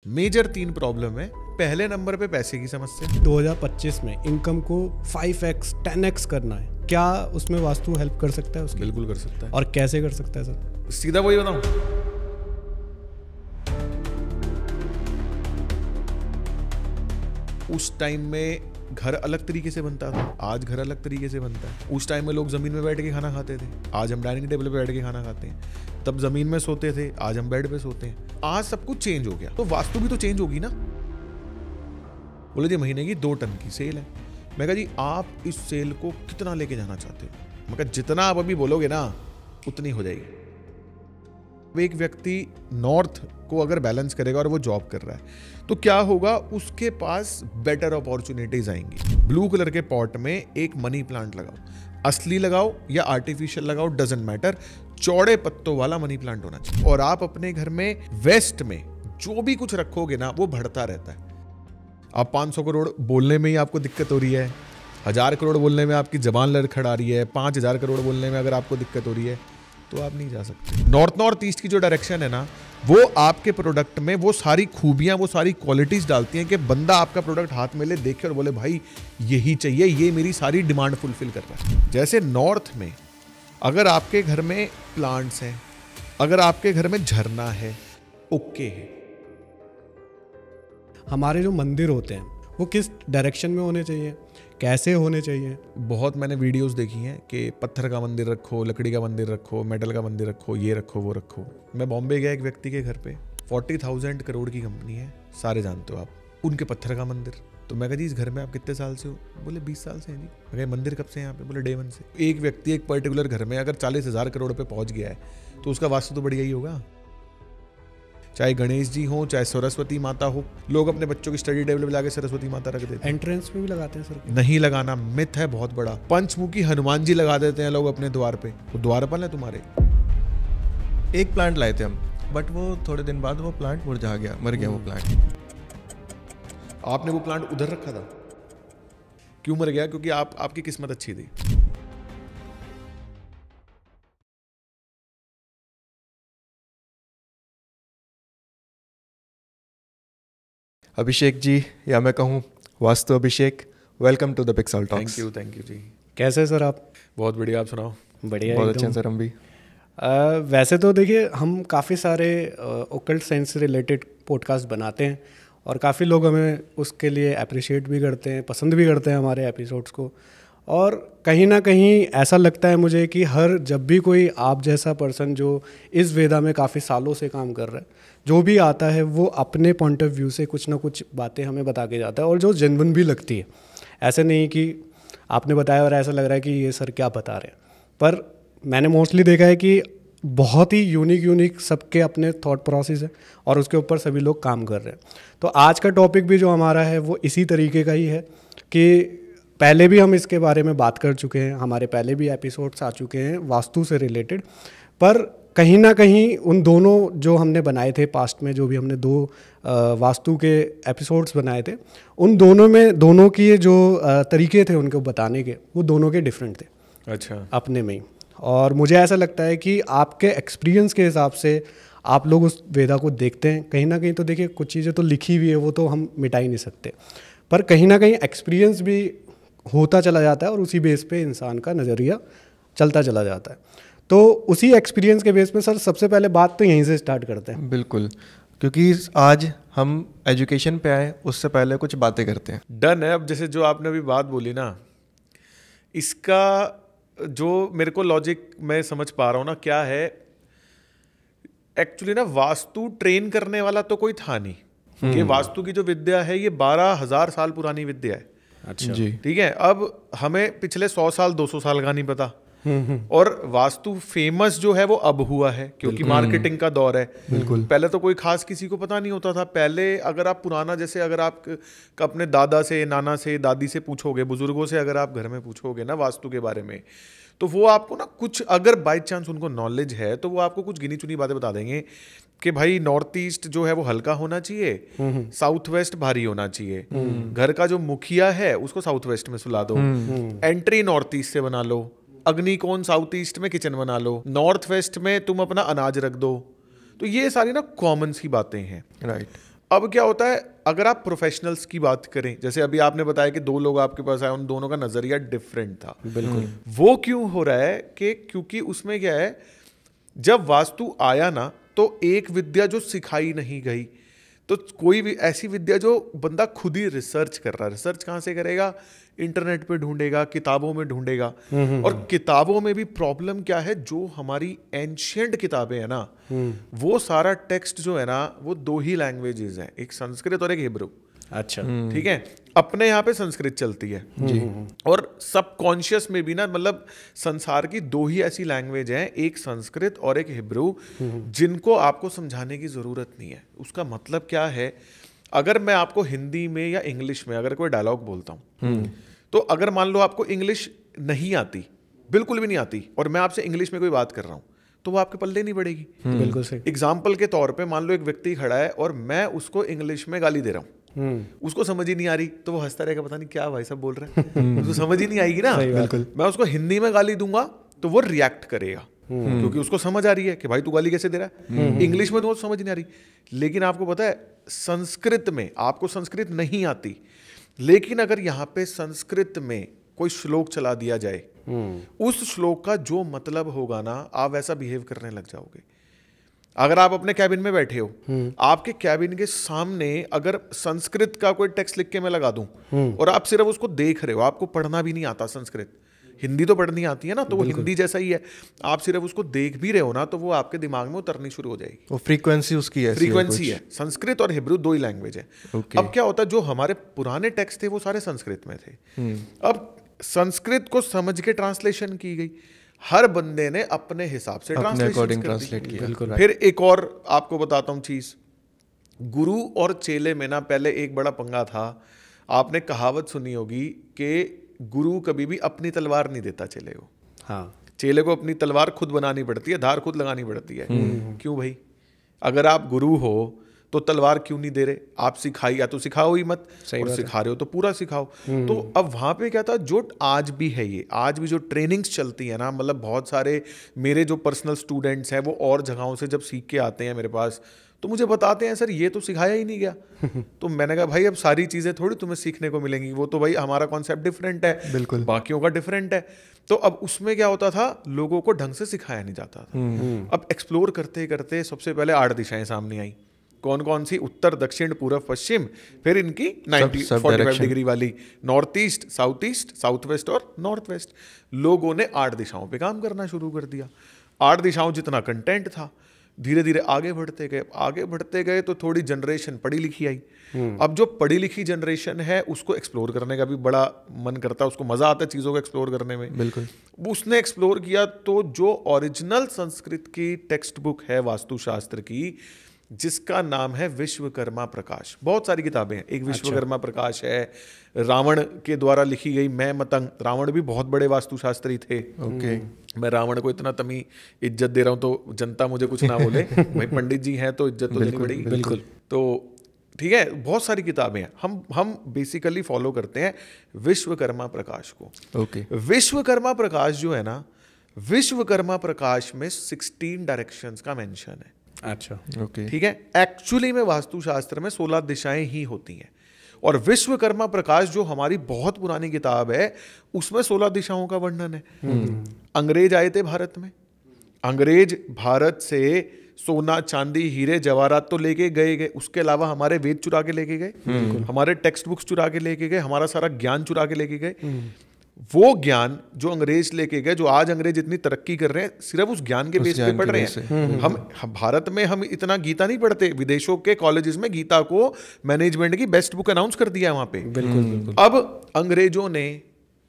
Major 3 problem है। पहले number पे पैसे की समस्या। 2025 में इनकम को 5x 10x करना है, क्या उसमें वास्तु हेल्प कर सकता है उसकी? बिल्कुल कर सकता है। और कैसे कर सकता है सर? सीधा वही बताऊं, उस टाइम में घर अलग तरीके से बनता था, आज घर अलग तरीके से बनता है। उस टाइम में लोग जमीन में बैठ के खाना खाते थे, आज हम डाइनिंग टेबल पे बैठ के खाना खाते हैं। तब जमीन में सोते थे, आज हम बेड पे सोते हैं। आज सब कुछ चेंज हो गया, तो वास्तु भी तो चेंज होगी ना। बोले जी महीने की 2 टन की सेल है। मैं कहा जी आप इस सेल को कितना लेके जाना चाहते हो? मैं कहा जितना आप अभी बोलोगे ना उतनी हो जाएगी। एक व्यक्ति नॉर्थ को अगर बैलेंस करेगा और वो जॉब कर रहा है तो क्या होगा, उसके पास बेटर अपॉर्चुनिटीज आएंगी। ब्लू कलर के पॉट में एक मनी प्लांट लगाओ, असली लगाओ या आर्टिफिशियल लगाओ, डजंट मैटर, चौड़े पत्तों वाला मनी प्लांट होना चाहिए। और आप अपने घर में वेस्ट में जो भी कुछ रखोगे ना वो बढ़ता रहता है। आप 500 करोड़ बोलने में ही आपको दिक्कत हो रही है, 1000 करोड़ बोलने में आपकी जबान लड़खड़ा रही है, 5000 करोड़ बोलने में अगर आपको दिक्कत हो रही है तो आप नहीं जा सकते। नॉर्थ ईस्ट की जो डायरेक्शन है ना, वो आपके प्रोडक्ट में वो सारी खूबियां, वो सारी क्वालिटीज डालती हैं कि बंदा आपका प्रोडक्ट हाथ में ले, देखे और बोले भाई यही चाहिए, ये मेरी सारी डिमांड फुलफिल कर रहा है। जैसे नॉर्थ में अगर आपके घर में प्लांट्स हैं, अगर आपके घर में झरना है, ओके है। हमारे जो मंदिर होते हैं वो किस डायरेक्शन में होने चाहिए, कैसे होने चाहिए? बहुत मैंने वीडियोस देखी हैं कि पत्थर का मंदिर रखो, लकड़ी का मंदिर रखो, मेटल का मंदिर रखो, ये रखो वो रखो। मैं बॉम्बे गया एक व्यक्ति के घर पे, 40,000 करोड़ की कंपनी है, सारे जानते हो आप, उनके पत्थर का मंदिर। तो मैं कहा जी इस घर में आप कितने साल से हो? बोले 20 साल से हैं जी। मैं कहा मंदिर कब से यहाँ पे? बोले डे 1 से। एक व्यक्ति एक पर्टिकुलर घर में अगर 40,000 करोड़ पे पहुंच गया है तो उसका वास्तु तो बढ़िया ही होगा। चाहे गणेश जी हो, चाहे सरस्वती माता हो, लोग अपने बच्चों की स्टडी टेबल पे लाके सरस्वती माता रख देते हैं। एंट्रेंस पे भी लगाते हैं सर? नहीं लगाना, मिथ है बहुत बड़ा। पंचमुखी हनुमान जी लगा देते हैं लोग अपने द्वार पे, वो द्वारपाल है तुम्हारे। एक प्लांट लाए थे हम, बट वो थोड़े दिन बाद वो प्लांट मुरझा गया, मर गया वो प्लांट। आपने वो प्लांट उधर रखा था, क्यों मर गया? क्योंकि आपकी किस्मत अच्छी थी। अभिषेक जी, या मैं कहूँ Vastu Abhishek, welcome to the pixel talks. Thank you जी। कैसे सर आप? बहुत बढ़िया, आप सुनाओ। बढ़िया, बहुत अच्छे हैं सर हम भी। वैसे तो देखिए हम काफ़ी सारे ओकल्ट साइंस से रिलेटेड पॉडकास्ट बनाते हैं और काफ़ी लोग हमें उसके लिए अप्रिशिएट भी करते हैं, पसंद भी करते हैं हमारे एपिसोड्स को। और कहीं ना कहीं ऐसा लगता है मुझे कि जब भी कोई आप जैसा पर्सन जो इस वेदा में काफ़ी सालों से काम कर रहा है, जो भी आता है वो अपने पॉइंट ऑफ व्यू से कुछ ना कुछ बातें हमें बता के जाता है और जो जेन्युइन भी लगती है। ऐसे नहीं कि आपने बताया और ऐसा लग रहा है कि ये सर क्या बता रहे हैं, पर मैंने मोस्टली देखा है कि बहुत ही यूनिक सबके अपने थॉट प्रोसेस है और उसके ऊपर सभी लोग काम कर रहे हैं। तो आज का टॉपिक भी जो हमारा है वो इसी तरीके का ही है कि पहले भी हम इसके बारे में बात कर चुके हैं, हमारे पहले भी एपिसोड्स आ चुके हैं वास्तु से रिलेटेड, पर कहीं ना कहीं उन दोनों जो हमने बनाए थे पास्ट में, जो भी हमने 2 वास्तु के एपिसोड्स बनाए थे, उन दोनों में दोनों के जो तरीके थे उनको बताने के, वो दोनों के डिफरेंट थे। अच्छा। अपने में ही। और मुझे ऐसा लगता है कि आपके एक्सपीरियंस के हिसाब से आप लोग उस वेदा को देखते हैं, कहीं ना कहीं तो देखिए कुछ चीज़ें तो लिखी हुई है, वो तो हम मिटा ही नहीं सकते, पर कहीं ना कहीं एक्सपीरियंस भी होता चला जाता है और उसी बेस पे इंसान का नज़रिया चलता चला जाता है। तो उसी एक्सपीरियंस के बेस में सर सबसे पहले बात तो यहीं से स्टार्ट करते हैं। बिल्कुल, क्योंकि आज हम एजुकेशन पे आए, उससे पहले कुछ बातें करते हैं। डन है। अब जैसे जो आपने अभी बात बोली ना, इसका जो मेरे को लॉजिक मैं समझ पा रहा हूँ ना क्या है, एक्चुअली ना वास्तु ट्रेन करने वाला तो कोई था नहीं कि वास्तु की जो विद्या है ये 12,000 साल पुरानी विद्या है। अच्छा जी, ठीक है। अब हमें पिछले 100 साल 200 साल का नहीं पता, और वास्तु फेमस जो है वो अब हुआ है क्योंकि मार्केटिंग का दौर है। बिल्कुल। पहले तो कोई खास किसी को पता नहीं होता था। पहले अगर आप पुराना, जैसे अगर आप अपने दादा से, नाना से, दादी से पूछोगे, बुजुर्गों से अगर आप घर में पूछोगे ना वास्तु के बारे में, तो वो आपको ना कुछ, अगर बाई चांस उनको नॉलेज है तो वो आपको कुछ गिनी चुनी बातें बता देंगे कि भाई नॉर्थ ईस्ट जो है वो हल्का होना चाहिए, साउथ वेस्ट भारी होना चाहिए, घर का जो मुखिया है उसको साउथ वेस्ट में सुला दो, एंट्री नॉर्थ ईस्ट से बना लो, अग्निकोण साउथ ईस्ट में किचन बना लो, नॉर्थ वेस्ट में तुम अपना अनाज रख दो। तो ये सारी ना कॉमन सी बातें हैं। राइट। अब क्या होता है, अगर आप प्रोफेशनल्स की बात करें, जैसे अभी आपने बताया कि 2 लोग आपके पास आए, उन दोनों का नजरिया डिफरेंट था। बिल्कुल। वो क्यों हो रहा है कि क्योंकि उसमें क्या है, जब वास्तु आया ना तो एक विद्या जो सिखाई नहीं गई, तो कोई भी ऐसी विद्या जो बंदा खुद ही रिसर्च कर रहा है, रिसर्च कहाँ से करेगा, इंटरनेट पे ढूंढेगा, किताबों में ढूंढेगा। और किताबों में भी प्रॉब्लम क्या है, जो हमारी एंशियंट किताबें हैं ना, वो सारा टेक्स्ट जो है ना वो 2 ही लैंग्वेजेस हैं, एक संस्कृत और एक हिब्रू। अच्छा। ठीक है, अपने यहाँ पे संस्कृत चलती है जी। और सबकॉन्शियस में भी ना, मतलब संसार की 2 ही ऐसी लैंग्वेज हैं, एक संस्कृत और एक हिब्रू, जिनको आपको समझाने की जरूरत नहीं है। उसका मतलब क्या है, अगर मैं आपको हिंदी में या इंग्लिश में अगर कोई डायलॉग बोलता हूँ, तो अगर मान लो आपको इंग्लिश नहीं आती, बिल्कुल भी नहीं आती, और मैं आपसे इंग्लिश में कोई बात कर रहा हूँ, तो वो आपके पल्ले नहीं पड़ेगी। बिल्कुल सही। एग्जाम्पल के तौर पे मान लो एक व्यक्ति खड़ा है और मैं उसको इंग्लिश में गाली दे रहा हूँ, उसको समझ ही नहीं आ रही, तो वो हंसता रहेगा, पता नहीं क्या भाई सब बोल रहे हैं, उसको समझ ही नहीं आएगी ना। मैं उसको हिंदी में गाली दूंगा तो वो रिएक्ट करेगा, क्योंकि उसको समझ आ रही है कि भाई तू गाली कैसे दे रहा है। इंग्लिश में तो वो समझ नहीं आ रही। लेकिन आपको पता है, संस्कृत में आपको संस्कृत नहीं आती, लेकिन अगर यहाँ पे संस्कृत में कोई श्लोक चला दिया जाए, उस श्लोक का जो मतलब होगा ना, आप वैसा बिहेव करने लग जाओगे। अगर आप अपने कैबिन में बैठे हो, आपके कैबिन के सामने अगर संस्कृत का कोई टेक्स्ट लिख के मैं लगा दूं, और आप सिर्फ उसको देख रहे हो, आपको पढ़ना भी नहीं आता संस्कृत, हिंदी तो पढ़नी आती है ना, तो वो हिंदी जैसा ही है, आप सिर्फ उसको देख भी रहे हो ना, तो वो आपके दिमाग में उतरनी शुरू हो जाएगी। वो फ्रीक्वेंसी उसकी है, फ्रीक्वेंसी है। संस्कृत और हिब्रू 2 ही लैंग्वेज है। अब क्या होता है, जो हमारे पुराने टेक्स्ट थे वो सारे संस्कृत में थे। अब संस्कृत को समझ के ट्रांसलेशन की गई, हर बंदे ने अपने हिसाब से ट्रांसलेट किया। फिर एक और आपको बताता हूँ चीज, गुरु और चेले में ना पहले एक बड़ा पंगा था। आपने कहावत सुनी होगी कि गुरु कभी भी अपनी तलवार नहीं देता चेले को। हाँ, चेले को अपनी तलवार खुद बनानी पड़ती है, धार खुद लगानी पड़ती है। क्यों भाई, अगर आप गुरु हो तो तलवार क्यों नहीं दे रहे, आप सिखाई, या तो सिखाओ ही मत, और सिखा रहे हो तो पूरा सिखाओ। तो अब वहां पे क्या था, जो आज भी है, ये आज भी जो ट्रेनिंग्स चलती है ना, मतलब बहुत सारे मेरे जो पर्सनल स्टूडेंट्स हैं वो और जगहों से जब सीख के आते हैं मेरे पास, तो मुझे बताते हैं सर ये तो सिखाया ही नहीं गया। तो मैंने कहा भाई अब सारी चीजें थोड़ी तुम्हें सीखने को मिलेंगी, वो तो भाई हमारा कॉन्सेप्ट डिफरेंट है, बिल्कुल बाकियों का डिफरेंट है। तो अब उसमें क्या होता था, लोगों को ढंग से सिखाया नहीं जाता था। अब एक्सप्लोर करते करते सबसे पहले 8 दिशाएं सामने आई। कौन कौन सी, उत्तर, दक्षिण, पूर्व, पश्चिम, फिर इनकी 45 डिग्री वाली, नॉर्थ ईस्ट, साउथ वेस्ट और नॉर्थ वेस्ट। लोगों ने 8 दिशाओं पे काम करना शुरू कर दिया। 8 दिशाओं जितना कंटेंट था, धीरे धीरे आगे बढ़ते गए तो थोड़ी जनरेशन पढ़ी लिखी आई। अब जो पढ़ी लिखी जनरेशन है उसको एक्सप्लोर करने का भी बड़ा मन करता है, उसको मजा आता है चीज़ों को एक्सप्लोर करने में। बिल्कुल, उसने एक्सप्लोर किया तो जो ओरिजिनल संस्कृत की टेक्स्ट बुक है वास्तुशास्त्र की, जिसका नाम है विश्वकर्मा प्रकाश, बहुत सारी किताबें हैं, एक विश्वकर्मा प्रकाश है, रावण के द्वारा लिखी गई मैं मतंग, रावण भी बहुत बड़े वास्तुशास्त्री थे। ओके, मैं रावण को इतना तमी इज्जत दे रहा हूँ तो जनता मुझे कुछ ना बोले, भाई पंडित जी हैं तो इज्जत तो देनी पड़ेगी। बिल्कुल, तो ठीक है, बहुत सारी किताबें हैं, हम बेसिकली फॉलो करते हैं विश्वकर्मा प्रकाश को। ओके, विश्वकर्मा प्रकाश जो है ना, विश्वकर्मा प्रकाश में 16 डायरेक्शंस का मेंशन है। अच्छा, ओके, ठीक है। एक्चुअली में वास्तुशास्त्र में 16 दिशाएं ही होती हैं, और विश्वकर्मा प्रकाश जो हमारी बहुत पुरानी किताब है उसमें 16 दिशाओं का वर्णन है। अंग्रेज आए थे भारत में, अंग्रेज भारत से सोना, चांदी, हीरे, जवाहरात तो लेके गए, उसके अलावा हमारे वेद चुरा के लेके गए, हमारे टेक्स्ट बुक्स चुरा के लेके गए, हमारा सारा ज्ञान चुरा के लेके गए। वो ज्ञान जो अंग्रेज लेके गए, जो आज अंग्रेज इतनी तरक्की कर रहे हैं, सिर्फ उस ज्ञान के बेस पे पढ़ रहे हैं। हम भारत में हम इतना गीता नहीं पढ़ते, विदेशों के कॉलेजेस में गीता को मैनेजमेंट की बेस्ट बुक अनाउंस कर दिया है वहां पे। बिल्कुल। अब अंग्रेजों ने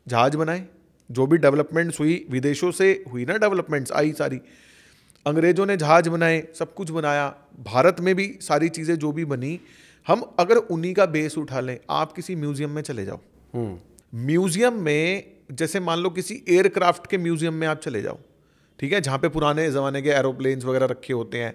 जहाज बनाए, जो भी डेवलपमेंट्स हुई विदेशों से हुई ना, डेवलपमेंट्स आई सारी, अंग्रेजों ने जहाज बनाए, सब कुछ बनाया, भारत में भी सारी चीजें जो भी बनी, हम अगर उन्हीं का बेस उठा लें। आप किसी म्यूजियम में चले जाओ, म्यूजियम में जैसे मान लो किसी एयरक्राफ्ट के म्यूजियम में आप चले जाओ, ठीक है, जहाँ पे पुराने ज़माने के एरोप्लेन्स वगैरह रखे होते हैं,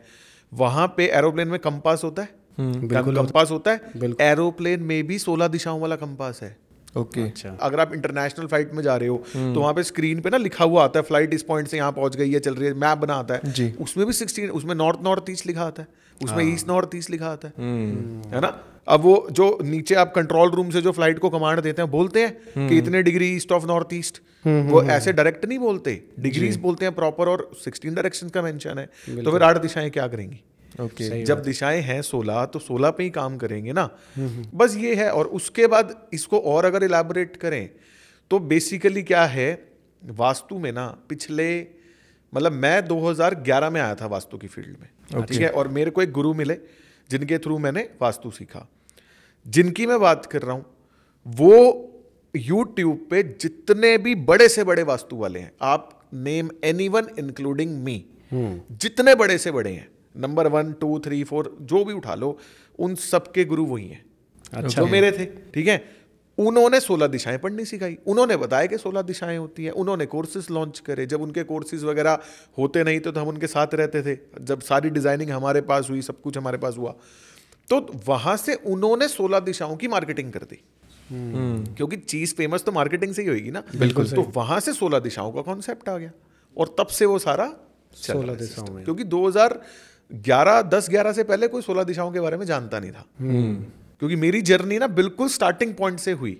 वहाँ पे एरोप्लेन में कंपास होता है, कंपास होता है, एरोप्लेन में भी 16 दिशाओं वाला कंपास है। ओके। अच्छा। अगर आप इंटरनेशनल फ्लाइट में जा रहे हो तो वहाँ पे स्क्रीन पे ना लिखा हुआ आता है फ्लाइट इस पॉइंट से यहाँ पहुँच गई है, चल रही है, मैप बना आता है जी। उसमें भी 16, उसमें नॉर्थ ईस्ट लिखा आता है, उसमें ईस्ट नॉर्थ ईस्ट लिखा आता है ना। अब वो जो नीचे आप कंट्रोल रूम से जो फ्लाइट को कमांड देते हैं बोलते हैं कि इतने degree east of north east, वो ऐसे डायरेक्ट नहीं बोलते, डिग्रीज बोलते हैं प्रॉपर, और 16 डायरेक्शन का मेंशन है, तो फिर 8 दिशाएं क्या करेंगी। ओके। जब दिशाएं हैं 16 तो 16 पे ही काम करेंगे ना। बस ये है। और उसके बाद इसको और अगर इलैबोरेट करें तो बेसिकली क्या है, वास्तु में ना पिछले मतलब मैं 2011 में आया था वास्तु की फील्ड में, ठीक है, और मेरे को एक गुरु मिले जिनके थ्रू मैंने वास्तु सीखा। जिनकी मैं बात कर रहा हूं वो YouTube पे जितने भी बड़े से बड़े वास्तु वाले हैं, आप नेम एनीवन इंक्लूडिंग मी, जितने बड़े से बड़े हैं, नंबर 1 2 3 4 जो भी उठा लो, उन सबके गुरु वही हैं। अच्छा। जो मेरे थे, ठीक है। उन्होंने 16 दिशाएं पढ़नी सिखाई, उन्होंने बताया कि 16 दिशाएं होती हैं, उन्होंने कोर्सेज लॉन्च करे। जब उनके कोर्सेज वगैरह होते नहीं तो हम उनके साथ रहते थे। जब सारी डिजाइनिंग हमारे पास हुई, सब कुछ हमारे पास हुआ, तो वहां से उन्होंने 16 दिशाओं की मार्केटिंग कर दी, क्योंकि चीज फेमस तो मार्केटिंग से ही होगी ना। बिल्कुल। तो वहां से 16 दिशाओं का कॉन्सेप्ट आ गया, और तब से वो सारा 16 दिशाओं में, क्योंकि 2010-11 से पहले कोई 16 दिशाओं के बारे में जानता नहीं था। क्योंकि मेरी जर्नी ना बिल्कुल स्टार्टिंग पॉइंट से हुई,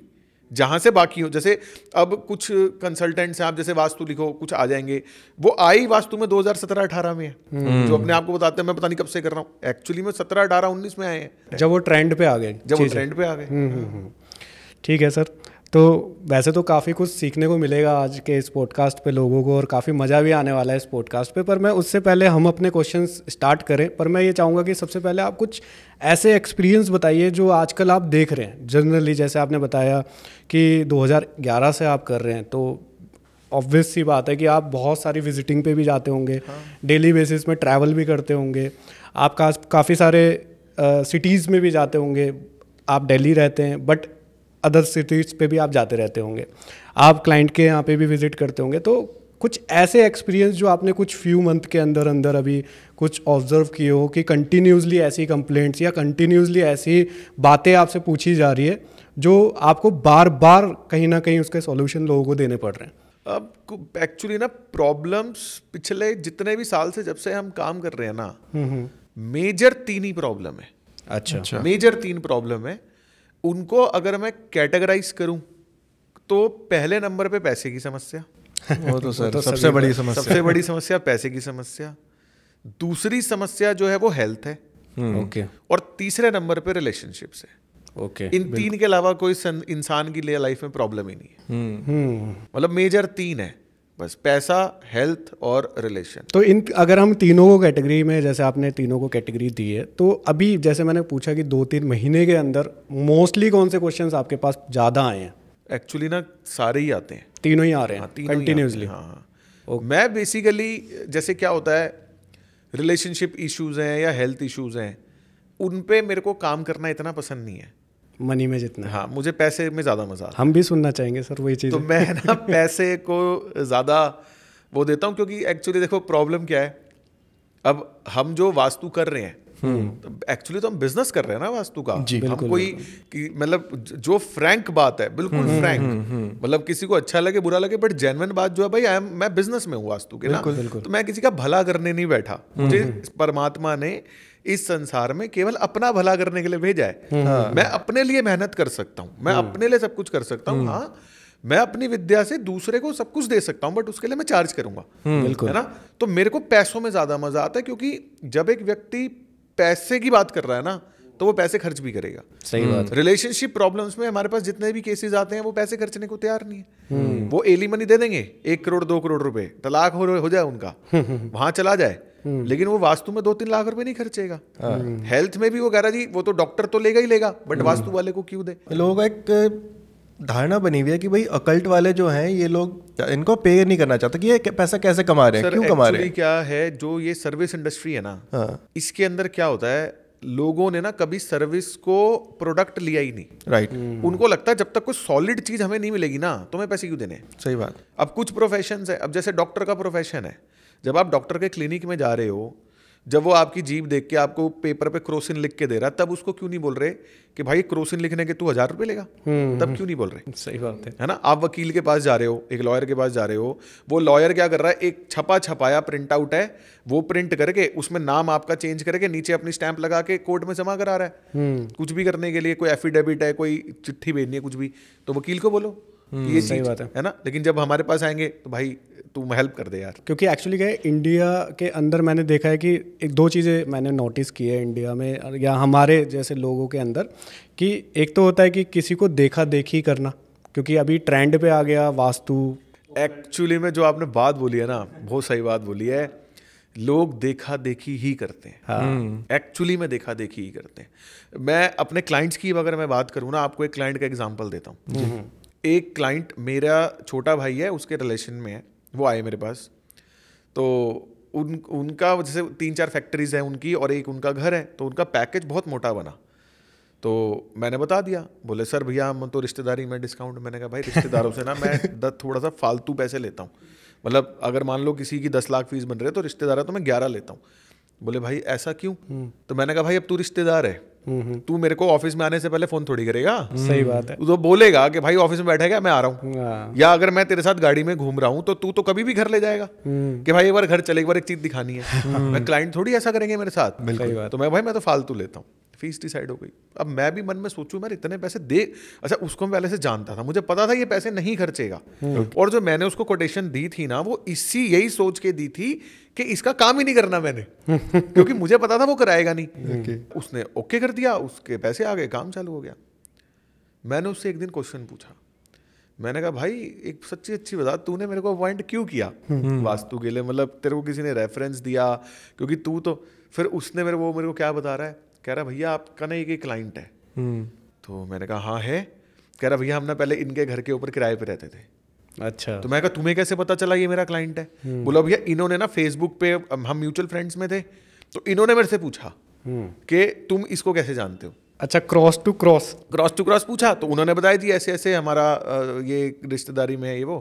जहां से बाकी हो। जैसे अब कुछ कंसल्टेंट्स हैं, आप जैसे वास्तु लिखो कुछ आ जाएंगे, वो आई वास्तु में 2017-18 में है, जो अपने आप को बताते हैं मैं पता नहीं कब से कर रहा हूँ, एक्चुअली में 17-18-19 में आए हैं, जब वो ट्रेंड पे आ गए, जब वो ट्रेंड पे आ गए। ठीक है सर। तो वैसे तो काफ़ी कुछ सीखने को मिलेगा आज के इस पॉडकास्ट पे लोगों को, और काफ़ी मज़ा भी आने वाला है इस पॉडकास्ट पे। पर मैं उससे पहले हम अपने क्वेश्चंस स्टार्ट करें, पर मैं ये चाहूँगा कि सबसे पहले आप कुछ ऐसे एक्सपीरियंस बताइए जो आजकल आप देख रहे हैं जनरली। जैसे आपने बताया कि 2011 से आप कर रहे हैं, तो ऑब्वियस सी बात है कि आप बहुत सारी विजिटिंग पे भी जाते होंगे, डेली बेसिस में ट्रैवल भी करते होंगे, आप काफ़ी सारे सिटीज़ में भी जाते होंगे। आप दिल्ली रहते हैं बट अदर सिटीज़ पे भी आप जाते रहते होंगे, आप क्लाइंट के यहाँ पे भी विजिट करते होंगे। तो कुछ ऐसे एक्सपीरियंस जो आपने कुछ फ्यू मंथ के अंदर अंदर अभी कुछ ऑब्जर्व किए हो कि कंटिन्यूसली ऐसी कंप्लेंट्स या कंटिन्यूसली ऐसी बातें आपसे पूछी जा रही है जो आपको बार बार कहीं ना कहीं उसके सॉल्यूशन लोगों को देने पड़ रहे हैं। अब एक्चुअली ना प्रॉब्लम्स पिछले जितने भी साल से जब से हम काम कर रहे हैं ना, मेजर 3 ही प्रॉब्लम है। अच्छा। मेजर 3 प्रॉब्लम है। उनको अगर मैं कैटेगराइज करूं तो पहले नंबर पे पैसे की समस्या, वो तो सर सबसे बड़ी समस्या, सबसे बड़ी समस्या पैसे की समस्या। दूसरी समस्या जो है वो हेल्थ है, ओके, और तीसरे नंबर पे रिलेशनशिप्स है। ओके, इन 3 के अलावा कोई इंसान की लाइफ में प्रॉब्लम ही नहीं है। मतलब मेजर 3 है बस, पैसा, हेल्थ और रिलेशन। तो इन अगर हम तीनों को कैटेगरी में, जैसे आपने तीनों को कैटेगरी दी है, तो अभी जैसे मैंने पूछा कि 2-3 महीने के अंदर मोस्टली कौन से क्वेश्चंस आपके पास ज़्यादा आए हैं? एक्चुअली ना सारे ही आते हैं, तीनों ही आ रहे हैं कंटिन्यूसली। हाँ, मैं बेसिकली जैसे क्या होता है, रिलेशनशिप इश्यूज हैं या हेल्थ इश्यूज हैं, उन पे मेरे को काम करना इतना पसंद नहीं है। मनी में जितना, हाँ, मुझे पैसे में ज़्यादा मजा आता है। हम भी सुनना चाहेंगे सर वही चीज़। तो मैं ना पैसे को ज़्यादा वो देता हूँ, क्योंकि एक्चुअली देखो प्रॉब्लम क्या है, अब हम जो वास्तु कर रहे हैं एक्चुअली तो हम बिजनेस कर रहे हैं ना वास्तु का। हम कोई मतलब जो फ्रैंक बात है, बिल्कुल फ्रैंक, मतलब किसी को अच्छा लगे बुरा लगे, बट जेन्युइन बात जो है भाई, मैं बिजनेस में हूँ वास्तु के ना, तो मैं किसी का भला करने नहीं बैठा। मुझे परमात्मा ने इस संसार में केवल अपना भला करने के लिए भेजा है। मैं अपने लिए मेहनत कर सकता हूँ, मैं अपने लिए सब कुछ कर सकता हूँ। हाँ, मैं अपनी विद्या से दूसरे को सब कुछ दे सकता हूँ, बट उसके लिए मैं चार्ज करूंगा, है ना। तो मेरे को पैसों में ज्यादा मजा आता है, क्योंकि जब एक व्यक्ति पैसे की बात कर रहा है ना, तो वो पैसे खर्च भी करेगा। सही बात। रिलेशनशिप प्रॉब्लम्स में हमारे पास जितने भी केसेस आते हैं, वो पैसे खर्चने को तैयार नहीं है। वो एली मनी दे देंगे, 1 करोड़ 2 करोड़ रुपए, तलाक हो जाए उनका, वहां चला जाए, लेकिन वो वास्तु में 2-3 लाख रुपए नहीं खर्चेगा। हेल्थ में भी वो कह रहा जी वो तो डॉक्टर तो लेगा ही लेगा, बट वास्तु वाले को क्यों दे। लोगों का एक धारणा बनी हुई है कि भाई अकल्ट वाले जो हैं ये लोग इनको पे नहीं करना चाहते, कि ये पैसा कैसे कमा रहे हैं, क्यों कमा रहे हैं। क्या है, जो ये सर्विस इंडस्ट्री है ना, इसके अंदर क्या होता है, लोगों ने ना कभी सर्विस को प्रोडक्ट लिया ही नहीं। राइट। उनको लगता है जब तक कोई सॉलिड चीज हमें नहीं मिलेगी ना, तो हमें पैसे क्यों देने। सही बात। अब कुछ प्रोफेशंस है, अब जैसे डॉक्टर का प्रोफेशन है, जब आप डॉक्टर के क्लिनिक में जा रहे हो, जब वो आपकी जीभ देख के आपको पेपर पे क्रोसिन लिख के दे रहा है, तब उसको क्यों नहीं बोल रहे कि भाई क्रोसिन लिखने के तू 1000 रुपये लेगा? तब क्यों नहीं बोल रहे? सही बात है ना। आप वकील के पास जा रहे हो, एक लॉयर के पास जा रहे हो, वो लॉयर क्या कर रहा है, एक छपाया प्रिंट आउट है, वो प्रिंट करके उसमें नाम आपका चेंज करके नीचे अपनी स्टैंप लगा के कोर्ट में जमा करा रहा है। कुछ भी करने के लिए, कोई एफिडेविट है, कोई चिट्ठी भेजनी है, कुछ भी, तो वकील को बोलो ये सही चीज बात है ना। लेकिन जब हमारे पास आएंगे तो भाई तू हेल्प कर दे यार। क्योंकि एक्चुअली क्या है, इंडिया के अंदर मैंने देखा है कि एक दो चीज़ें मैंने नोटिस की है इंडिया में या हमारे जैसे लोगों के अंदर, कि एक तो होता है कि किसी को देखा देखी करना, क्योंकि अभी ट्रेंड पे आ गया वास्तु। एक्चुअली में जो आपने बात बोली है ना, बहुत सही बात बोली है। लोग देखा देखी ही करते हैं। हाँ। एक्चुअली में देखा देखी ही करते हैं। मैं अपने क्लाइंट्स की अगर मैं बात करूँ ना, आपको एक क्लाइंट का एग्जांपल देता हूँ। एक क्लाइंट मेरा छोटा भाई है, उसके रिलेशन में है, वो आए मेरे पास, तो उनका जैसे 3-4 फैक्ट्रीज हैं उनकी और एक उनका घर है, तो उनका पैकेज बहुत मोटा बना। तो मैंने बता दिया, बोले सर भैया हम तो रिश्तेदारी में डिस्काउंट। मैंने कहा भाई रिश्तेदारों से ना मैं थोड़ा सा फालतू पैसे लेता हूँ, मतलब अगर मान लो किसी की 10 लाख फीस बन रही है तो रिश्तेदार है तो मैं 11 लेता हूँ। बोले भाई ऐसा क्यों? तो मैंने कहा भाई अब तू रिश्तेदार है, तू मेरे को ऑफिस में आने से पहले फोन थोड़ी करेगा। सही बात है। तो बोलेगा कि भाई ऑफिस में बैठेगा मैं आ रहा हूँ, या अगर मैं तेरे साथ गाड़ी में घूम रहा हूँ तो तू तो कभी भी घर ले जाएगा कि भाई एक बार घर चले, एक बार एक चीज दिखानी है। मैं क्लाइंट थोड़ी ऐसा करेंगे मेरे साथ। तो मैं भाई मैं तो फालतू लेता हूँ। फीस डिसाइड हो गई। अब मैं भी मन में सोचूं मैं इतने पैसे दे, अच्छा उसको मैं पहले से जानता था, मुझे पता था ये पैसे नहीं खर्चेगा। और जो मैंने उसको कोटेशन दी थी ना, वो इसी यही सोच के दी थी कि इसका काम ही नहीं करना मैंने क्योंकि मुझे पता था वो कराएगा नहीं। उसने ओके कर दिया, उसके पैसे आ गए, काम चालू हो गया। मैंने उससे एक दिन क्वेश्चन पूछा, मैंने कहा भाई एक सच्ची अच्छी बता, तूने मेरे को अपॉइंट क्यों किया वास्तु के लिए? मतलब तेरे को किसी ने रेफरेंस दिया? क्योंकि तू तो, फिर उसने मेरे को क्या बता रहा है, कह रहा भैया आपका ना एक क्लाइंट है। तो मैंने कहा हाँ है। कह रहा भैया हम ना पहले इनके घर के ऊपर किराए पे रहते थे। अच्छा। तो मैं कहा तुम्हें कैसे पता चला ये मेरा क्लाइंट है? बोला भैया इन्होंने ना फेसबुक पे, हम म्यूचुअल फ्रेंड्स में थे, तो इन्होंने मेरे से पूछा कि तुम इसको कैसे जानते हो। अच्छा, क्रॉस टू क्रॉस पूछा, तो उन्होंने बताया जी ऐसे ऐसे हमारा ये रिश्तेदारी में है ये वो।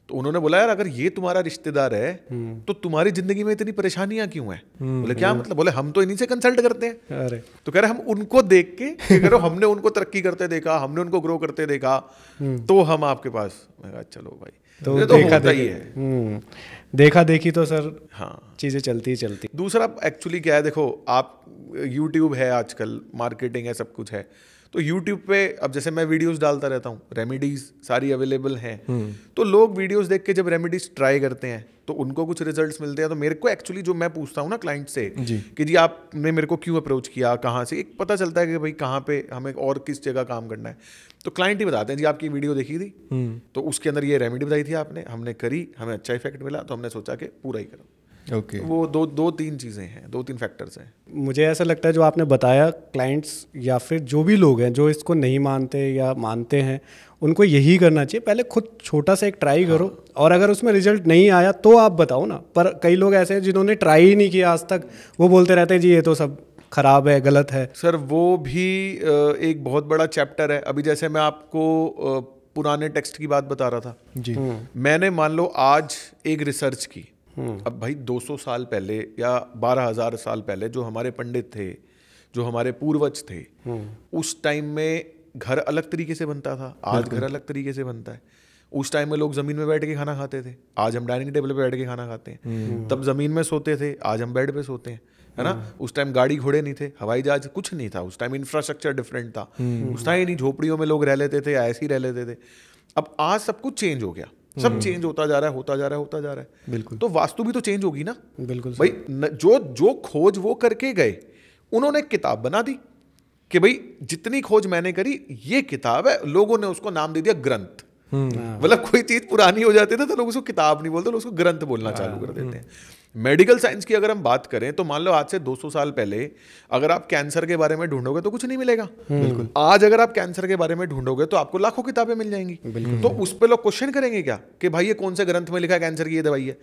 तो उन्होंने बोला यार अगर ये तुम्हारा रिश्तेदार है तो तुम्हारी जिंदगी में इतनी परेशानियां क्यों हैं? बोले क्या मतलब? बोले हम तो इन्हीं से कंसल्ट करते हैं। अरे तो कह रहे हम उनको देख के करो, हमने उनको तरक्की करते देखा, हमने उनको ग्रो करते देखा, तो हम आपके पास। मैं कहा चलो भाई, तो देखा देखी है। देखा देखी तो सर हाँ चीजें चलती ही चलती। दूसरा एक्चुअली क्या है, देखो आप यूट्यूब है आजकल, मार्केटिंग है, सब कुछ है। तो यूट्यूब पे अब जैसे मैं वीडियोस डालता रहता हूँ, रेमेडीज सारी अवेलेबल हैं। तो लोग वीडियोस देख के जब रेमेडीज ट्राई करते हैं तो उनको कुछ रिजल्ट्स मिलते हैं। तो मेरे को एक्चुअली जो मैं पूछता हूँ ना क्लाइंट से कि जी आपने मेरे को क्यों अप्रोच किया, कहाँ से, एक पता चलता है कि भाई कहाँ पे हमें और किस जगह काम करना है। तो क्लाइंट ही बताते हैं जी आपकी वीडियो देखी थी तो उसके अंदर ये रेमेडी बताई थी आपने, हमने करी, हमें अच्छा इफेक्ट मिला, तो हमने सोचा कि पूरा ही करो। ओके वो दो तीन चीज़ें हैं, 2-3 फैक्टर्स हैं। मुझे ऐसा लगता है जो आपने बताया, क्लाइंट्स या फिर जो भी लोग हैं जो इसको नहीं मानते या मानते हैं, उनको यही करना चाहिए, पहले खुद छोटा सा एक ट्राई करो। और अगर उसमें रिजल्ट नहीं आया तो आप बताओ ना। पर कई लोग ऐसे हैं जिन्होंने ट्राई ही नहीं किया आज तक, वो बोलते रहते हैं जी ये तो सब खराब है, गलत है। सर वो भी एक बहुत बड़ा चैप्टर है। अभी जैसे मैं आपको पुराने टेक्स्ट की बात बता रहा था जी, मैंने मान लो आज एक रिसर्च की। अब भाई 200 साल पहले या 12,000 साल पहले जो हमारे पंडित थे, जो हमारे पूर्वज थे, उस टाइम में घर अलग तरीके से बनता था, आज घर अलग तरीके से बनता है। उस टाइम में लोग जमीन में बैठ के खाना खाते थे, आज हम डाइनिंग टेबल पे बैठ के खाना खाते हैं। तब जमीन में सोते थे, आज हम बेड पे सोते हैं, है ना। उस टाइम गाड़ी घोड़े नहीं थे, हवाई जहाज कुछ नहीं था, उस टाइम इंफ्रास्ट्रक्चर डिफरेंट था। उस टाइम नहीं झोपड़ियों में लोग रह लेते थे या ऐसे ही रह लेते थे। अब आज सब कुछ चेंज हो गया, सब चेंज होता जा रहा है, होता जा रहा है, होता जा रहा है। बिल्कुल। तो वास्तु भी तो चेंज होगी ना। बिल्कुल भाई जो खोज वो करके गए, उन्होंने एक किताब बना दी कि भाई जितनी खोज मैंने करी ये किताब है, लोगों ने उसको नाम दे दिया ग्रंथ। मतलब कोई चीज पुरानी हो जाती है तो लोग उसको किताब नहीं बोलते, लोग उसको ग्रंथ बोलना चालू कर देते हैं। मेडिकल साइंस की अगर हम बात करें तो मान लो आज से 200 साल पहले अगर आप कैंसर के बारे में ढूंढोगे तो कुछ नहीं मिलेगा। बिल्कुल। आज अगर आप कैंसर के बारे में ढूंढोगे तो आपको लाखों किताबें मिल जाएंगी। तो उस पे लोग क्वेश्चन करेंगे क्या कि भाई ये कौन से ग्रंथ में लिखा है कैंसर की ये दवाई है।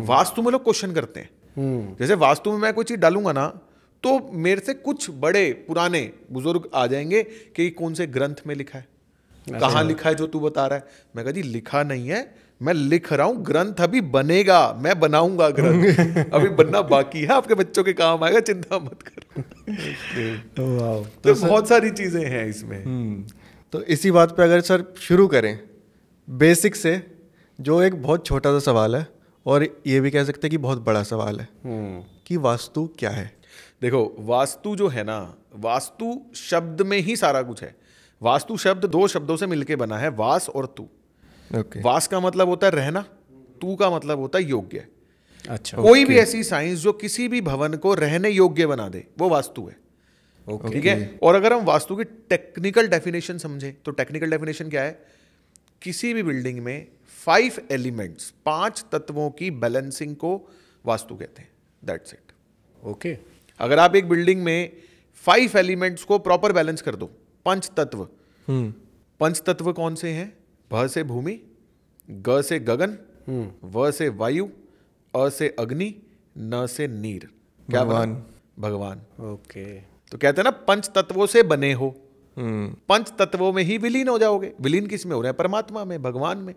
वास्तु में लोग क्वेश्चन करते हैं। जैसे वास्तु में मैं कोई चीज डालूंगा ना तो मेरे से कुछ बड़े पुराने बुजुर्ग आ जाएंगे कि कौन से ग्रंथ में लिखा है। कहाँ लिखा है जो तू बता रहा है? मैं कहा जी लिखा नहीं है, मैं लिख रहा हूँ, ग्रंथ अभी बनेगा, मैं बनाऊंगा ग्रंथ, अभी बनना बाकी है, आपके बच्चों के काम आएगा, चिंता मत कर। तो बहुत सारी चीजें हैं इसमें। तो इसी बात पे अगर सर शुरू करें बेसिक से, जो एक बहुत छोटा सा सवाल है और ये भी कह सकते हैं कि बहुत बड़ा सवाल है कि वास्तु क्या है? देखो वास्तु जो है ना, वास्तु शब्द में ही सारा कुछ है। वास्तु शब्द 2 शब्दों से मिलके बना है, वास और तू। वास का मतलब होता है रहना, तू का मतलब होता है योग्य। अच्छा, कोई भी ऐसी साइंस जो किसी भी भवन को रहने योग्य बना दे वो वास्तु है। ठीक है। और अगर हम वास्तु की टेक्निकल डेफिनेशन समझे तो टेक्निकल डेफिनेशन क्या है? किसी भी बिल्डिंग में 5 एलिमेंट्स, 5 तत्वों की बैलेंसिंग को वास्तु कहते हैं। That's it. ओके। अगर आप एक बिल्डिंग में 5 एलिमेंट्स को प्रॉपर बैलेंस कर दो, 5 तत्व। 5 तत्व कौन से हैं? भ से भूमि, ग से गगन, व से वायु, अ से अग्नि, न से नीर। क्या भगवान। भगवान। ओके। तो कहते हैं ना 5 तत्वों से बने हो, 5 तत्वों में ही विलीन हो जाओगे। विलीन किस में हो रहे हैं? परमात्मा में, भगवान में।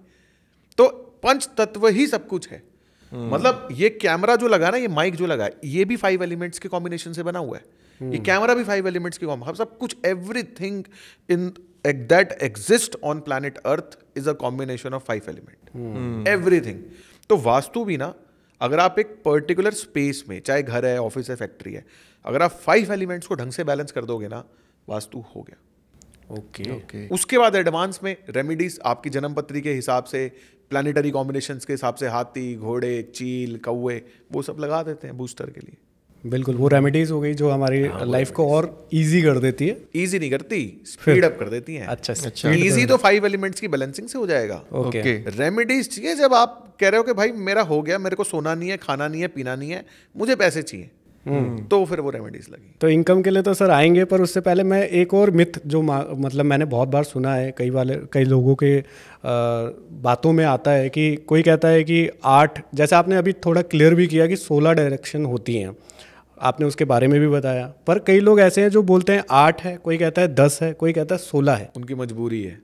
तो 5 तत्व ही सब कुछ है। मतलब ये कैमरा जो लगा ना, ये माइक जो लगा है, ये भी 5 एलिमेंट्स के कॉम्बिनेशन से बना हुआ है। ये कैमरा भी 5 एलिमेंट्स के कॉम्बिनेशन, सब कुछ, everything in that exist on planet earth is a combination of 5 element, everything. तो वास्तु भी ना, अगर आप एक पर्टिकुलर स्पेस में, चाहे घर है, ऑफिस है, फैक्ट्री है, अगर आप 5 एलिमेंट्स को ढंग से बैलेंस कर दोगे ना, वास्तु हो गया। ओके। उसके बाद एडवांस में रेमेडीज आपकी जन्म पत्री के हिसाब से, प्लानिटरी कॉम्बिनेशंस के हिसाब से, हाथी, घोड़े, चील, कौवे, वो सब लगा देते हैं बूस्टर के लिए। बिल्कुल, वो रेमेडीज हो गई जो हमारी लाइफ को और इजी कर देती है। इजी नहीं करती, स्पीड अप कर देती हैं। अच्छा। इजी तो 5 एलिमेंट्स की बैलेंसिंग से हो जाएगा। ओके। रेमेडीज चाहिए जब आप कह रहे हो कि भाई मेरा हो गया, मेरे को सोना नहीं है, खाना नहीं है, पीना नहीं है, मुझे पैसे चाहिए, तो फिर वो रेमेडीज लगी। तो इनकम के लिए तो सर आएंगे, पर उससे पहले मैं एक और मिथ जो मतलब मैंने बहुत बार सुना है, कई लोगों के बातों में आता है कि कोई कहता है कि 8, जैसे आपने अभी थोड़ा क्लियर भी किया कि 16 डायरेक्शन होती हैं, आपने उसके बारे में भी बताया, पर कई लोग ऐसे हैं जो बोलते हैं 8 है, कोई कहता है 10 है, कोई कहता है 16 है। उनकी मजबूरी है।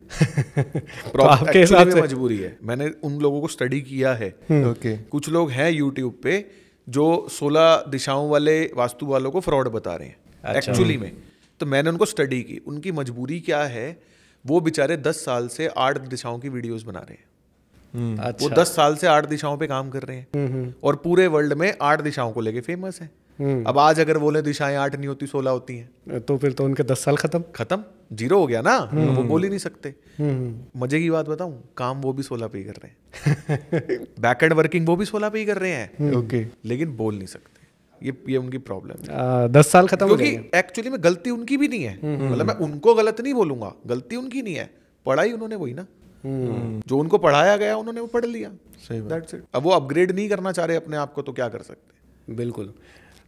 तो आपके हिसाब से मजबूरी है। मैंने उन लोगों को स्टडी किया है। कुछ लोग हैं यूट्यूब पे जो 16 दिशाओं वाले वास्तु वालों को फ्रॉड बता रहे हैं एक्चुअली में। तो मैंने उनको स्टडी की, उनकी मजबूरी क्या है। वो बेचारे 10 साल से 8 दिशाओं की वीडियोस बना रहे हैं। अच्छा। वो 10 साल से 8 दिशाओं पे काम कर रहे हैं और पूरे वर्ल्ड में 8 दिशाओं को लेके फेमस है। अब आज अगर बोले दिशाएं 8 नहीं होती 16 होती हैं, तो फिर तो उनके 10 साल खत्म, जीरो हो गया ना। वो बोल ही नहीं सकते। मजे की बात बताऊं, काम वो भी 16 पे ही कर रहे हैं। बैक एंड वर्किंग वो भी 16 पे ही कर रहे हैं, लेकिन बोल नहीं सकते। ये उनकी प्रॉब्लम है। 10 साल खत्म, क्योंकि एक्चुअली में गलती उनकी भी नहीं है। मतलब मैं उनको गलत नहीं बोलूंगा, गलती उनकी नहीं है, पढ़ाई उन्होंने वही ना, जो उनको पढ़ाया गया उन्होंने वो पढ़ लिया। That's it। अब वो अपग्रेड नहीं करना चाह रहे अपने आप को, तो क्या कर सकते। बिल्कुल।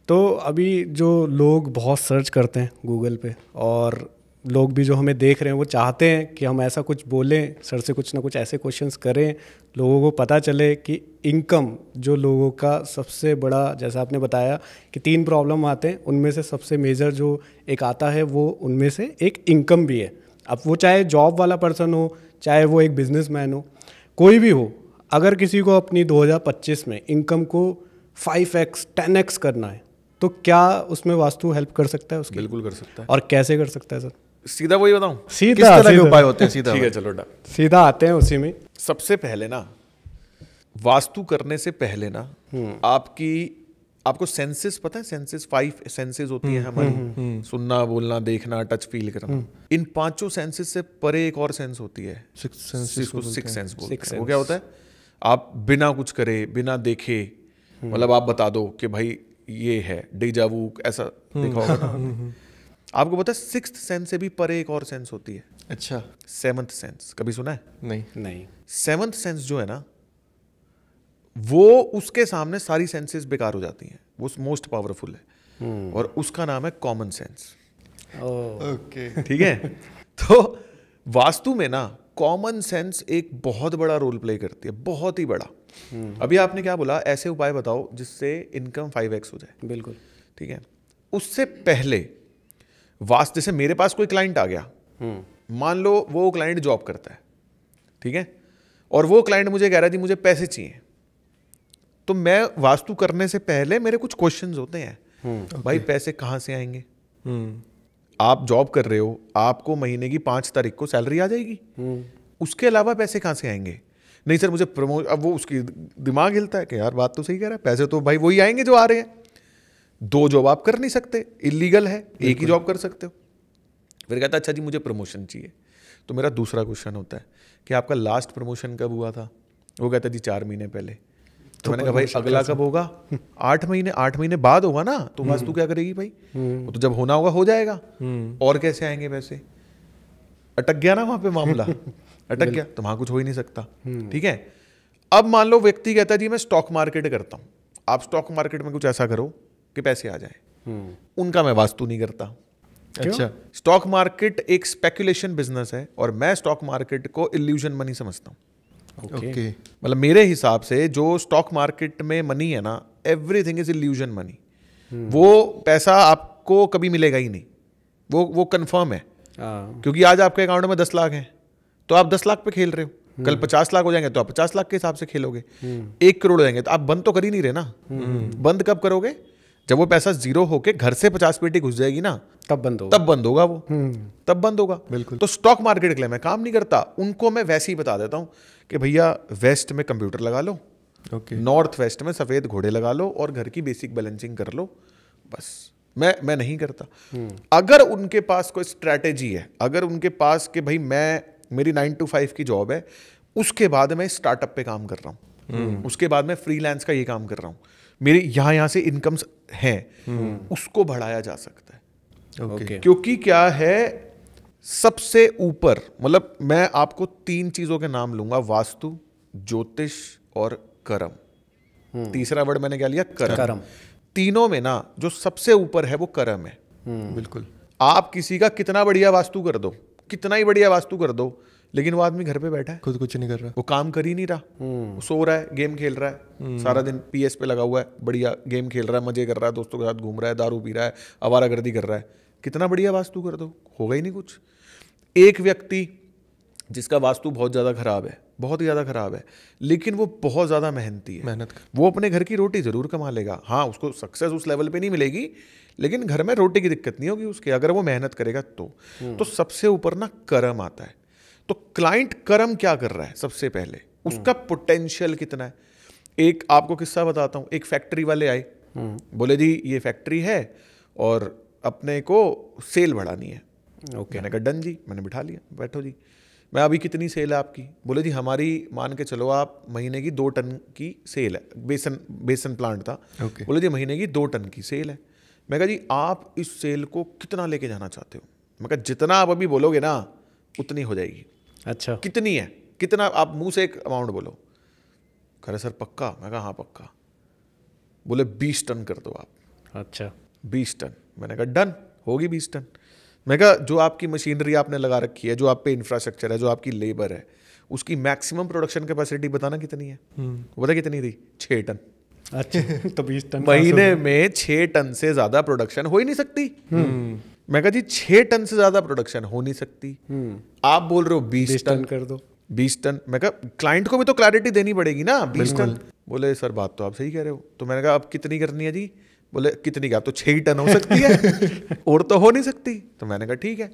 तो अभी जो लोग बहुत सर्च करते हैं गूगल पे, और लोग भी जो हमें देख रहे हैं वो चाहते हैं कि हम ऐसा कुछ बोलें, सर से कुछ ना कुछ ऐसे क्वेश्चंस करें, लोगों को पता चले कि इनकम जो लोगों का सबसे बड़ा, जैसा आपने बताया कि 3 प्रॉब्लम आते हैं, उनमें से सबसे मेजर जो एक आता है वो उनमें से एक इनकम भी है। अब वो चाहे जॉब वाला पर्सन हो, चाहे वो एक बिजनेसमैन हो, कोई भी हो, अगर किसी को अपनी 2025 में इनकम को 5x 10x करना है, तो क्या उसमें वास्तु हेल्प कर सकता है उसकी? बिल्कुल कर सकता है। और कैसे कर सकता है सर? सीधा वही बताऊं? सीधा किस तरह के उपाय होते हैं? सीधा ठीक है, चलो सीधा आते हैं उसी में। सबसे पहले ना, वास्तु करने से पहले ना, आपको सेंसेस पता है? सेंसेस 5 सेंसेस होती हैं हमारी, सुनना, बोलना, देखना, टच, फील करना। इन 5 सेंसेस से परे एक और सेंस होती है, 6 सेंस बोलते हैं। वो क्या होता है? आप बिना कुछ करे, बिना देखे, मतलब आप बता दो कि भाई ये है डेजावू, ऐसा देखा होगा। आपको पता है 6th सेंस से भी परे एक और सेंस होती है। अच्छा। 7th सेंस कभी सुना है? नहीं। 7th सेंस जो है ना, वो उसके सामने सारी सेंसेस बेकार हो जाती हैं। वो मोस्ट पावरफुल है और उसका नाम है कॉमन सेंस। ओके, ठीक है। तो वास्तु में ना कॉमन सेंस एक बहुत बड़ा रोल प्ले करती है, बहुत ही बड़ा। अभी आपने क्या बोला, ऐसे उपाय बताओ जिससे इनकम 5x हो जाए। बिल्कुल। ठीक है। उससे पहले जैसे मेरे पास कोई क्लाइंट आ गया, मान लो वो क्लाइंट जॉब करता है, ठीक है, और वो क्लाइंट मुझे कह रहा है जी मुझे पैसे चाहिए, तो मैं वास्तु करने से पहले मेरे कुछ क्वेश्चंस होते हैं। भाई पैसे कहाँ से आएंगे? आप जॉब कर रहे हो, आपको महीने की 5 तारीख को सैलरी आ जाएगी, उसके अलावा पैसे कहाँ से आएंगे? नहीं सर मुझे अब वो उसकी दिमाग हिलता है कि यार बात तो सही कह रहा है, पैसे तो भाई वही आएंगे जो आ रहे हैं। 2 जॉब आप कर नहीं सकते, इलीगल है, एक ही जॉब कर सकते हो। फिर कहता अच्छा जी मुझे प्रमोशन चाहिए। तो मेरा दूसरा क्वेश्चन होता है कि आपका लास्ट प्रमोशन कब हुआ था? वो कहता जी 4 महीने पहले। तो मैंने कहा भाई अगला कब होगा? 8 महीने बाद होगा ना। तो वास्तु क्या करेगी भाई? वो तो जब होना होगा हो जाएगा। और कैसे आएंगे पैसे? अटक गया ना वहां पे मामला, अटक गया तो वहां कुछ हो ही नहीं सकता। ठीक है, अब मान लो व्यक्ति कहता है जी मैं स्टॉक मार्केट करता हूं, आप स्टॉक मार्केट में कुछ ऐसा करो कि पैसे आ जाए। उनका मैं वास्तु नहीं करता। अच्छा, स्टॉक मार्केट एक स्पेकुलेशन बिजनेस है और मैं स्टॉक मार्केट को इल्यूजन मनी समझता हूं। ओके, मतलब मेरे हिसाब से जो स्टॉक मार्केट में मनी है ना, एवरीथिंग इज इल्यूजन मनी। वो पैसा आपको कभी मिलेगा ही नहीं, वो कंफर्म है। क्योंकि आज आपके अकाउंट में 10 लाख हैं तो आप 10 लाख पे खेल रहे हो, कल 50 लाख हो जाएंगे तो आप 50 लाख के हिसाब से खेलोगे। 1 करोड़ हो जाएंगे तो आप बंद तो कर ही नहीं रहे ना। बंद कब करोगे? जब वो पैसा जीरो होके घर से 50 पेटी घुस जाएगी ना, तब बंद होगा, तब बंद होगा वो, तब बंद होगा। बिल्कुल। तो स्टॉक मार्केट के लिए मैं काम नहीं करता, उनको मैं वैसे ही बता देता हूं कि भैया वेस्ट में कंप्यूटर लगा लो, ओके, नॉर्थ वेस्ट में सफेद घोड़े लगा लो और घर की बेसिक बैलेंसिंग कर लो, बस। मैं नहीं करता। अगर उनके पास कोई स्ट्रैटेजी है, अगर उनके पास कि भाई मेरी 9 to 5 की जॉब है, उसके बाद मैं स्टार्टअप पे काम कर रहा हूँ, उसके बाद मैं फ्रीलांस का ये काम कर रहा हूँ, मेरी यहाँ से इनकम्स हैं, उसको बढ़ाया जा सकता है। ओके, क्योंकि क्या है, सबसे ऊपर, मतलब मैं आपको 3 चीजों के नाम लूंगा, वास्तु, ज्योतिष और कर्म। तीसरा वर्ड मैंने क्या लिया? कर्म। तीनों में ना जो सबसे ऊपर है वो कर्म है। बिल्कुल। आप किसी का कितना बढ़िया वास्तु कर दो, कितना ही बढ़िया वास्तु कर दो, लेकिन वो आदमी घर पे बैठा है, खुद कुछ नहीं कर रहा, वो काम कर ही नहीं रहा, वो सो रहा है, गेम खेल रहा है, सारा दिन PS पे लगा हुआ है, बढ़िया गेम खेल रहा है, मजे कर रहा है, दोस्तों के साथ घूम रहा है, दारू पी रहा है, आवारागर्दी कर रहा है, कितना बढ़िया वास्तु कर दो, होगा ही नहीं कुछ। एक व्यक्ति जिसका वास्तु बहुत ज़्यादा खराब है, बहुत ही ज़्यादा खराब है, लेकिन वो बहुत ज़्यादा मेहनती है, मेहनत, वो अपने घर की रोटी ज़रूर कमा लेगा। हाँ, उसको सक्सेस उस लेवल पे नहीं मिलेगी, लेकिन घर में रोटी की दिक्कत नहीं होगी उसके, अगर वो मेहनत करेगा तो सबसे ऊपर ना कर्म आता है। तो क्लाइंट कर्म क्या कर रहा है? सबसे पहले उसका पोटेंशियल कितना है। एक आपको किस्सा बताता हूँ। एक फैक्ट्री वाले आए, बोले जी ये फैक्ट्री है और अपने को सेल बढ़ानी है। मैंने कहा डन जी, मैंने बिठा लिया, बैठो जी, मैं अभी कितनी सेल है आपकी? बोले जी हमारी मान के चलो आप महीने की 2 टन की सेल है, बेसन प्लांट था। बोले जी महीने की 2 टन की सेल है। मैं कहा जी आप इस सेल को कितना लेके जाना चाहते हो? मैं कहा जितना आप अभी बोलोगे ना उतनी हो जाएगी। अच्छा, कितनी है? कितना? आप मुंह से एक अमाउंट बोलो। कह रहे सर पक्का? मैं कहा हाँ पक्का। बोले 20 टन कर दो आप। अच्छा, 20 टन। मैंने कहा डन, होगी 20 टन। मैं कहा जो आपकी मशीनरी आपने लगा रखी है, जो आप पे इंफ्रास्ट्रक्चर है, जो आपकी लेबर है, उसकी मैक्सिमम प्रोडक्शन कैपेसिटी बताना कितनी है? वो पता कितनी थी? 6 टन। अच्छा तो 20 टन महीने में 6 टन से ज्यादा प्रोडक्शन हो ही नहीं सकती। मैं कहा जी 6 टन से ज्यादा प्रोडक्शन हो नहीं सकती, आप बोल रहे हो 20 टन कर दो। 20 टन। मैं कहा क्लाइंट को भी तो क्लैरिटी देनी पड़ेगी ना। 20 टन। बोले सर बात तो आप सही कह रहे हो। तो मैंने कहा अब कितनी करनी है जी? बोले कितनी क्या? तो 6 टन हो सकती है और तो हो नहीं सकती। तो मैंने कहा ठीक है।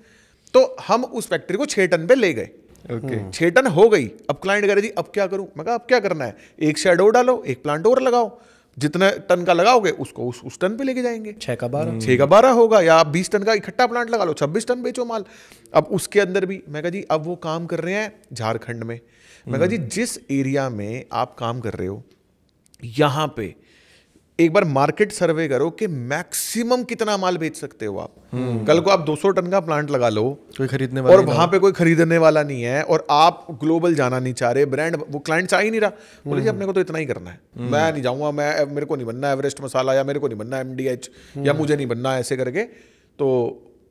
तो हम उस फैक्ट्री को 6 टन पे ले गए। 6 टन हो गई। अब क्लाइंट कह रहे जी अब क्या करूं? मैं कहा अब क्या करना है, एक शेड और डालो, एक प्लांट और लगाओ, जितने टन का लगाओगे उसको उस टन पे लेके जाएंगे। 6 का 12 6 का 12 होगा, या आप 20 टन का इकट्ठा प्लांट लगा लो, 26 टन बेचो माल। अब उसके अंदर भी मैं कहा जी अब वो काम कर रहे हैं झारखंड में। मैं कहा जी जिस एरिया में आप काम कर रहे हो यहां पे एक बार मार्केट सर्वे करो कि मैक्सिमम कितना माल बेच सकते हो आप। कल को आप 200 टन का प्लांट लगा लो, कोई खरीदने वाला और वहां पे कोई खरीदने वाला नहीं है, और आप ग्लोबल जाना नहीं चाह रहे, ब्रांड वो क्लाइंट्स आ ही नहीं रहा। बोले जी अपने को तो इतना ही करना है, मैं नहीं जाऊंगा, मेरे को नहीं बनना एवरेस्ट मसाला, या मेरे को नहीं बनना MDH, या मुझे नहीं बनना ऐसे करके। तो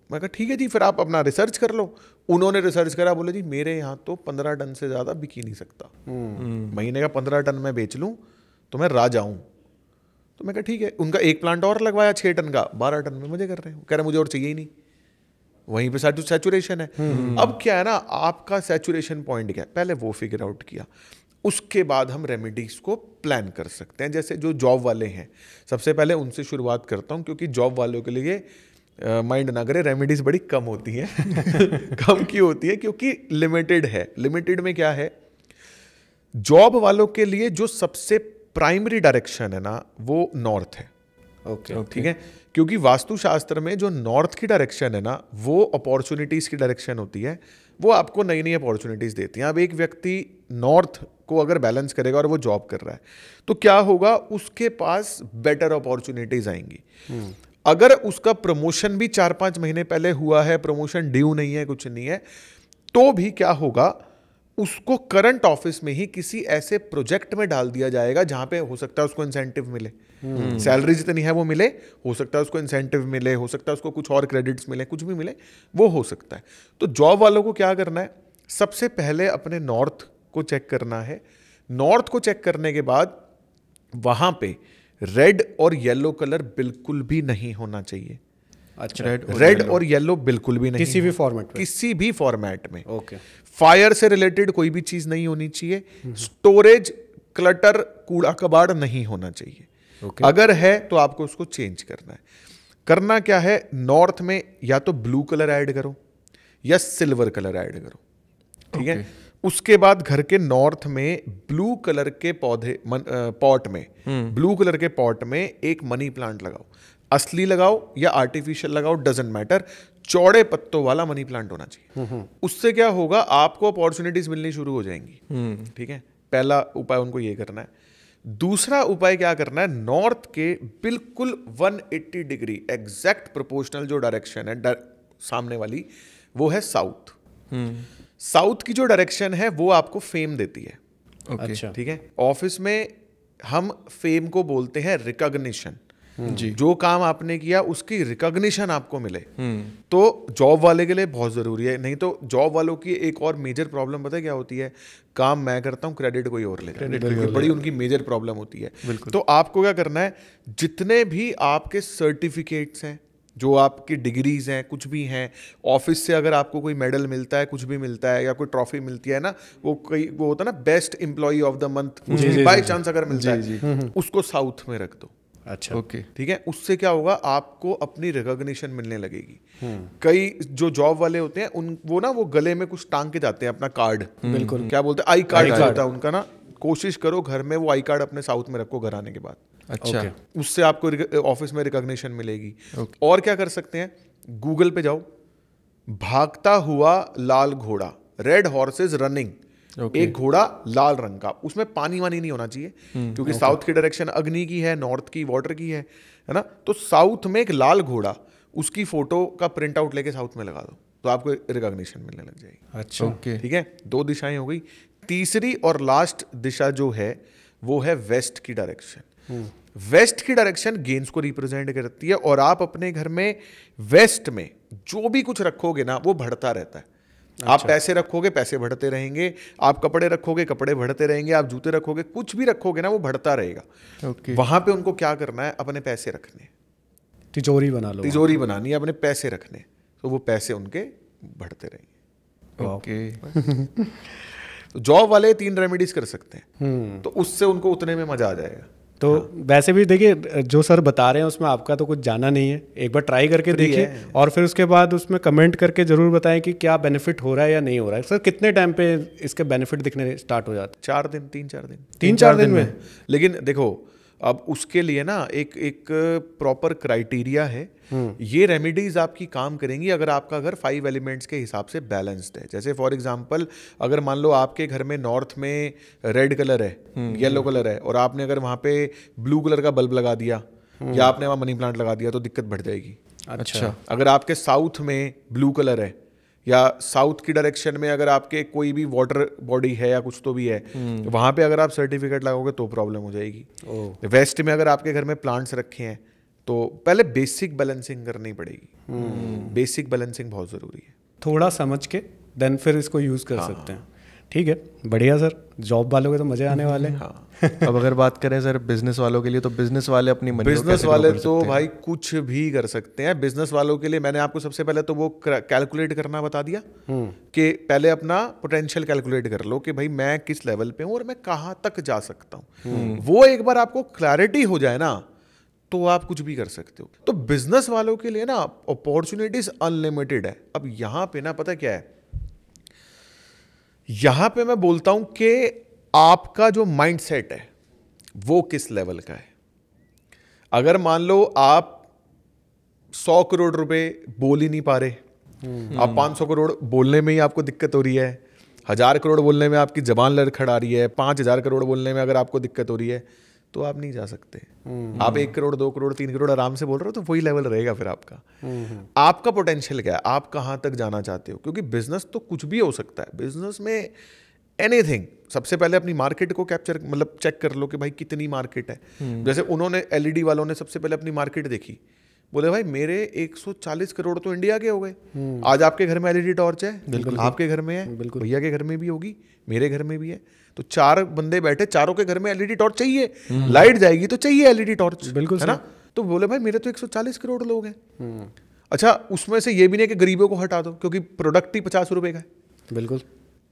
मैं कहा ठीक है जी, फिर आप अपना रिसर्च कर लो। उन्होंने रिसर्च करा, बोले जी मेरे यहाँ तो 15 टन से ज्यादा बिक ही नहीं सकता, महीने का 15 टन मैं बेच लूँ तो मैं राजा हूँ। तो मैं कहा ठीक है। उनका एक प्लांट और लगवाया 6 टन का, 12 टन में मजे कर रहे हैं। कह रहे मुझे और चाहिए ही नहीं। वहीं पे सैचुरेशन है। अब क्या है ना, आपका सैचुरेशन पॉइंट क्या है, पहले वो फिगर आउट किया, उसके बाद हम रेमेडीज को प्लान कर सकते हैं। जैसे जो जॉब वाले हैं, सबसे पहले उनसे शुरुआत करता हूँ, क्योंकि जॉब वालों के लिए माइंड ना करे, रेमेडीज बड़ी कम होती हैं। कम क्यों होती है, क्योंकि लिमिटेड है। लिमिटेड में क्या है, जॉब वालों के लिए जो सबसे प्राइमरी डायरेक्शन है ना, वो नॉर्थ है। ओके, ठीक है, क्योंकि वास्तुशास्त्र में जो नॉर्थ की डायरेक्शन है ना, वो अपॉर्चुनिटीज की डायरेक्शन होती है, वो आपको नई नई अपॉर्चुनिटीज देती हैं। अब एक व्यक्ति नॉर्थ को अगर बैलेंस करेगा और वो जॉब कर रहा है, तो क्या होगा, उसके पास बेटर अपॉर्चुनिटीज आएंगी। अगर उसका प्रमोशन भी 4-5 महीने पहले हुआ है, प्रमोशन ड्यू नहीं है, कुछ नहीं है, तो भी क्या होगा, उसको करंट ऑफिस में ही किसी ऐसे प्रोजेक्ट में डाल दिया जाएगा जहां पे हो सकता है उसको इंसेंटिव मिले। सैलरी जितनी है वो मिले, हो सकता है उसको इंसेंटिव मिले, हो सकता है उसको कुछ और क्रेडिट्स मिले, कुछ भी मिले, वो हो सकता है। तो जॉब वालों को क्या करना है, सबसे पहले अपने नॉर्थ को चेक करना है। नॉर्थ को चेक करने के बाद वहां पे रेड और येलो कलर बिल्कुल भी नहीं होना चाहिए। अच्छा, रेड और येलो बिल्कुल भी नहीं, किसी भी फॉर्मेट में, किसी भी फॉर्मेट में। ओके। फायर से रिलेटेड कोई भी चीज नहीं होनी चाहिए। स्टोरेज, क्लटर, कूड़ा कबाड़ नहीं होना चाहिए। Okay. अगर है तो आपको उसको चेंज करना है। करना क्या है, नॉर्थ में या तो ब्लू कलर ऐड करो या सिल्वर कलर ऐड करो। ठीक है, उसके बाद घर के नॉर्थ में ब्लू कलर के पौधे पॉट में, ब्लू कलर के पॉट में एक मनी प्लांट लगाओ। असली लगाओ या आर्टिफिशियल लगाओ, डजेंट मैटर, चौड़े पत्तों वाला मनी प्लांट होना चाहिए। उससे क्या होगा, आपको अपॉर्चुनिटीज मिलनी शुरू हो जाएंगी। ठीक है, पहला उपाय उनको ये करना है। दूसरा उपाय क्या करना है, नॉर्थ के बिल्कुल 180 डिग्री एग्जैक्ट प्रोपोर्शनल जो डायरेक्शन है सामने वाली, वो है साउथ। साउथ की जो डायरेक्शन है वो आपको फेम देती है। अच्छा, ठीक है, ऑफिस में हम फेम को बोलते हैं रिकॉग्निशन। जी, जो काम आपने किया उसकी रिकॉग्निशन आपको मिले, तो जॉब वाले के लिए बहुत जरूरी है। नहीं तो जॉब वालों की एक और मेजर प्रॉब्लम पता है क्या होती है, काम मैं करता हूँ, क्रेडिट कोई और लेता है, बड़ी उनकी मेजर प्रॉब्लम होती है। तो आपको क्या करना है, जितने भी आपके सर्टिफिकेट्स हैं, जो आपकी डिग्रीज हैं, कुछ भी हैं, ऑफिस से अगर आपको कोई मेडल मिलता है, कुछ भी मिलता है या कोई ट्रॉफी मिलती है ना, वो होता है ना best employee of the month, by chance अगर मिलता है, उसको साउथ में रख दो। अच्छा, ओके, ठीक है, उससे क्या होगा, आपको अपनी रिकॉग्निशन मिलने लगेगी। कई जो जॉब वाले होते हैं वो गले में कुछ टांग के जाते हैं अपना कार्ड, बिल्कुल, क्या बोलते हैं, आई कार्ड होता है उनका ना। कोशिश करो घर में वो आई कार्ड अपने साउथ में रखो घर आने के बाद। अच्छा, उससे आपको ऑफिस में रिकॉग्निशन मिलेगी। और क्या कर सकते हैं, गूगल पे जाओ, भागता हुआ लाल घोड़ा, रेड हॉर्सेस रनिंग, एक घोड़ा लाल रंग का, उसमें पानी वानी नहीं होना चाहिए, क्योंकि साउथ की डायरेक्शन अग्नि की है, नॉर्थ की वाटर की है ना। तो साउथ में एक लाल घोड़ा, उसकी फोटो का प्रिंट आउट लेके साउथ में लगा दो, तो आपको रिकॉग्निशन मिलने लग जाएगी। अच्छा, ओके, ठीक है, 2 दिशाएं हो गई। तीसरी और लास्ट दिशा जो है वो है वेस्ट की डायरेक्शन। वेस्ट की डायरेक्शन गेन्स को रिप्रेजेंट करती है, और आप अपने घर में वेस्ट में जो भी कुछ रखोगे ना, वो बढ़ता रहता है। आप पैसे रखोगे, पैसे बढ़ते रहेंगे, आप कपड़े रखोगे, कपड़े बढ़ते रहेंगे, आप जूते रखोगे, कुछ भी रखोगे ना, वो बढ़ता रहेगा। ओके, वहां पे उनको क्या करना है, अपने पैसे रखने, तिजोरी बना लो, तिजोरी बनानी है, अपने पैसे रखने, तो वो पैसे उनके बढ़ते रहेंगे। ओके, तो जॉब वाले 3 रेमेडीज कर सकते हैं, तो उससे उनको उतने में मजा आ जाएगा। तो वैसे भी देखिए, जो सर बता रहे हैं उसमें आपका तो कुछ जाना नहीं है, एक बार ट्राई करके देखिए, और फिर उसके बाद उसमें कमेंट करके जरूर बताएं कि क्या बेनिफिट हो रहा है या नहीं हो रहा है। सर कितने टाइम पे इसके बेनिफिट दिखने स्टार्ट हो जाते 4 दिन, 3-4 दिन, 3-4 दिन में? लेकिन देखो, अब उसके लिए ना एक प्रॉपर क्राइटेरिया है। ये रेमेडीज आपकी काम करेंगी अगर आपका घर 5 एलिमेंट्स के हिसाब से बैलेंस्ड है। जैसे फॉर एग्जांपल, अगर मान लो आपके घर में नॉर्थ में रेड कलर है, येलो कलर है, और आपने अगर वहाँ पे ब्लू कलर का बल्ब लगा दिया या आपने वहाँ मनी प्लांट लगा दिया, तो दिक्कत बढ़ जाएगी। अच्छा, अगर आपके साउथ में ब्लू कलर है, या साउथ की डायरेक्शन में अगर आपके कोई भी वाटर बॉडी है या कुछ तो भी है, वहां पे अगर आप सर्टिफिकेट लगाओगे तो प्रॉब्लम हो जाएगी। वेस्ट में अगर आपके घर में प्लांट्स रखे हैं, तो पहले बेसिक बैलेंसिंग करनी पड़ेगी। बेसिक बैलेंसिंग बहुत जरूरी है। थोड़ा समझ के देन फिर इसको यूज़ कर सकते हैं। ठीक है, बढ़िया सर। जॉब वालों के तो मजे आने वाले हैं। हाँ। अब अगर बात करें सर बिजनेस वालों के लिए, तो बिजनेस वाले अपनी मंजिल बिजनेस कैसे वाले grow कर तो सकते हैं? भाई कुछ भी कर सकते हैं। बिजनेस वालों के लिए मैंने आपको सबसे पहले तो वो कैलकुलेट करना बता दिया कि पहले अपना पोटेंशियल कैलकुलेट कर लो कि भाई मैं किस लेवल पे हूँ और मैं कहाँ तक जा सकता हूँ। वो एक बार आपको क्लैरिटी हो जाए ना, तो आप कुछ भी कर सकते हो। तो बिजनेस वालों के लिए ना अपॉर्चुनिटीज अनलिमिटेड है। अब यहाँ पे ना पता क्या है, यहां पे मैं बोलता हूं कि आपका जो माइंडसेट है वो किस लेवल का है। अगर मान लो आप 100 करोड़ रुपए बोल ही नहीं पा रहे, आप 500 करोड़ बोलने में ही आपको दिक्कत हो रही है, 1000 करोड़ बोलने में आपकी जबान लड़खड़ा रही है, 5000 करोड़ बोलने में अगर आपको दिक्कत हो रही है, तो आप नहीं जा सकते। आप 1 करोड़ 2 करोड़ 3 करोड़ आराम से बोल रहे हो, तो वही लेवल रहेगा फिर आपका। आपका पोटेंशियल क्या है, आप कहाँ तक जाना चाहते हो, क्योंकि बिजनेस तो कुछ भी हो सकता है। बिजनेस में एनीथिंग। सबसे पहले अपनी मार्केट को कैप्चर मतलब चेक कर लो कि भाई कितनी मार्केट है। जैसे उन्होंने एलईडी वालों ने सबसे पहले अपनी मार्केट देखी, बोले भाई मेरे 140 करोड़ तो इंडिया के हो गए। आज आपके घर में एलईडी टॉर्च है, बिल्कुल आपके घर में है, भैया के घर में भी होगी, मेरे घर में भी है। तो 4 बंदे बैठे, चारों के घर में एलईडी टॉर्च चाहिए, लाइट जाएगी तो चाहिए एलईडी टॉर्च, बिल्कुल है ना। तो बोले भाई मेरे तो 140 करोड़ लोग हैं। अच्छा, उसमें से ये भी नहीं कि गरीबों को हटा दो, क्योंकि प्रोडक्ट ही 50 रुपए का है। बिल्कुल।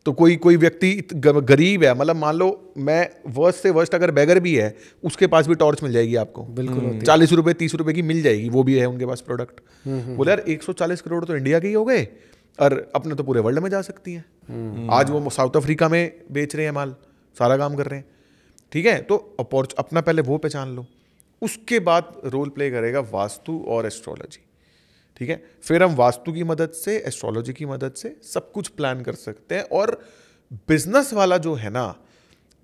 तो कोई व्यक्ति गरीब है, मतलब मान लो मैं वर्स्ट से वर्स्ट अगर बेगर भी है, उसके पास भी टॉर्च मिल जाएगी आपको। बिल्कुल 40 रुपए 30 रुपए की मिल जाएगी, वो भी है उनके पास प्रोडक्ट। बोले यार 140 करोड़ तो इंडिया के ही हो गए, और अपने तो पूरे वर्ल्ड में जा सकती हैं। आज वो साउथ अफ्रीका में बेच रहे हैं माल, सारा काम कर रहे हैं। ठीक है, तो अपना पहले वो पहचान लो, उसके बाद रोल प्ले करेगा वास्तु और एस्ट्रोलॉजी। ठीक है, फिर हम वास्तु की मदद से, एस्ट्रोलॉजी की मदद से सब कुछ प्लान कर सकते हैं। और बिजनेस वाला जो है ना,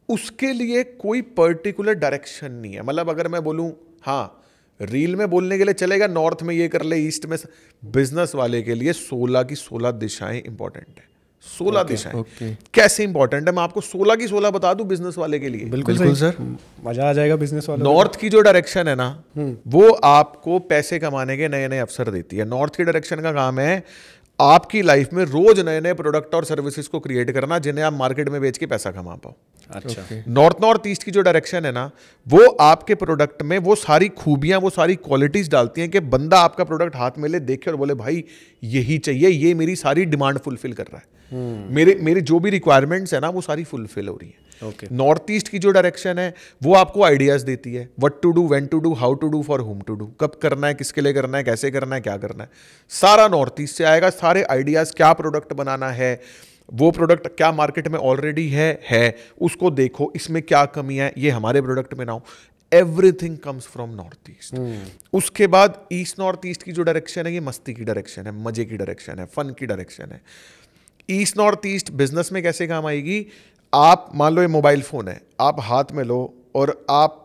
उसके लिए कोई पर्टिकुलर डायरेक्शन नहीं है। मतलब अगर मैं बोलूं हाँ रील में बोलने के लिए चलेगा, नॉर्थ में ये कर ले, ईस्ट में। बिजनेस वाले के लिए 16 की 16 दिशाएं इंपॉर्टेंट है। 16 दिशाएं कैसे इंपॉर्टेंट है, मैं आपको 16 की 16 बता दूं बिजनेस वाले के लिए। बिल्कुल सर, मजा आ जाएगा बिजनेस वालों। नॉर्थ की जो डायरेक्शन है ना, वो आपको पैसे कमाने के नए नए अवसर देती है। नॉर्थ की डायरेक्शन का काम है आपकी लाइफ में रोज नए नए प्रोडक्ट और सर्विसेज को क्रिएट करना, जिन्हें आप मार्केट में बेच के पैसा कमा पाओ। अच्छा। नॉर्थ ईस्ट की जो डायरेक्शन है ना, वो आपके प्रोडक्ट में वो सारी खूबियां, वो सारी क्वालिटीज डालती हैं कि बंदा आपका प्रोडक्ट हाथ में ले, देखे और बोले भाई यही चाहिए, ये मेरी सारी डिमांड फुलफिल कर रहा है। मेरी जो भी रिक्वायरमेंट्स है ना, वो सारी फुलफिल हो रही है। नॉर्थ ईस्ट की जो डायरेक्शन है, वो आपको आइडियाज देती है, what to do, when to do, how to do, for whom to do. कब करना है, किसके लिए करना है, कैसे करना है, क्या करना है, सारा नॉर्थ ईस्ट से आएगा। सारे आइडियाज, क्या प्रोडक्ट बनाना है, वो प्रोडक्ट क्या मार्केट में ऑलरेडी है उसको देखो, इसमें क्या कमी है, ये हमारे प्रोडक्ट में ना हो। Everything comes from north east. उसके बाद ईस्ट नॉर्थ ईस्ट की जो डायरेक्शन है, ये मस्ती की डायरेक्शन है, मजे की डायरेक्शन है, फन की डायरेक्शन है। ईस्ट नॉर्थ ईस्ट बिजनेस में कैसे काम आएगी, आप मान लो ये मोबाइल फोन है, आप हाथ में लो और आप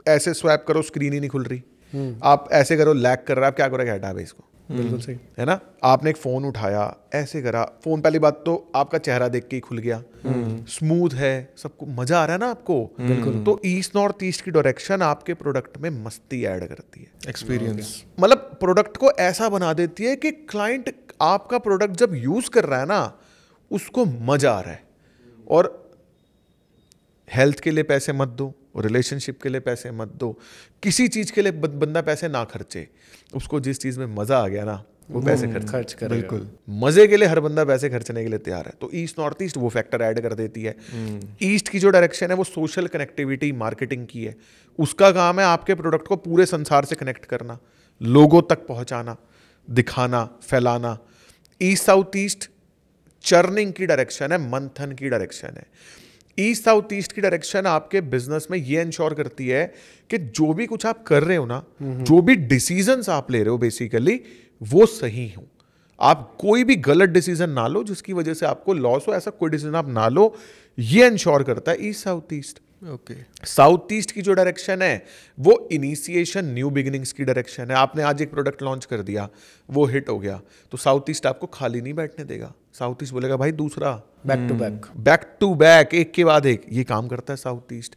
ऐसे स्वैप करो, स्क्रीन ही नहीं खुल रही। आप ऐसे करो, लैग कर रहा है, आप क्या करोगे, हटा दे इसको। बिल्कुल सही है ना। आपने एक फोन उठाया, ऐसे करा, फोन पहली बात तो आपका चेहरा देख के ही खुल गया, स्मूथ है, सबको मजा आ रहा है ना आपको। बिल्कुल। तो ईस्ट नॉर्थ ईस्ट की डायरेक्शन आपके प्रोडक्ट में मस्ती ऐड करती है, एक्सपीरियंस। मतलब प्रोडक्ट को ऐसा बना देती है कि क्लाइंट आपका प्रोडक्ट जब यूज कर रहा है ना, उसको मजा आ रहा है। और हेल्थ के लिए पैसे मत दो, रिलेशनशिप के लिए पैसे मत दो, किसी चीज के लिए बंदा पैसे ना खर्चे, उसको जिस चीज में मजा आ गया ना, वो पैसे खर्च करेगा। बिल्कुल, मजे के लिए हर बंदा पैसे खर्चने के लिए तैयार है। तो ईस्ट नॉर्थ ईस्ट वो फैक्टर ऐड कर देती है। ईस्ट की जो डायरेक्शन है, वो सोशल कनेक्टिविटी मार्केटिंग की है। उसका काम है आपके प्रोडक्ट को पूरे संसार से कनेक्ट करना, लोगों तक पहुंचाना, दिखाना, फैलाना। ईस्ट साउथ ईस्ट चर्निंग की डायरेक्शन है, मंथन की डायरेक्शन है। ईस्ट साउथ ईस्ट की डायरेक्शन आपके बिजनेस में ये इंश्योर करती है कि जो भी कुछ आप कर रहे हो ना, जो भी डिसीजंस आप ले रहे हो बेसिकली, वो सही हो। आप कोई भी गलत डिसीजन ना लो जिसकी वजह से आपको लॉस हो, ऐसा कोई डिसीजन आप ना लो। ये इंश्योर करता है east south east. Okay. South east की जो डायरेक्शन है, वो इनिशिएशन, न्यू बिगिनिंग्स की डायरेक्शन है। आपने आज एक प्रोडक्ट लॉन्च कर दिया, वो हिट हो गया, तो साउथ ईस्ट आपको खाली नहीं बैठने देगा। साउथ ईस्ट बोलेगा भाई दूसरा, बैक टू बैक, एक के बाद एक, ये काम करता है साउथ ईस्ट।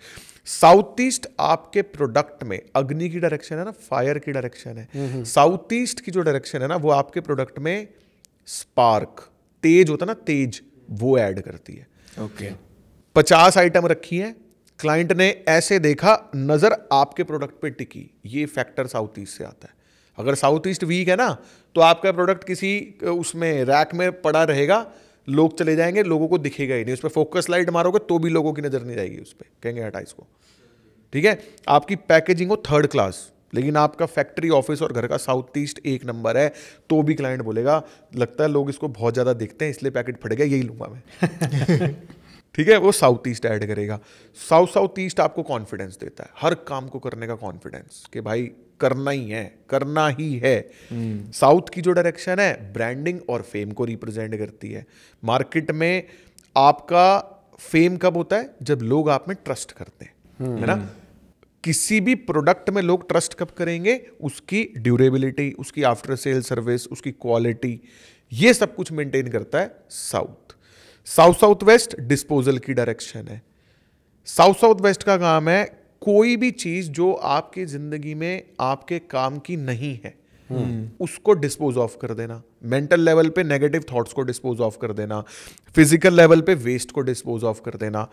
साउथ ईस्ट आपके प्रोडक्ट में अग्नि की डायरेक्शन है ना, फायर की डायरेक्शन है। साउथ ईस्ट की जो डायरेक्शन है ना, वो आपके प्रोडक्ट में स्पार्क, तेज होता है ना, तेज, वो ऐड करती है। ओके 50 आइटम रखी है, क्लाइंट ने ऐसे देखा, नजर आपके प्रोडक्ट पे टिकी। ये फैक्टर साउथ ईस्ट से आता है। अगर साउथ ईस्ट वीक है ना, तो आपका प्रोडक्ट किसी उसमें रैक में पड़ा रहेगा, लोग चले जाएंगे, लोगों को दिखेगा ही नहीं। उस पर फोकस लाइट मारोगे तो भी लोगों की नजर नहीं जाएगी उस पर, कहेंगे हटा इसको। ठीक है, आपकी पैकेजिंग हो 3rd क्लास, लेकिन आपका फैक्ट्री, ऑफिस और घर का साउथ ईस्ट 1 नंबर है, तो भी क्लाइंट बोलेगा लगता है लोग इसको बहुत ज्यादा देखते हैं इसलिए पैकेट फट गया, यही लूंगा मैं। ठीक है, वो साउथ ईस्ट ऐड करेगा। साउथ ईस्ट आपको कॉन्फिडेंस देता है, हर काम को करने का कॉन्फिडेंस, कि भाई करना ही है, करना ही है। साउथ की जो डायरेक्शन है ब्रांडिंग और फेम को रिप्रेजेंट करती है। मार्केट में आपका फेम कब होता है? जब लोग आप में ट्रस्ट करते हैं, है ना। किसी भी प्रोडक्ट में लोग ट्रस्ट कब करेंगे? उसकी ड्यूरेबिलिटी, उसकी आफ्टर सेल सर्विस, उसकी क्वालिटी, ये सब कुछ मेंटेन करता है साउथ। साउथ वेस्ट डिस्पोजल की डायरेक्शन है। साउथ वेस्ट का काम है कोई भी चीज जो आपकी जिंदगी में आपके काम की नहीं है उसको डिस्पोज ऑफ कर देना। मेंटल लेवल पे नेगेटिव थॉट्स को डिस्पोज ऑफ कर देना, फिजिकल लेवल पे वेस्ट को डिस्पोज ऑफ कर देना।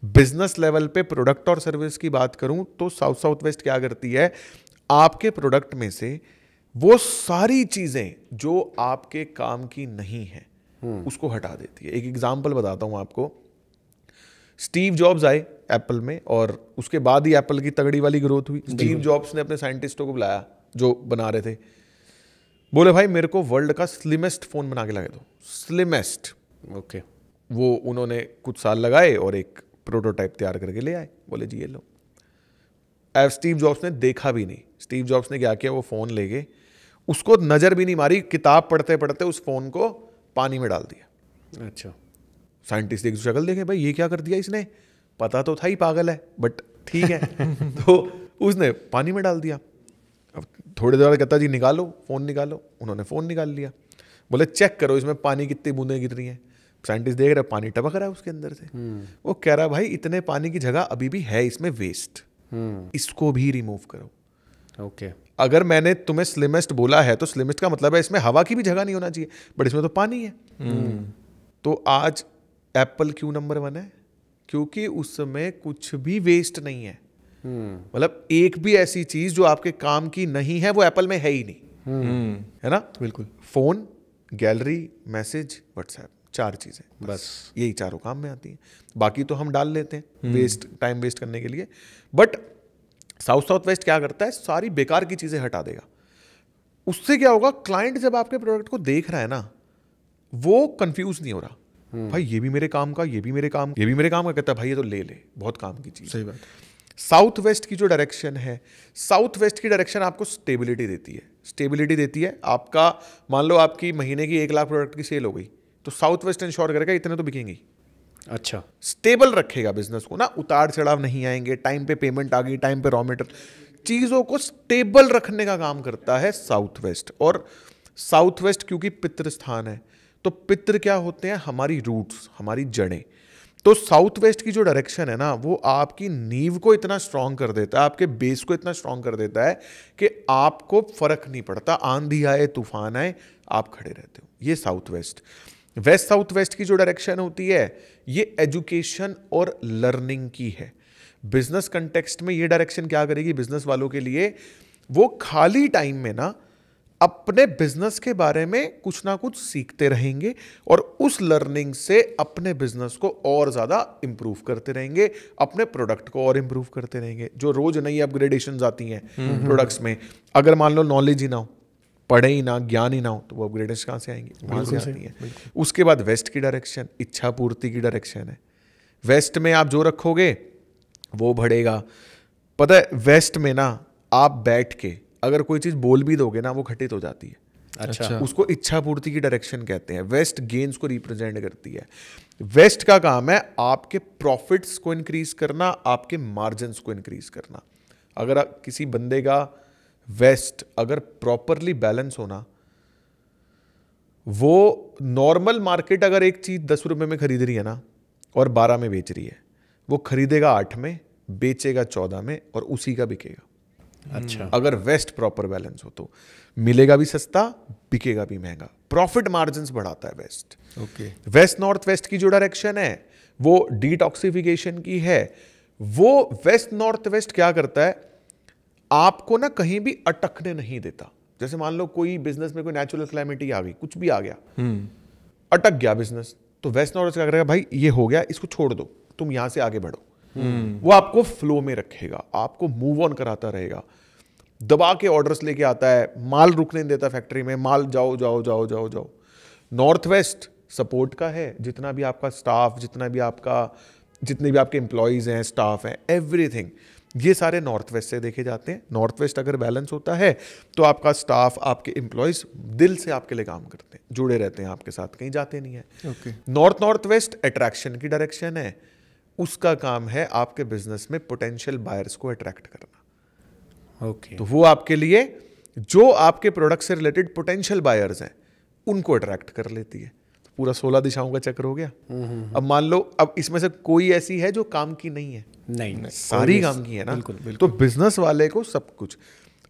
बिजनेस लेवल पे प्रोडक्ट और सर्विस की बात करूं तो साउथ वेस्ट क्या करती है? आपके प्रोडक्ट में से वो सारी चीजें जो आपके काम की नहीं है उसको हटा देती है। एक एग्जांपल बताता हूं आपको। स्टीव जॉब्स आए एप्पल में और उसके बाद ही एप्पल की तगड़ी वाली ग्रोथ हुई। स्टीव जॉब्स ने अपने साइंटिस्टों को बुलाया जो बना रहे थे, बोले भाई मेरे को वर्ल्ड का स्लिमेस्ट फोन बना के लगा दो, स्लिमेस्ट। ओके वो उन्होंने कुछ साल लगाए और एक प्रोटोटाइप तैयार करके ले आए, बोले जी ये लो। स्टीव जॉब्स ने देखा भी नहीं। स्टीव जॉब्स ने क्या किया, वो फोन ले गए, उसको नजर भी नहीं मारी, किताब पढ़ते पढ़ते उस फोन को पानी में डाल दिया। अच्छा, साइंटिस्ट एक शक्ल देखे, भाई ये क्या कर दिया इसने, पता तो था ही पागल है बट ठीक है। तो उसने पानी में डाल दिया। अब थोड़ी देर बाद कहता जी निकालो फोन, निकालो। उन्होंने फोन निकाल लिया, बोले चेक करो इसमें पानी कितनी बूंदें गिर रही हैं। साइंटिस्ट देख रहे पानी टपक रहा है उसके अंदर से। वो कह रहा भाई इतने पानी की जगह अभी भी है इसमें वेस्ट, इसको भी रिमूव करो। ओके अगर मैंने तुम्हें स्लिमेस्ट बोला है तो स्लिमेस्ट का मतलब है इसमें हवा की भी जगह नहीं होना चाहिए, बट इसमें तो पानी है। तो आज एप्पल क्यों नंबर 1 है? क्योंकि उसमें कुछ भी वेस्ट नहीं है। मतलब एक भी ऐसी चीज जो आपके काम की नहीं है वो एप्पल में है ही नहीं, है ना। बिल्कुल। फोन, गैलरी, मैसेज, व्हाट्सएप, 4 चीजें बस यही चारों काम में आती हैं। बाकी तो हम डाल लेते हैं वेस्ट, टाइम वेस्ट करने के लिए। बट साउथ वेस्ट क्या करता है? सारी बेकार की चीजें हटा देगा। उससे क्या होगा, क्लाइंट जब आपके प्रोडक्ट को देख रहा है ना, वो कंफ्यूज नहीं हो रहा, भाई ये भी मेरे काम का, ये भी मेरे काम, ये भी मेरे काम का, कहता है भाई ये तो ले ले, बहुत काम की चीज। सही बात। साउथ वेस्ट की जो डायरेक्शन है, साउथ वेस्ट की डायरेक्शन आपको स्टेबिलिटी देती है। स्टेबिलिटी देती है आपका, मान लो आपकी महीने की 1 लाख प्रोडक्ट की सेल हो गई, तो साउथ वेस्ट इंश्योर करेगा इतने तो बिकेंगे। अच्छा, स्टेबल रखेगा बिजनेस को ना, उतार चढ़ाव नहीं आएंगे, टाइम पे पेमेंट आ गई, टाइम पे रॉ मटेरियल, चीजों को स्टेबल रखने का काम करता है साउथ वेस्ट। और साउथ वेस्ट क्योंकि पितृ स्थान है, तो पितृ क्या होते हैं? हमारी रूट्स, हमारी जड़ें। तो साउथ वेस्ट की जो डायरेक्शन है ना, वो आपकी नींव को इतना स्ट्रांग कर देता है, आपके बेस को इतना स्ट्रांग कर देता है कि आपको फर्क नहीं पड़ता, आंधी आए तूफान आए आप खड़े रहते हो। ये south west. West south west की जो डायरेक्शन होती है ये एजुकेशन और लर्निंग की है। बिजनेस कंटेक्स्ट में ये डायरेक्शन क्या करेगी बिजनेस वालों के लिए? वो खाली टाइम में ना अपने बिजनेस के बारे में कुछ ना कुछ सीखते रहेंगे और उस लर्निंग से अपने बिजनेस को और ज्यादा इंप्रूव करते रहेंगे, अपने प्रोडक्ट को और इंप्रूव करते रहेंगे। जो रोज नई अपग्रेडेशंस आती हैं प्रोडक्ट्स में, अगर मान लो नॉलेज ही ना हो, पढ़े ही ना, ज्ञान ही ना हो, तो वो अपग्रेडेशन कहाँ से आएंगी? वहां से आती हैं। उसके बाद वेस्ट की डायरेक्शन इच्छा पूर्ति की डायरेक्शन है। वेस्ट में आप जो रखोगे वो बढ़ेगा। पता है वेस्ट में ना आप बैठ के अगर कोई चीज बोल भी दोगे ना वो घटित हो जाती है। अच्छा, उसको इच्छा पूर्ति की डायरेक्शन कहते हैं। वेस्ट गेन्स को रिप्रेजेंट करती है। वेस्ट का काम है आपके प्रॉफिट्स को इंक्रीज करना, आपके मार्जिन्स को इंक्रीज करना। अगर किसी बंदे का वेस्ट अगर प्रॉपरली बैलेंस होना, वो नॉर्मल मार्केट अगर एक चीज 10 रुपए में खरीद रही है ना और 12 में बेच रही है, वो खरीदेगा 8 में, बेचेगा 14 में और उसी का बिकेगा। अच्छा, अगर वेस्ट प्रॉपर बैलेंस हो तो मिलेगा भी सस्ता, बिकेगा भी महंगा। प्रॉफिट मार्जिन्स बढ़ाता है west. Okay. West north west की जो डायरेक्शन है वो डिटॉक्सिफिकेशन की है। वो वेस्ट नॉर्थ वेस्ट क्या करता है, आपको ना कहीं भी अटकने नहीं देता। जैसे मान लो कोई बिजनेस में कोई नेचुरल क्लाइमेटी आ गई, कुछ भी आ गया, अटक गया बिजनेस, तो वेस्ट नॉर्थ क्या करेगा, भाई ये हो गया, इसको छोड़ दो, तुम यहां से आगे बढ़ो। वो आपको फ्लो में रखेगा, आपको मूव ऑन कराता रहेगा, दबा के ऑर्डर्स लेके आता है, माल रुकने नहीं देता फैक्ट्री में, माल जाओ जाओ जाओ जाओ जाओ। नॉर्थ वेस्ट सपोर्ट का है, जितना भी आपका स्टाफ, जितने भी आपके एम्प्लॉयज हैं, स्टाफ हैं, एवरीथिंग, ये सारे नॉर्थ वेस्ट से देखे जाते हैं। नॉर्थ वेस्ट अगर बैलेंस होता है तो आपका स्टाफ, आपके एम्प्लॉयज दिल से आपके लिए काम करते हैं, जुड़े रहते हैं आपके साथ, कहीं जाते नहीं है। नॉर्थ वेस्ट अट्रैक्शन की डायरेक्शन है, उसका काम है आपके बिजनेस में पोटेंशियल बायर्स को अट्रैक्ट करना। तो वो आपके लिए जो आपके प्रोडक्ट से रिलेटेड पोटेंशियल बायर्स हैं उनको अट्रैक्ट कर लेती है। तो पूरा 16 दिशाओं का चक्र हो गया। अब मान लो अब इसमें से कोई ऐसी है जो काम की नहीं है, नहीं सारी काम की है ना। बिल्कुल। तो बिजनेस वाले को सब कुछ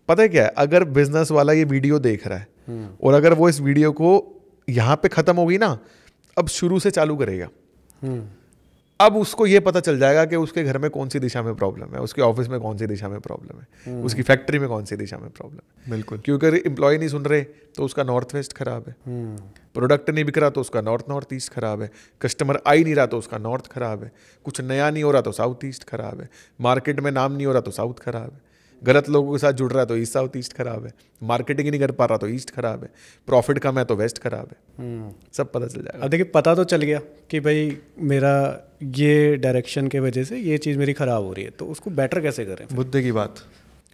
पता है क्या है, अगर बिजनेस वाला ये वीडियो देख रहा है और अगर वो इस वीडियो को यहां पे खत्म होगी ना, अब शुरू से चालू करेगा, अब उसको ये पता चल जाएगा कि उसके घर में कौन सी दिशा में प्रॉब्लम है, उसके ऑफिस में कौन सी दिशा में प्रॉब्लम है, उसकी फैक्ट्री में कौन सी दिशा में प्रॉब्लम है। बिल्कुल। क्योंकि अगर एम्प्लॉय नहीं सुन रहे तो उसका नॉर्थ वेस्ट खराब है, प्रोडक्ट नहीं बिक रहा तो उसका नॉर्थ ईस्ट खराब है, कस्टमर आ ही नहीं रहा तो उसका नॉर्थ खराब है, कुछ नया नहीं हो रहा तो साउथ ईस्ट खराब है, मार्केट में नाम नहीं हो रहा तो साउथ खराब है, गलत लोगों के साथ जुड़ रहा है तो ईस्ट साउथ ईस्ट खराब है, मार्केटिंग नहीं कर पा रहा तो ईस्ट खराब है, प्रॉफिट कम है तो वेस्ट खराब है। सब पता चल जाएगा। अब देखिए पता तो चल गया कि भाई मेरा ये डायरेक्शन के वजह से ये चीज़ मेरी खराब हो रही है, तो उसको बेटर कैसे करें? मुद्दे की बात,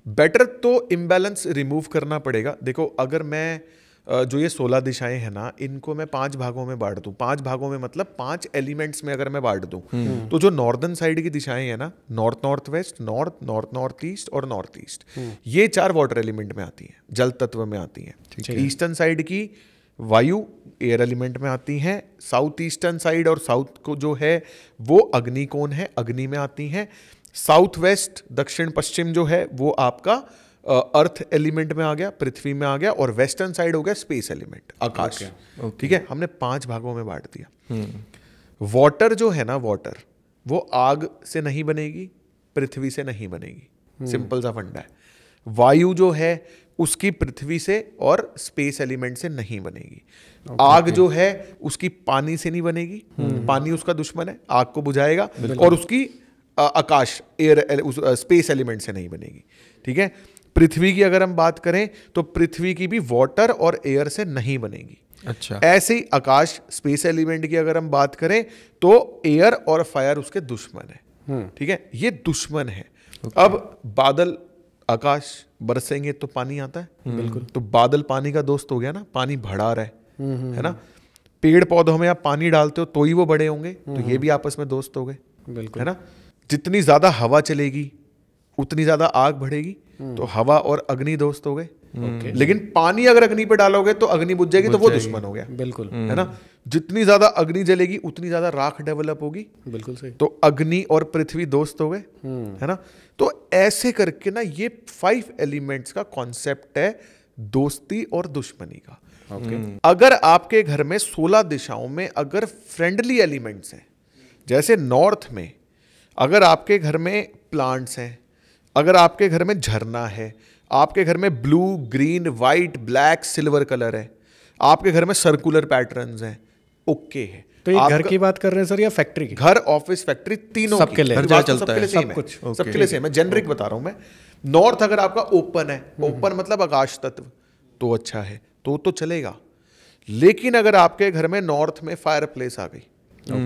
बेटर तो इम्बैलेंस रिमूव करना पड़ेगा। देखो अगर मैं जो ये 16 दिशाएं हैं ना, इनको मैं 5 भागों में बांट दूं, 5 भागों में मतलब 5 एलिमेंट्स में अगर मैं बांट दूं, तो जो नॉर्दर्न साइड की दिशाएं हैं ना, नॉर्थ वेस्ट, नॉर्थ ईस्ट और नॉर्थ ईस्ट, ये 4 वाटर एलिमेंट में आती हैं, जल तत्व में आती हैं। ईस्टर्न साइड की वायु एयर एलिमेंट में आती हैं, साउथ ईस्टर्न साइड और साउथ को जो है वो अग्नि कोण है, अग्नि में आती हैं। साउथ वेस्ट दक्षिण पश्चिम जो है वो आपका अर्थ एलिमेंट में आ गया, पृथ्वी में आ गया, और वेस्टर्न साइड हो गया स्पेस एलिमेंट, आकाश। ठीक है, हमने 5 भागों में बांट दिया। वाटर जो है ना, वाटर वो आग से नहीं बनेगी, पृथ्वी से नहीं बनेगी, सिंपल सा फंडा है। वायु जो है उसकी पृथ्वी से और स्पेस एलिमेंट से नहीं बनेगी। आग जो है उसकी पानी से नहीं बनेगी, पानी उसका दुश्मन है, आग को बुझाएगा, और उसकी आकाश एयर स्पेस एलिमेंट से नहीं बनेगी। ठीक है, पृथ्वी की अगर हम बात करें तो पृथ्वी की भी वाटर और एयर से नहीं बनेगी। अच्छा। ऐसे ही आकाश स्पेस एलिमेंट की अगर हम बात करें तो एयर और फायर उसके दुश्मन है। ठीक है, ये दुश्मन है। अब बादल आकाश बरसेंगे तो पानी आता है, बिल्कुल, तो बादल पानी का दोस्त हो गया ना, पानी बढ़ा रहा है ना। पेड़ पौधों में आप पानी डालते हो तो ही वो बड़े होंगे, तो ये भी आपस में दोस्त हो गए, बिल्कुल, है ना। जितनी ज्यादा हवा चलेगी उतनी ज्यादा आग बढ़ेगी, तो हवा और अग्नि दोस्त हो गए। लेकिन पानी अगर अग्नि पे डालोगे तो अग्नि बुझ जाएगी, तो वो दुश्मन हो गया, बिल्कुल, है ना। जितनी ज्यादा अग्नि जलेगी उतनी ज्यादा राख डेवलप होगी, बिल्कुल सही, तो अग्नि और पृथ्वी दोस्त हो गए, है ना। तो ऐसे करके ना ये 5 एलिमेंट्स का कॉन्सेप्ट है दोस्ती और दुश्मनी का। अगर आपके घर में 16 दिशाओं में अगर फ्रेंडली एलिमेंट्स हैं, जैसे नॉर्थ में अगर आपके घर में प्लांट्स हैं, अगर आपके घर में झरना है, आपके घर में blue, green, white, black, silver colour है, आपके घर में सर्कुलर पैटर्न्स हैं, ओके है। तो ये घर की बात कर रहे हैं सर या फैक्ट्री की? घर, ऑफिस, फैक्ट्री, तीनों सबके लिए चलता है, सब कुछ सबके लिए सेम है। जेनरिक बता रहा हूं मैं। नॉर्थ अगर आपका ओपन है, ओपन मतलब आकाश तत्व, तो अच्छा है, तो चलेगा। लेकिन अगर आपके घर में नॉर्थ में फायर प्लेस आ गई,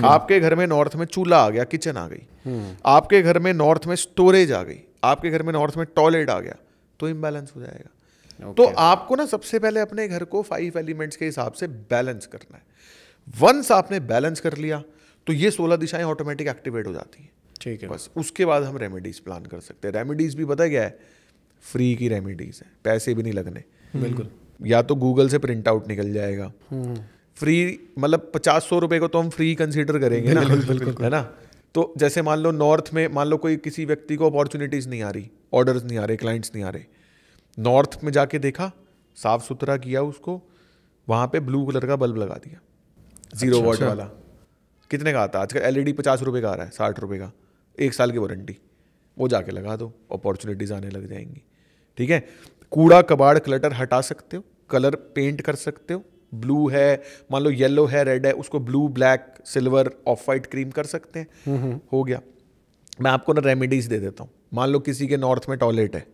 आपके घर में नॉर्थ में चूल्हा आ गया, किचन आ गई, आपके घर में नॉर्थ में स्टोरेज आ गई, आपके घर में नॉर्थ में टॉयलेट आ गया, तो इम्बैलेंस हो जाएगा। तो आपको ना सबसे पहले अपने घर को 5 एलिमेंट्स के हिसाब से बैलेंस करना है। वंस आपने बैलेंस कर लिया तो ये 16 दिशाएं ऑटोमेटिक एक्टिवेट हो जाती हैं। ठीक है, बस उसके बाद हम रेमेडीज प्लान कर सकते हैं। रेमेडीज भी पता क्या है, फ्री की रेमेडीज है, पैसे भी नहीं लगने, बिल्कुल। या तो गूगल से प्रिंट आउट निकल जाएगा, फ्री मतलब 50-100 रुपए को तो हम फ्री कंसीडर करेंगे ना, है ना। तो जैसे मान लो नॉर्थ में, मान लो कोई किसी व्यक्ति को अपॉर्चुनिटीज नहीं आ रही, ऑर्डर्स नहीं आ रहे, क्लाइंट्स नहीं आ रहे, नॉर्थ में जाके देखा, साफ सुथरा किया उसको, वहां पे ब्लू कलर का बल्ब लगा दिया, 0 वॉट वाला, कितने का आता है आजकल? LED 50 रुपये का आ रहा है, 60 रुपये का, 1 साल की वारंटी, वो जाके लगा दो, अपॉर्चुनिटीज आने लग जाएंगी। ठीक है, कूड़ा कबाड़ क्लटर हटा सकते हो, कलर पेंट कर सकते हो, ब्लू है मान लो, येलो है, रेड है, उसको blue, black, silver, of white, cream कर सकते हैं, हो गया। मैं आपको ना रेमेडीज दे देता हूँ। मान लो किसी के नॉर्थ में टॉयलेट है,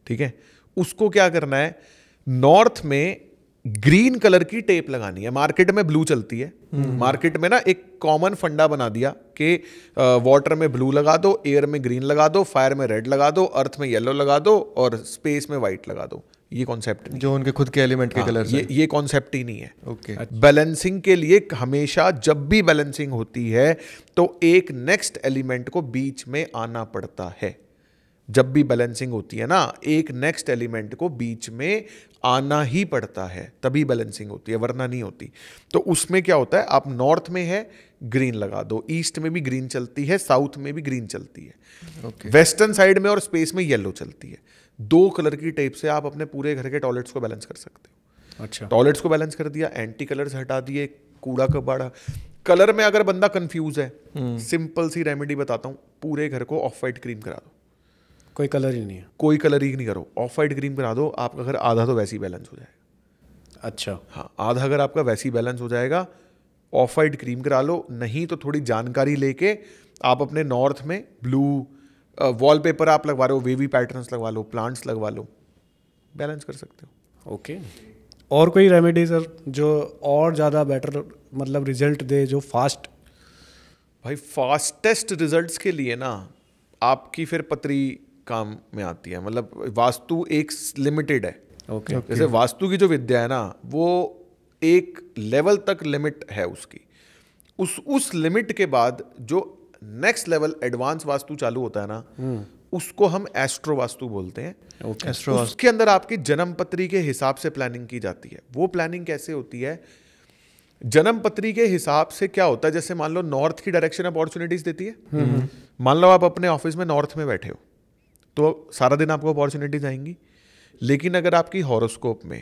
ठीक है, उसको क्या करना है, नॉर्थ में ग्रीन कलर की टेप लगानी है। मार्केट में ब्लू चलती है, मार्केट में ना एक कॉमन फंडा बना दिया कि वाटर में ब्लू लगा दो, एयर में ग्रीन लगा दो, फायर में रेड लगा दो, अर्थ में येलो लगा दो और स्पेस में वाइट लगा दो। ये कॉन्सेप्ट जो उनके खुद के एलिमेंट के कलर ये कॉन्सेप्ट ही नहीं है। ओके। बैलेंसिंग के लिए हमेशा जब भी बैलेंसिंग होती है तो एक नेक्स्ट एलिमेंट को बीच में आना पड़ता है। जब भी बैलेंसिंग होती है ना, एक नेक्स्ट एलिमेंट को बीच में आना ही पड़ता है, तभी बैलेंसिंग होती है, वरना नहीं होती। तो उसमें क्या होता है, आप नॉर्थ में है ग्रीन लगा दो, ईस्ट में भी ग्रीन चलती है, साउथ में भी ग्रीन चलती है, वेस्टर्न साइड में और स्पेस में येलो चलती है। 2 कलर की टेप से आप अपने पूरे घर के टॉयलेट्स को बैलेंस कर सकते हो। अच्छा, टॉयलेट्स को बैलेंस कर दिया, एंटी कलर्स हटा दिए, कूड़ा कबाड़ा। कलर में अगर बंदा कंफ्यूज है, सिंपल सी रेमेडी बताता हूँ, पूरे घर को ऑफ वाइट क्रीम करा दो। कोई कलर ही नहीं है? कोई कलर ही नहीं करो, ऑफ वाइट क्रीम करा दो, आपका घर आधा तो वैसे ही बैलेंस हो जाएगा। अच्छा, हाँ, आधा अगर आपका वैसे ही बैलेंस हो जाएगा, ऑफ वाइट क्रीम करा लो। नहीं तो थोड़ी जानकारी लेके आप अपने नॉर्थ में ब्लू वॉलपेपर आप लगवा रहे हो, वेवी पैटर्न्स लगवा लो, प्लांट्स लगवा लो, बैलेंस कर सकते हो। ओके। और कोई रेमेडी सर जो और ज़्यादा बेटर मतलब रिजल्ट दे, जो फास्ट? भाई फास्टेस्ट रिजल्ट्स के लिए ना आपकी फिर पतरी काम में आती है। मतलब वास्तु एक लिमिटेड है। ओके। जैसे वास्तु की जो विद्या है ना, वो एक लेवल तक लिमिट है उसकी। उस लिमिट के बाद जो नेक्स्ट लेवल एडवांस वास्तु चालू होता है ना, उसको हम एस्ट्रो वास्तु बोलते हैं। उसके अंदर आपकी जन्म पत्री के हिसाब से प्लानिंग की जाती है। वो प्लानिंग कैसे होती है, जन्म पत्री के हिसाब से क्या होता है, जैसे मान लो नॉर्थ की डायरेक्शन अपॉर्चुनिटीज देती है। मान लो आप अपने ऑफिस में नॉर्थ में बैठे हो तो सारा दिन आपको अपॉर्चुनिटीज आएंगी। लेकिन अगर आपकी हॉरोस्कोप में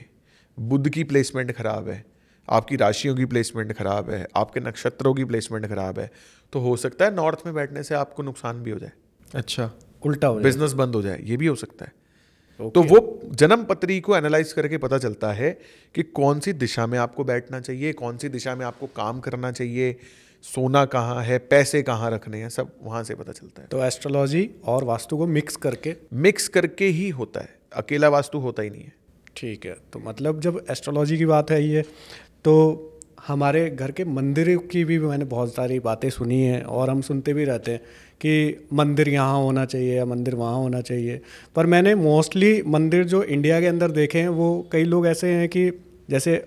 बुध की प्लेसमेंट खराब है, आपकी राशियों की प्लेसमेंट खराब है, आपके नक्षत्रों की प्लेसमेंट खराब है, तो हो सकता है नॉर्थ में बैठने से आपको नुकसान भी हो जाए। अच्छा, उल्टा हो जाए, बिजनेस बंद हो जाए, ये भी हो सकता है। तो वो जन्म पत्री को एनालाइज करके पता चलता है कि कौन सी दिशा में आपको बैठना चाहिए, कौन सी दिशा में आपको काम करना चाहिए, सोना कहाँ है, पैसे कहाँ रखने हैं, सब वहाँ से पता चलता है। तो एस्ट्रोलॉजी और वास्तु को मिक्स करके ही होता है, अकेला वास्तु होता ही नहीं है। ठीक है। तो मतलब जब एस्ट्रोलॉजी की बात है ये, तो हमारे घर के मंदिर की भी मैंने बहुत सारी बातें सुनी हैं और हम सुनते भी रहते हैं कि मंदिर यहाँ होना चाहिए या मंदिर वहाँ होना चाहिए। पर मैंने मोस्टली मंदिर जो इंडिया के अंदर देखे हैं, वो कई लोग ऐसे हैं कि जैसे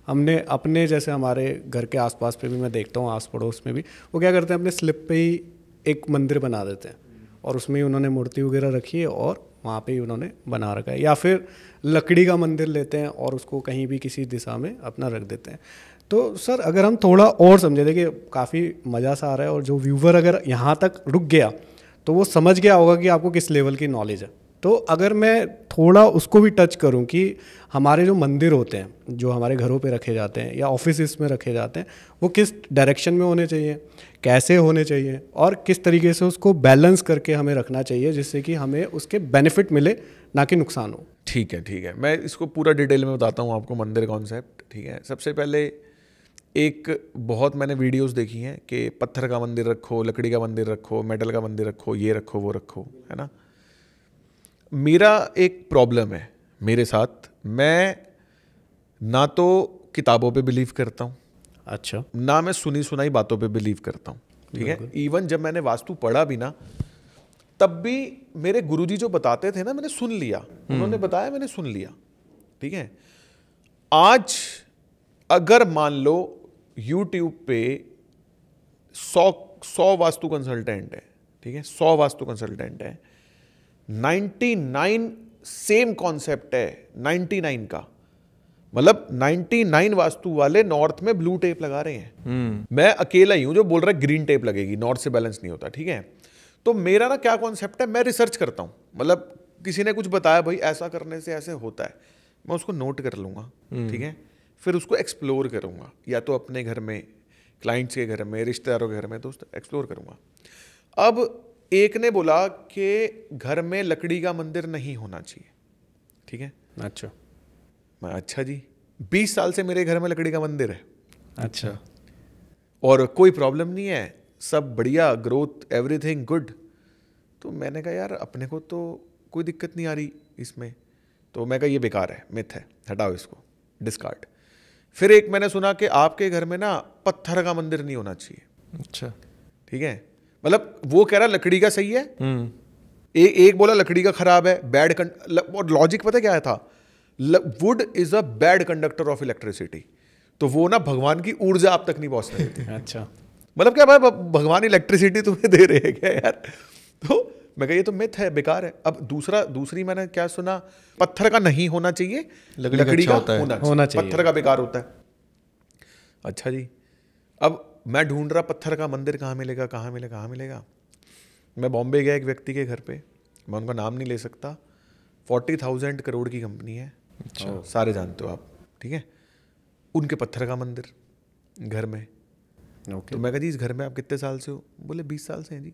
हमने अपने जैसे हमारे घर के आसपास पे भी मैं देखता हूँ, आस पड़ोस में भी, वो क्या करते हैं, अपने स्लिप पे ही एक मंदिर बना देते हैं और उसमें ही उन्होंने मूर्ति वगैरह रखी है और वहाँ पे ही उन्होंने बना रखा है। या फिर लकड़ी का मंदिर लेते हैं और उसको कहीं भी किसी दिशा में अपना रख देते हैं। तो सर अगर हम थोड़ा और समझे, देखिए काफ़ी मज़ा सा आ रहा है और जो व्यूवर अगर यहाँ तक रुक गया तो वो समझ गया होगा कि आपको किस लेवल की नॉलेज है। तो अगर मैं थोड़ा उसको भी टच करूं कि हमारे जो मंदिर होते हैं, जो हमारे घरों पे रखे जाते हैं या ऑफिस में रखे जाते हैं, वो किस डायरेक्शन में होने चाहिए, कैसे होने चाहिए और किस तरीके से उसको बैलेंस करके हमें रखना चाहिए जिससे कि हमें उसके बेनिफिट मिले, ना कि नुकसान हो। ठीक है, मैं इसको पूरा डिटेल में बताता हूँ आपको मंदिर कॉन्सेप्ट। ठीक है, सबसे पहले एक बहुत मैंने वीडियोस देखी हैं कि पत्थर का मंदिर रखो, लकड़ी का मंदिर रखो, मेटल का मंदिर रखो, ये रखो वो रखो, है ना। मेरा एक प्रॉब्लम है मेरे साथ, मैं ना तो किताबों पे बिलीव करता हूँ, अच्छा, ना मैं सुनी सुनाई बातों पे बिलीव करता हूँ। ठीक है, इवन जब मैंने वास्तु पढ़ा भी ना, तब भी मेरे गुरुजी जो बताते थे ना, मैंने सुन लिया, उन्होंने बताया मैंने सुन लिया। ठीक है, आज अगर मान लो YouTube पे 100 वास्तु कंसल्टेंट है, ठीक है, 100 वास्तु कंसल्टेंट है, 99 सेम कॉन्सेप्ट है, 99 का मतलब 99 वास्तु वाले नॉर्थ में ब्लू टेप लगा रहे हैं। मैं अकेला ही हूं जो बोल रहा है ग्रीन टेप लगेगी, नॉर्थ से बैलेंस नहीं होता। ठीक है, तो मेरा ना क्या कॉन्सेप्ट है, मैं रिसर्च करता हूं, मतलब किसी ने कुछ बताया भाई ऐसा करने से ऐसे होता है, मैं उसको नोट कर लूंगा। ठीक है, फिर उसको एक्सप्लोर करूंगा, या तो अपने घर में क्लाइंट्स के घर में, रिश्तेदारों के घर में, तो एक्सप्लोर करूँगा। अब एक ने बोला कि घर में लकड़ी का मंदिर नहीं होना चाहिए, ठीक है। अच्छा। मैं अच्छा जी, 20 साल से मेरे घर में लकड़ी का मंदिर है, अच्छा। और कोई प्रॉब्लम नहीं है, सब बढ़िया, ग्रोथ एवरीथिंग गुड। तो मैंने कहा यार अपने को तो कोई दिक्कत नहीं आ रही इसमें, तो मैं कहा ये बेकार है, मिथ है, हटाओ इसको, डिस्कार्ड। फिर एक मैंने सुना कि आपके घर में ना पत्थर का मंदिर नहीं होना चाहिए। अच्छा। ठीक है, मतलब वो कह रहा लकड़ी का सही है, एक बोला लकड़ी का खराब है, बैड। और लॉजिक पता क्या था, would is a bad conductor of electricity, तो वो ना भगवान की ऊर्जा आप तक नहीं पहुंचने देती। अच्छा। मतलब क्या भाई, भगवान इलेक्ट्रिसिटी तुम्हें दे रहे हैं क्या यार? तो मैं कहा ये तो मिथ है, बेकार है। अब दूसरी मैंने क्या सुना, पत्थर का नहीं होना चाहिए, लकड़ी का होना चाहिए, पत्थर का बेकार होता है। अच्छा जी, अब मैं ढूंढ रहा पत्थर का मंदिर कहाँ मिलेगा, कहाँ मिलेगा, कहाँ मिलेगा। मैं बॉम्बे गया एक व्यक्ति के घर पे, मैं उनका नाम नहीं ले सकता, 40,000 करोड़ की कंपनी है। अच्छा। सारे जानते हो आप, ठीक है। उनके पत्थर का मंदिर घर में। तो मैं कहा जी इस घर में आप कितने साल से हो? बोले 20 साल से हैं जी।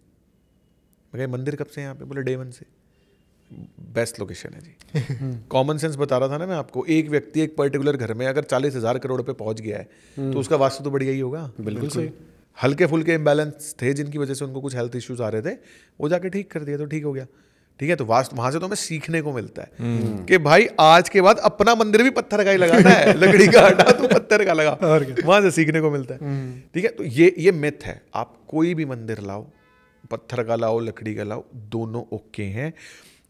मैं कहा मंदिर कब से है यहाँ पे? बोले डे 1 से। बेस्ट लोकेशन है जी। कॉमन सेंस बता रहा था ना मैं आपको, एक व्यक्ति एक पर्टिकुलर घर में अगर 40,000 करोड़ पे पहुंच गया है तो उसका वास्तु तो बढ़िया ही होगा। बिल्कुल सही। हल्के फुल्के इम्बैलेंस थे जिनकी वजह से उनको कुछ हेल्थ इश्यूज आ रहे थे, वो जाके ठीक कर दिया तो ठीक हो गया। ठीक है, तो वहां से तो हमें सीखने को मिलता है कि भाई आज के बाद अपना मंदिर भी पत्थर का ही लगाना है, लकड़ी का हटा तू पत्थर का लगा, वहां से सीखने को मिलता है। ठीक है, तो ये मिथ है। आप कोई भी मंदिर लाओ, पत्थर का लाओ, लकड़ी का लाओ, दोनों ओके हैं।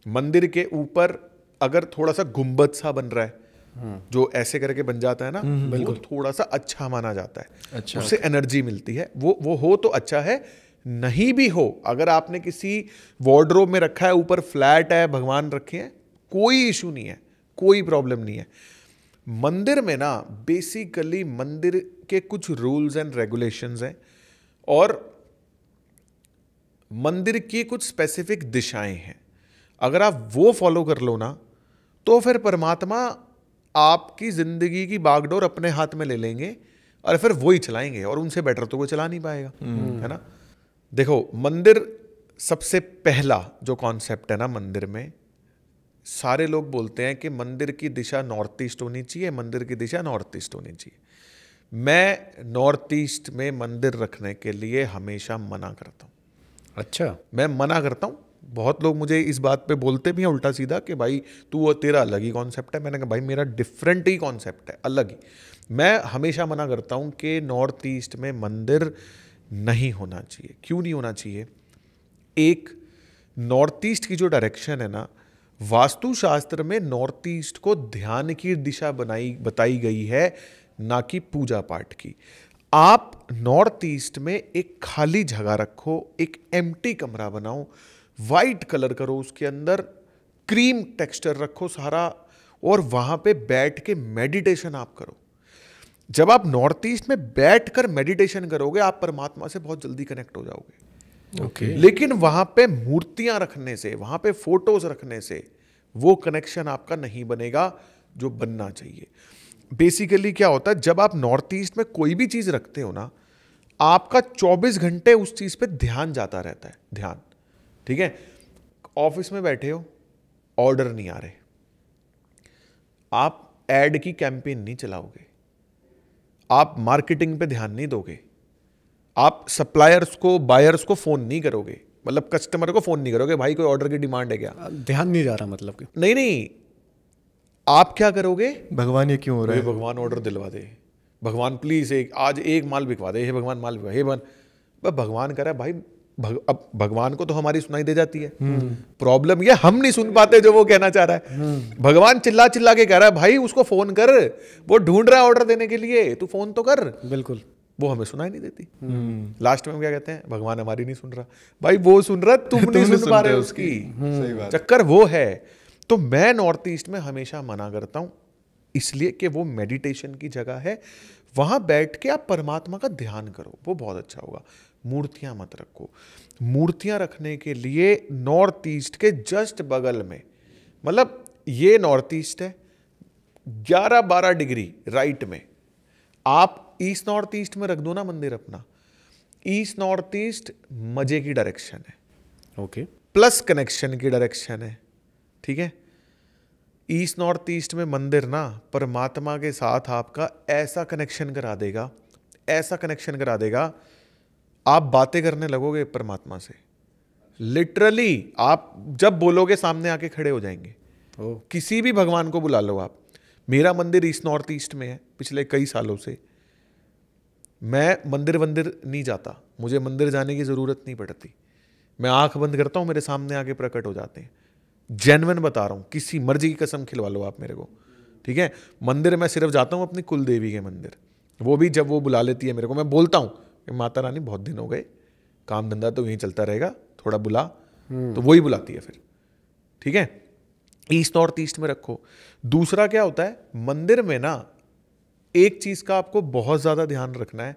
मंदिर के ऊपर अगर थोड़ा सा गुंबद सा बन रहा है, जो ऐसे करके बन जाता है ना, वो थोड़ा सा अच्छा माना जाता है। अच्छा, उससे एनर्जी मिलती है, वो हो तो अच्छा है। नहीं भी हो, अगर आपने किसी वार्डरोब में रखा है, ऊपर फ्लैट है, भगवान रखे हैं, कोई इशू नहीं है, कोई प्रॉब्लम नहीं है। मंदिर में ना बेसिकली मंदिर के कुछ रूल्स एंड रेगुलेशंस हैं और मंदिर की कुछ स्पेसिफिक दिशाएं हैं। अगर आप वो फॉलो कर लो ना, तो फिर परमात्मा आपकी जिंदगी की बागडोर अपने हाथ में ले लेंगे और फिर वो ही चलाएंगे, और उनसे बेटर तो वो चला नहीं पाएगा, है ना। देखो, मंदिर सबसे पहला जो कॉन्सेप्ट है ना मंदिर में, सारे लोग बोलते हैं कि मंदिर की दिशा नॉर्थ ईस्ट होनी चाहिए, मंदिर की दिशा नॉर्थ ईस्ट होनी चाहिए। मैं नॉर्थ ईस्ट में मंदिर रखने के लिए हमेशा मना करता हूँ। अच्छा, मैं मना करता हूँ। बहुत लोग मुझे इस बात पे बोलते भी हैं उल्टा सीधा कि भाई तू और तेरा अलग ही कॉन्सेप्ट है। मैंने कहा भाई मेरा डिफरेंट ही कॉन्सेप्ट है, अलग ही। मैं हमेशा मना करता हूँ कि नॉर्थ ईस्ट में मंदिर नहीं होना चाहिए। क्यों नहीं होना चाहिए? एक, नॉर्थ ईस्ट की जो डायरेक्शन है ना, वास्तुशास्त्र में नॉर्थ ईस्ट को ध्यान की दिशा बताई गई है, ना कि पूजा पाठ की। आप नॉर्थ ईस्ट में एक खाली जगह रखो, एक एम्प्टी कमरा बनाओ, वाइट कलर करो, उसके अंदर क्रीम टेक्सचर रखो सारा, और वहां पे बैठ के मेडिटेशन आप करो। जब आप नॉर्थ ईस्ट में बैठकर मेडिटेशन करोगे, आप परमात्मा से बहुत जल्दी कनेक्ट हो जाओगे। ओके। लेकिन वहां पे मूर्तियां रखने से, वहां पे फोटोज रखने से वो कनेक्शन आपका नहीं बनेगा जो बनना चाहिए। बेसिकली क्या होता है, जब आप नॉर्थ ईस्ट में कोई भी चीज रखते हो ना, आपका 24 घंटे उस चीज पे ध्यान जाता रहता है, ध्यान। ठीक है, ऑफिस में बैठे हो, ऑर्डर नहीं आ रहे, आप एड की कैंपेन नहीं चलाओगे, आप मार्केटिंग पे ध्यान नहीं दोगे, आप सप्लायर्स को, बायर्स को फोन नहीं करोगे, मतलब कस्टमर को फोन नहीं करोगे, भाई कोई ऑर्डर की डिमांड है क्या, ध्यान नहीं जा रहा मतलब कि? नहीं, आप क्या करोगे, भगवान ये क्यों हो रहा है, भगवान ऑर्डर दिलवा दे, भगवान प्लीज आज एक माल बिकवा दे, हे भगवान माल बिकवा, हे भगवान कह रहा है भाई, अब भगवान को तो हमारी सुनाई दे जाती है। प्रॉब्लम ये हम नहीं सुन पाते जो वो कहना चाह रहा है। भगवान चिल्ला चिल्ला के कह रहा है भाई उसको फोन कर, वो ढूंढ रहा है ऑर्डर देने के लिए, तू फोन तो कर। बिल्कुल, वो हमें सुनाई नहीं देती। लास्ट में हम क्या कहते हैं, भगवान हमारी नहीं सुन रहा। भाई वो सुन रहा, तुम नहीं सुन पा रहे उसकी, चक्कर वो है। तो मैं नॉर्थ ईस्ट में हमेशा मना करता हूं, इसलिए कि वो मेडिटेशन की जगह है, वहां बैठ के आप परमात्मा का ध्यान करो, वो बहुत अच्छा होगा। मूर्तियां मत रखो। मूर्तियां रखने के लिए नॉर्थ ईस्ट के जस्ट बगल में, मतलब ये नॉर्थ ईस्ट है, 11-12 डिग्री राइट में आप आप ईस्ट नॉर्थ ईस्ट में रख दो ना मंदिर अपना, ईस्ट नॉर्थ ईस्ट मजे की डायरेक्शन है, ओके, प्लस कनेक्शन की डायरेक्शन है, ठीक है। ईस्ट नॉर्थ ईस्ट में मंदिर ना परमात्मा के साथ आपका ऐसा कनेक्शन करा देगा, ऐसा कनेक्शन करा देगा, आप बातें करने लगोगे परमात्मा से, लिटरली आप जब बोलोगे सामने आके खड़े हो जाएंगे। किसी भी भगवान को बुला लो आप। मेरा मंदिर ईस्ट नॉर्थ ईस्ट में है पिछले कई सालों से। मैं मंदिर नहीं जाता, मुझे मंदिर जाने की ज़रूरत नहीं पड़ती। मैं आंख बंद करता हूँ, मेरे सामने आके प्रकट हो जाते हैं। जेन्युइन बता रहा हूँ, किसी मर्जी की कसम खिलवा लो आप मेरे को, ठीक है। मंदिर मैं सिर्फ जाता हूँ अपनी कुल देवी के मंदिर, वो भी जब वो बुला लेती है मेरे को। मैं बोलता हूँ कि माता रानी बहुत दिन हो गए, काम धंधा तो यहीं चलता रहेगा, थोड़ा बुला, तो वही बुलाती है फिर, ठीक है। ईस्ट नॉर्थ ईस्ट में रखो। दूसरा क्या होता है, मंदिर में ना एक चीज का आपको बहुत ज्यादा ध्यान रखना है,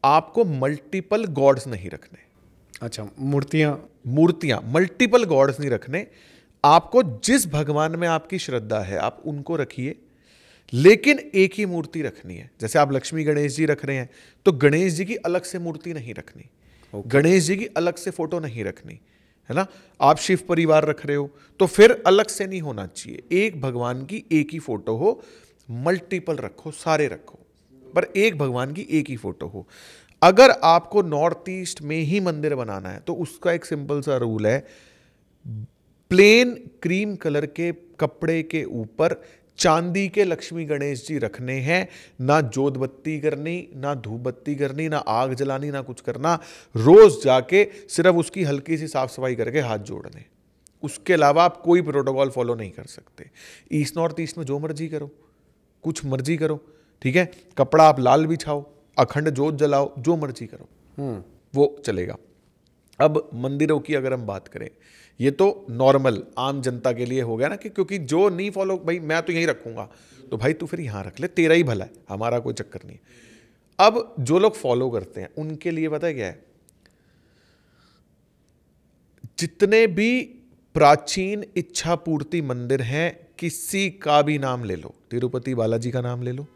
आपको मल्टीपल गॉड्स नहीं रखने। अच्छा, मूर्तियां मल्टीपल गॉड्स नहीं रखने। आपको जिस भगवान में आपकी श्रद्धा है आप उनको रखिए, लेकिन एक ही मूर्ति रखनी है। जैसे आप लक्ष्मी गणेश जी रख रहे हैं तो गणेश जी की अलग से मूर्ति नहीं रखनी, गणेश जी की अलग से फोटो नहीं रखनी, है ना। आप शिव परिवार रख रहे हो तो फिर अलग से नहीं होना चाहिए, एक भगवान की एक ही फोटो हो। मल्टीपल रखो, सारे रखो, पर एक भगवान की एक ही फोटो हो। अगर आपको नॉर्थ ईस्ट में ही मंदिर बनाना है तो उसका एक सिंपल सा रूल है, प्लेन क्रीम कलर के कपड़े के ऊपर चांदी के लक्ष्मी गणेश जी रखने हैं। ना जोत बत्ती करनी, ना धूप बत्ती करनी, ना आग जलानी, ना कुछ करना। रोज जाके सिर्फ उसकी हल्की सी साफ सफाई करके हाथ जोड़ने, उसके अलावा आप कोई प्रोटोकॉल फॉलो नहीं कर सकते। ईस्ट नॉर्थ ईस्ट में जो मर्जी करो, कुछ मर्जी करो, ठीक है। कपड़ा आप लाल बिछाओ, अखंड जोत जलाओ, जो मर्जी करो, वो चलेगा। अब मंदिरों की अगर हम बात करें, ये तो नॉर्मल आम जनता के लिए हो गया ना, कि क्योंकि जो नहीं फॉलो, भाई मैं तो यहीं रखूंगा, तो भाई तू फिर यहां रख ले, तेरा ही भला है, हमारा कोई चक्कर नहीं। अब जो लोग फॉलो करते हैं उनके लिए पता है क्या है, जितने भी प्राचीन इच्छा पूर्ति मंदिर हैं, किसी का भी नाम ले लो, तिरुपति बालाजी का नाम ले लो,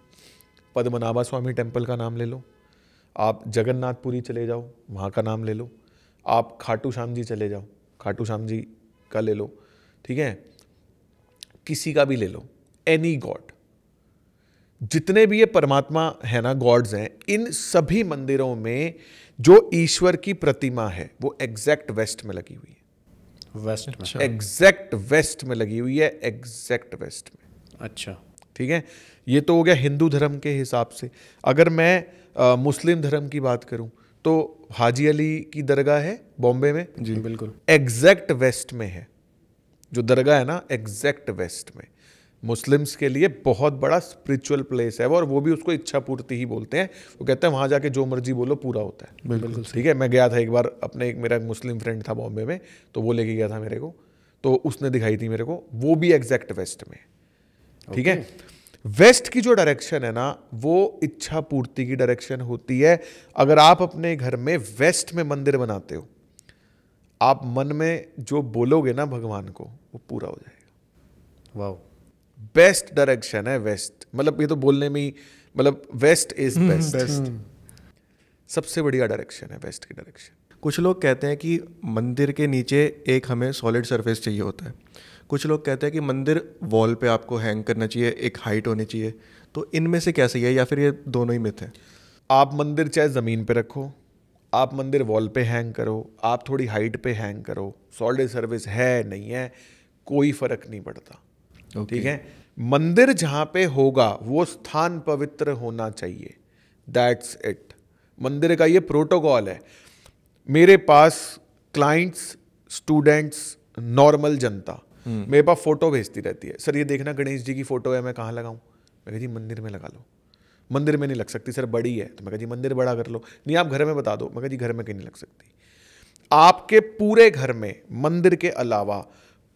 पद्मनाभा स्वामी टेम्पल का नाम ले लो, आप जगन्नाथपुरी चले जाओ, वहाँ का नाम ले लो, आप खाटू श्याम जी चले जाओ, खाटू श्याम जी का ले लो, ठीक है। किसी का भी ले लो, एनी गॉड, जितने भी ये परमात्मा है ना, गॉड्स हैं, इन सभी मंदिरों में जो ईश्वर की प्रतिमा है वो एग्जैक्ट वेस्ट में लगी हुई है। वेस्ट में? एग्जैक्ट वेस्ट में लगी हुई है, एग्जैक्ट वेस्ट में। अच्छा, ठीक है। ये तो हो गया हिंदू धर्म के हिसाब से। अगर मैं मुस्लिम धर्म की बात करूं तो हाजी अली की दरगाह है बॉम्बे में, जी बिल्कुल, एग्जैक्ट वेस्ट में है जो दरगाह है ना, एग्जैक्ट वेस्ट में। मुस्लिम्स के लिए बहुत बड़ा स्पिरिचुअल प्लेस है वो, और वो भी उसको इच्छा पूर्ति ही बोलते हैं। वो कहते हैं वहाँ जाके जो मर्जी बोलो पूरा होता है। बिल्कुल ठीक है। मैं गया था एक बार, अपने मेरा एक मुस्लिम फ्रेंड था बॉम्बे में, तो वो लेके गया था मेरे को, तो उसने दिखाई थी मेरे को, वो भी एग्जैक्ट वेस्ट में। ठीक है। वेस्ट की जो डायरेक्शन है ना, वो इच्छा पूर्ति की डायरेक्शन होती है। अगर आप अपने घर में वेस्ट में मंदिर बनाते हो, आप मन में जो बोलोगे ना भगवान को, वो पूरा हो जाएगा। वाह, बेस्ट डायरेक्शन है वेस्ट। मतलब ये तो बोलने में ही, मतलब वेस्ट इज बेस्ट, सबसे बढ़िया डायरेक्शन है वेस्ट की डायरेक्शन। कुछ लोग कहते हैं कि मंदिर के नीचे एक हमें सॉलिड सरफेस चाहिए होता है, कुछ लोग कहते हैं कि मंदिर वॉल पे आपको हैंग करना चाहिए, एक हाइट होनी चाहिए। तो इनमें से क्या सही है, या फिर ये दोनों ही मिथ है? आप मंदिर चाहे ज़मीन पे रखो, आप मंदिर वॉल पे हैंग करो, आप थोड़ी हाइट पे हैंग करो, सॉलिड सर्विस है नहीं है, कोई फर्क नहीं पड़ता। ठीक है। मंदिर जहाँ पे होगा वो स्थान पवित्र होना चाहिए, दैट्स इट। मंदिर का ये प्रोटोकॉल है। मेरे पास क्लाइंट्स, स्टूडेंट्स, नॉर्मल जनता मेरे पास फोटो भेजती रहती है, सर ये देखना गणेश जी की फोटो है, मैं कहाँ लगाऊं? मैं कहा जी मंदिर में लगा लो। मंदिर में नहीं लग सकती सर, बड़ी है। तो मैं कहा जी मंदिर बड़ा कर लो। नहीं आप घर में बता दो। मैं कहा जी घर में कहीं नहीं लग सकती। आपके पूरे घर में मंदिर के अलावा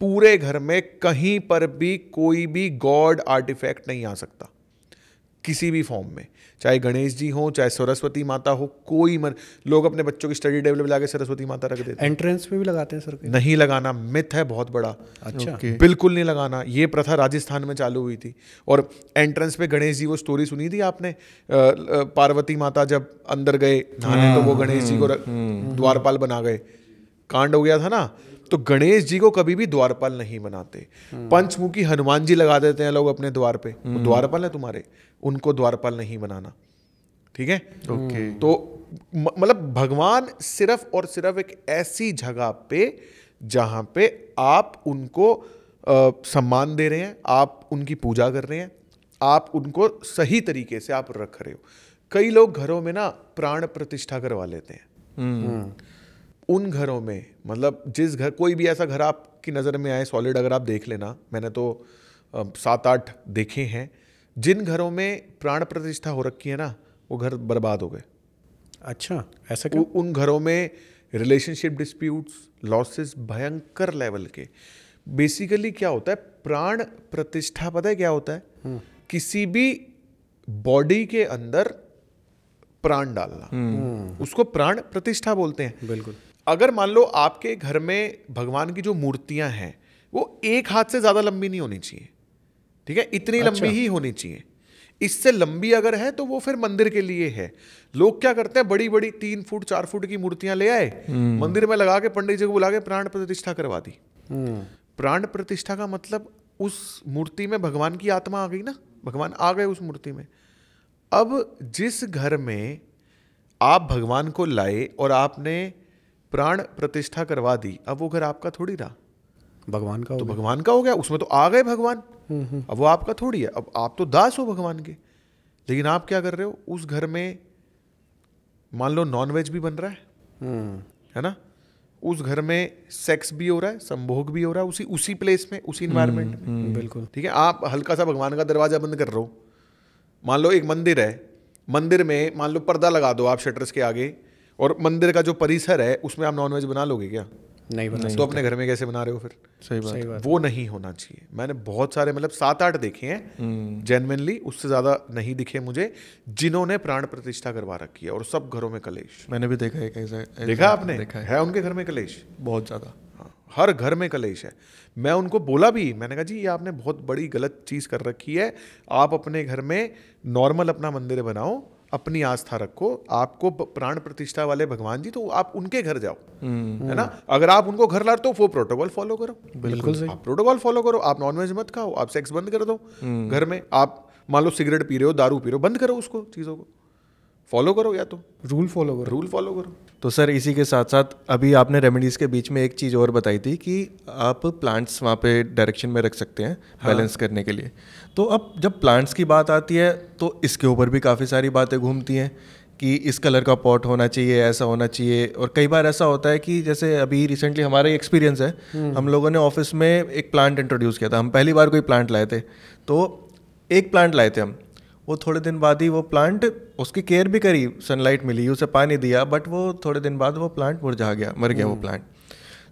पूरे घर में कहीं पर भी कोई भी गॉड आर्टिफैक्ट नहीं आ सकता। किसी भी फॉर्म में, चाहे गणेश जी हो, चाहे सरस्वती माता हो, कोई लोग अपने बच्चों की स्टडी टेबल पे लाके सरस्वती माता रख देते हैं। एंट्रेंस में भी लगाते हैं सर? नहीं लगाना, मिथ है बहुत बड़ा। अच्छा। बिल्कुल नहीं लगाना। ये प्रथा राजस्थान में चालू हुई थी। और एंट्रेंस पे गणेश जी, वो स्टोरी सुनी थी आपने, पार्वती माता जब अंदर गए नहाने तो वो गणेश जी को द्वारपाल बना गए, कांड हो गया था ना। तो गणेश जी को कभी भी द्वारपाल नहीं बनाते। पंचमुखी हनुमान जी लगा देते हैं लोग अपने द्वार पे, वो द्वारपाल है तुम्हारे, उनको द्वारपाल नहीं बनाना, ठीक है? ओके। तो मतलब भगवान सिर्फ और सिर्फ एक ऐसी जगह पे जहां पे आप उनको सम्मान दे रहे हैं, आप उनकी पूजा कर रहे हैं, आप उनको सही तरीके से आप रख रहे हो। कई लोग घरों में ना प्राण प्रतिष्ठा करवा लेते हैं। उन घरों में, मतलब जिस घर, कोई भी ऐसा घर आपकी नज़र में आए सॉलिड, अगर आप देख लेना, मैंने तो 7-8 देखे हैं, जिन घरों में प्राण प्रतिष्ठा हो रखी है ना, वो घर बर्बाद हो गए। अच्छा, ऐसा क्यों? उन घरों में रिलेशनशिप डिस्प्यूट्स, लॉसेस भयंकर लेवल के। बेसिकली क्या होता है, प्राण प्रतिष्ठा पता है क्या होता है? किसी भी बॉडी के अंदर प्राण डालना, उसको प्राण प्रतिष्ठा बोलते हैं। बिल्कुल। अगर मान लो आपके घर में भगवान की जो मूर्तियां हैं वो एक हाथ से ज्यादा लंबी नहीं होनी चाहिए, ठीक है? इतनी लंबी ही होनी चाहिए। इससे लंबी अगर है तो वो फिर मंदिर के लिए है। लोग क्या करते हैं, बड़ी बड़ी 3 फुट 4 फुट की मूर्तियां ले आए, मंदिर में लगा के पंडित जी को बुला के प्राण प्रतिष्ठा करवा दी। प्राण प्रतिष्ठा का मतलब उस मूर्ति में भगवान की आत्मा आ गई ना, भगवान आ गए उस मूर्ति में। अब जिस घर में आप भगवान को लाए और आपने प्राण प्रतिष्ठा करवा दी, अब वो घर आपका थोड़ी रहा, भगवान का तो भगवान का हो गया, उसमें तो आ गए भगवान। अब वो आपका थोड़ी है, अब आप तो दास हो भगवान के। लेकिन आप क्या कर रहे हो, उस घर में मान लो नॉनवेज भी बन रहा है ना, उस घर में सेक्स भी हो रहा है, संभोग भी हो रहा है, उसी प्लेस में, उसी इन्वायरमेंट में। बिल्कुल, ठीक है। आप हल्का सा भगवान का दरवाजा बंद कर रहे हो, मान लो एक मंदिर है, मंदिर में मान लो पर्दा लगा दो आप शटर्स के आगे, और मंदिर का जो परिसर है उसमें आप नॉनवेज बना लोगे क्या? नहीं बना। तो अपने घर में कैसे बना रहे हो फिर? सही बात। वो नहीं होना चाहिए। मैंने बहुत सारे, मतलब 7-8 देखे हैं जेन्युइनली, उससे ज्यादा नहीं दिखे मुझे, जिन्होंने प्राण प्रतिष्ठा करवा रखी है, और सब घरों में कलेश। मैंने भी देखा है। कैसा देखा आपने? देखा है उनके घर में कलेश बहुत ज्यादा। हाँ, हर घर में कलेश है। मैं उनको बोला भी, मैंने कहा जी ये आपने बहुत बड़ी गलत चीज कर रखी है। आप अपने घर में नॉर्मल अपना मंदिर बनाओ, अपनी आस्था रखो। आपको प्राण प्रतिष्ठा वाले भगवान जी, तो आप उनके घर जाओ, है ना। अगर आप उनको घर ला, तो वो प्रोटोकॉल फॉलो करो। बिल्कुल सही। आप प्रोटोकॉल फॉलो करो, आप नॉनवेज मत खाओ, आप सेक्स बंद कर दो घर में। आप मान लो सिगरेट पी रहे हो, दारू पी रहे हो, बंद करो उसको, चीज़ों को फॉलो करो, या तो रूल फॉलो करो। तो सर इसी के साथ साथ अभी आपने रेमेडीज़ के बीच में एक चीज़ और बताई थी कि आप प्लांट्स वहाँ पे डायरेक्शन में रख सकते हैं बैलेंस करने के लिए। तो अब जब प्लांट्स की बात आती है तो इसके ऊपर भी काफ़ी सारी बातें घूमती हैं कि इस कलर का पॉट होना चाहिए, ऐसा होना चाहिए। और कई बार ऐसा होता है कि जैसे अभी रिसेंटली हमारा ही एक्सपीरियंस है, हम लोगों ने ऑफिस में एक प्लांट इंट्रोड्यूस किया था। हम पहली बार कोई प्लांट लाए थे, तो एक प्लांट लाए थे हम। वो थोड़े दिन बाद ही वो प्लांट, उसकी केयर भी करी, सनलाइट मिली, उसे पानी दिया, बट वो थोड़े दिन बाद वो प्लांट मुरझा गया, मर गया वो प्लांट।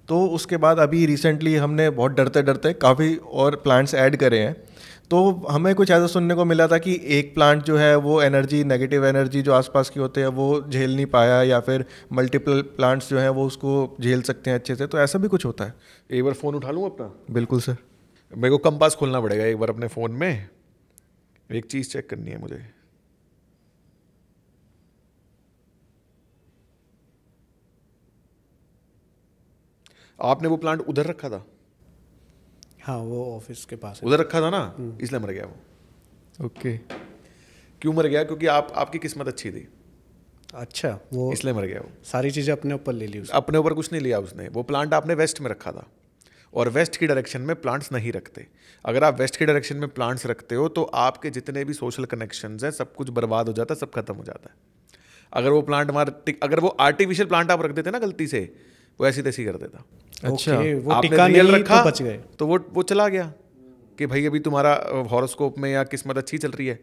तो उसके बाद अभी रिसेंटली हमने बहुत डरते डरते काफ़ी और प्लांट्स ऐड करे हैं। तो हमें कुछ ऐसा सुनने को मिला था कि एक प्लांट जो है वो एनर्जी, नेगेटिव एनर्जी जो आसपास की होते हैं वो झेल नहीं पाया, या फिर मल्टीपल प्लांट्स जो हैं वो उसको झेल सकते हैं अच्छे से। तो ऐसा भी कुछ होता है? एक बार फ़ोन उठा लूँ अपना? बिल्कुल सर। मेरे को कंपास खोलना पड़ेगा एक बार अपने फ़ोन में, एक चीज़ चेक करनी है मुझे। आपने वो प्लांट उधर रखा था? हाँ, वो ऑफिस के पास है। उधर रखा था ना, इसलिए मर गया वो। ओके। क्यों मर गया? क्योंकि आपकी किस्मत अच्छी थी। अच्छा, वो इसलिए मर गया वो। सारी चीज़ें अपने ऊपर ले ली उसने। अपने ऊपर कुछ नहीं लिया उसने। वो प्लांट आपने वेस्ट में रखा था, और वेस्ट की डायरेक्शन में प्लांट्स नहीं रखते। अगर आप वेस्ट की डायरेक्शन में प्लांट्स रखते हो तो आपके जितने भी सोशल कनेक्शंस हैं सब कुछ बर्बाद हो जाता है, सब खत्म हो जाता है। अगर वो प्लांट अगर वो आर्टिफिशियल प्लॉन्ट आप रख देते ना गलती से, वो ऐसी तैसी कर देता। अच्छा, वो आपने टिका रियल नहीं रखा तो बच गए। तो वो चला गया कि भाई अभी तुम्हारा हॉरोस्कोप में या किस्मत अच्छी चल रही है,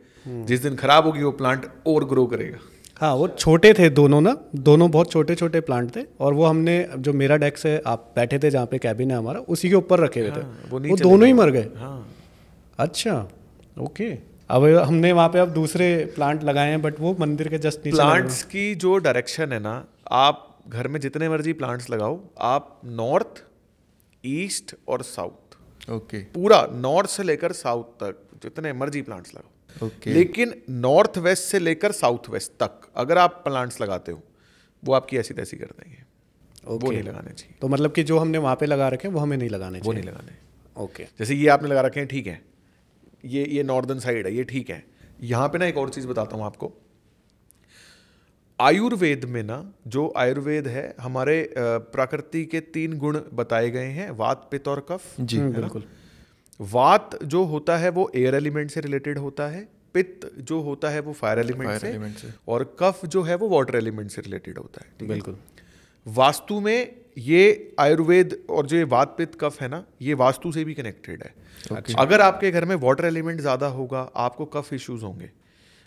जिस दिन खराब होगी वो प्लांट और ग्रो करेगा। हाँ, वो छोटे थे दोनों ना, दोनों बहुत छोटे छोटे प्लांट थे, और वो हमने जो मेरा डेस्क है, आप बैठे थे जहाँ पे कैबिन है हमारा, उसी के ऊपर रखे हुए थे। वो दोनों ही मर गए। हाँ। अच्छा, ओके। अब हमने वहाँ पे अब दूसरे प्लांट लगाए हैं, बट वो मंदिर के जस्ट नीचे प्लांट्स की जो डायरेक्शन है ना, आप घर में जितने मर्जी प्लांट्स लगाओ, आप नॉर्थ, ईस्ट और साउथ, ओके पूरा नॉर्थ से लेकर साउथ तक जितने मर्जी प्लांट्स लगाओ, ओके लेकिन नॉर्थ वेस्ट से लेकर साउथ वेस्ट तक अगर आप प्लांट्स लगाते हो, वो आपकी ऐसी तैसी कर देंगे। वो नहीं लगाने चाहिए। तो मतलब कि जो हमने वहाँ पे लगा रखे हैं वो हमें नहीं लगाने वो चाहिए। नहीं लगाने। ओके, जैसे ये आपने लगा रखे हैं, ठीक है, ये नॉर्दर्न साइड है, ये ठीक है। यहाँ पे ना एक और चीज़ बताता हूँ आपको। आयुर्वेद में ना, जो आयुर्वेद है, हमारे प्रकृति के 3 गुण बताए गए हैं, वात, पित्त और कफ। जी बिल्कुल। वात जो होता है वो एयर एलिमेंट से रिलेटेड होता है, पित्त जो होता है वो फायर एलिमेंट से, और कफ जो है वो वाटर एलिमेंट से रिलेटेड होता है। ठीक है? बिल्कुल। वास्तु में ये आयुर्वेद और जो ये वात पित्त कफ है ना, ये वास्तु से भी कनेक्टेड है। Okay. अगर आपके घर में वाटर एलिमेंट ज़्यादा होगा, आपको कफ इश्यूज होंगे।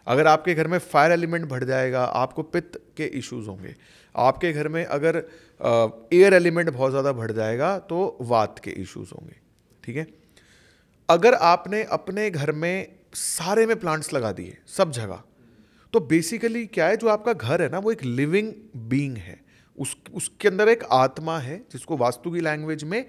अगर आपके घर में फायर एलिमेंट बढ़ जाएगा, आपको पित्त के इश्यूज होंगे। आपके घर में अगर एयर एलिमेंट बहुत ज़्यादा बढ़ जाएगा तो वात के इश्यूज होंगे। ठीक है? अगर आपने अपने घर में सारे में प्लांट्स लगा दिए सब जगह, तो बेसिकली क्या है, जो आपका घर है ना, वो एक लिविंग बीइंग है। उसके अंदर एक आत्मा है, जिसको वास्तु की लैंग्वेज में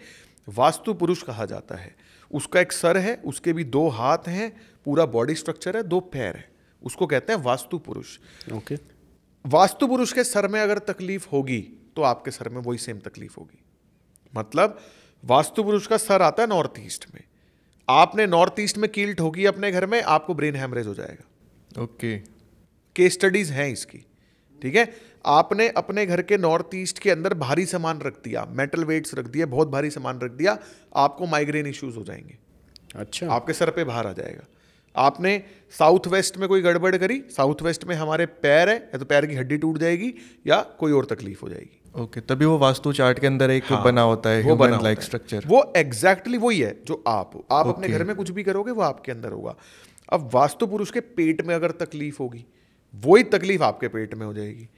वास्तु पुरुष कहा जाता है। उसका एक सर है, उसके भी 2 हाथ हैं, पूरा बॉडी स्ट्रक्चर है, 2 पैर है, उसको कहते हैं वास्तु पुरुष। ओके। वास्तु पुरुष के सर में अगर तकलीफ होगी तो आपके सर में वही सेम तकलीफ होगी। मतलब वास्तु पुरुष का सर आता है नॉर्थ ईस्ट में, आपने नॉर्थ ईस्ट में कील ठोकी अपने घर में, आपको ब्रेन हैमरेज हो जाएगा। ओके, केस स्टडीज हैं इसकी। ठीक है? आपने अपने घर के नॉर्थ ईस्ट के अंदर भारी सामान रख दिया, मेटल वेट्स रख दिया, बहुत भारी सामान रख दिया, आपको माइग्रेन इश्यूज हो जाएंगे। अच्छा। आपके सर पे भार आ जाएगा। आपने साउथ वेस्ट में कोई गड़बड़ करी, साउथ वेस्ट में हमारे पैर है, या तो पैर की हड्डी टूट जाएगी या कोई और तकलीफ हो जाएगी। ओके, तभी वो वास्तु चार्ट के अंदर एक हाँ, बना होता है, वो बना ह्यूमन लाइक होता है। स्ट्रक्चर। वो एग्जैक्टली वही है जो आप अपने घर में कुछ भी करोगे वो आपके अंदर होगा। अब वास्तु पुरुष के पेट में अगर तकलीफ होगी, वही तकलीफ आपके पेट में हो जाएगी।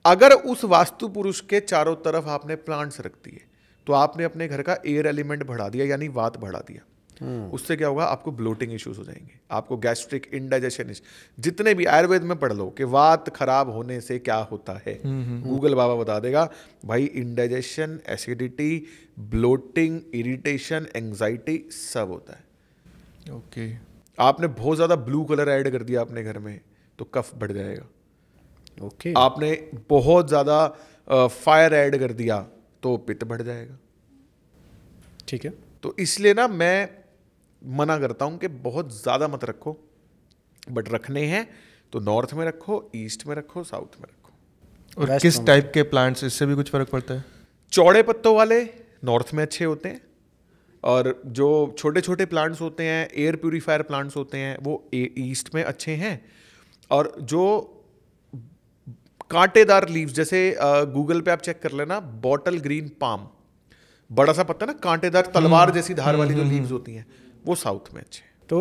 अगर उस वास्तु पुरुष के चारों तरफ आपने प्लांट्स रख दिए, तो आपने अपने घर का एयर एलिमेंट बढ़ा दिया, यानी वात बढ़ा दिया। उससे क्या होगा, आपको ब्लोटिंग इश्यूज हो जाएंगे, आपको गैस्ट्रिक इंडाइजेशन, जितने भी आयुर्वेद में पढ़ लो कि वात खराब होने से क्या होता है, गूगल बाबा बता देगा भाई। Indigestion, acidity, bloating, irritation, anxiety सब होता है। ओके, आपने बहुत ज्यादा ब्लू कलर ऐड कर दिया अपने घर में तो कफ बढ़ जाएगा। ओके। आपने बहुत ज्यादा फायर ऐड कर दिया तो पित्त बढ़ जाएगा। ठीक है। तो इसलिए ना मैं मना करता हूं कि बहुत ज्यादा मत रखो, बट रखने हैं तो नॉर्थ में रखो, ईस्ट में रखो, साउथ में रखो। और किस टाइप के प्लांट्स, इससे भी कुछ फर्क पड़ता है? चौड़े पत्तों वाले नॉर्थ में अच्छे होते हैं, और जो छोटे छोटे प्लांट्स होते हैं, एयर प्यूरीफायर प्लांट्स होते हैं, वो ईस्ट में अच्छे हैं। और जो कांटेदार लीव्स, जैसे गूगल पे आप चेक कर लेना, बॉटल ग्रीन पाम, बड़ा सा पत्ता ना, कांटेदार तलवार जैसी धार वाली जो लीव्स होती हैं, वो साउथ में अच्छे। तो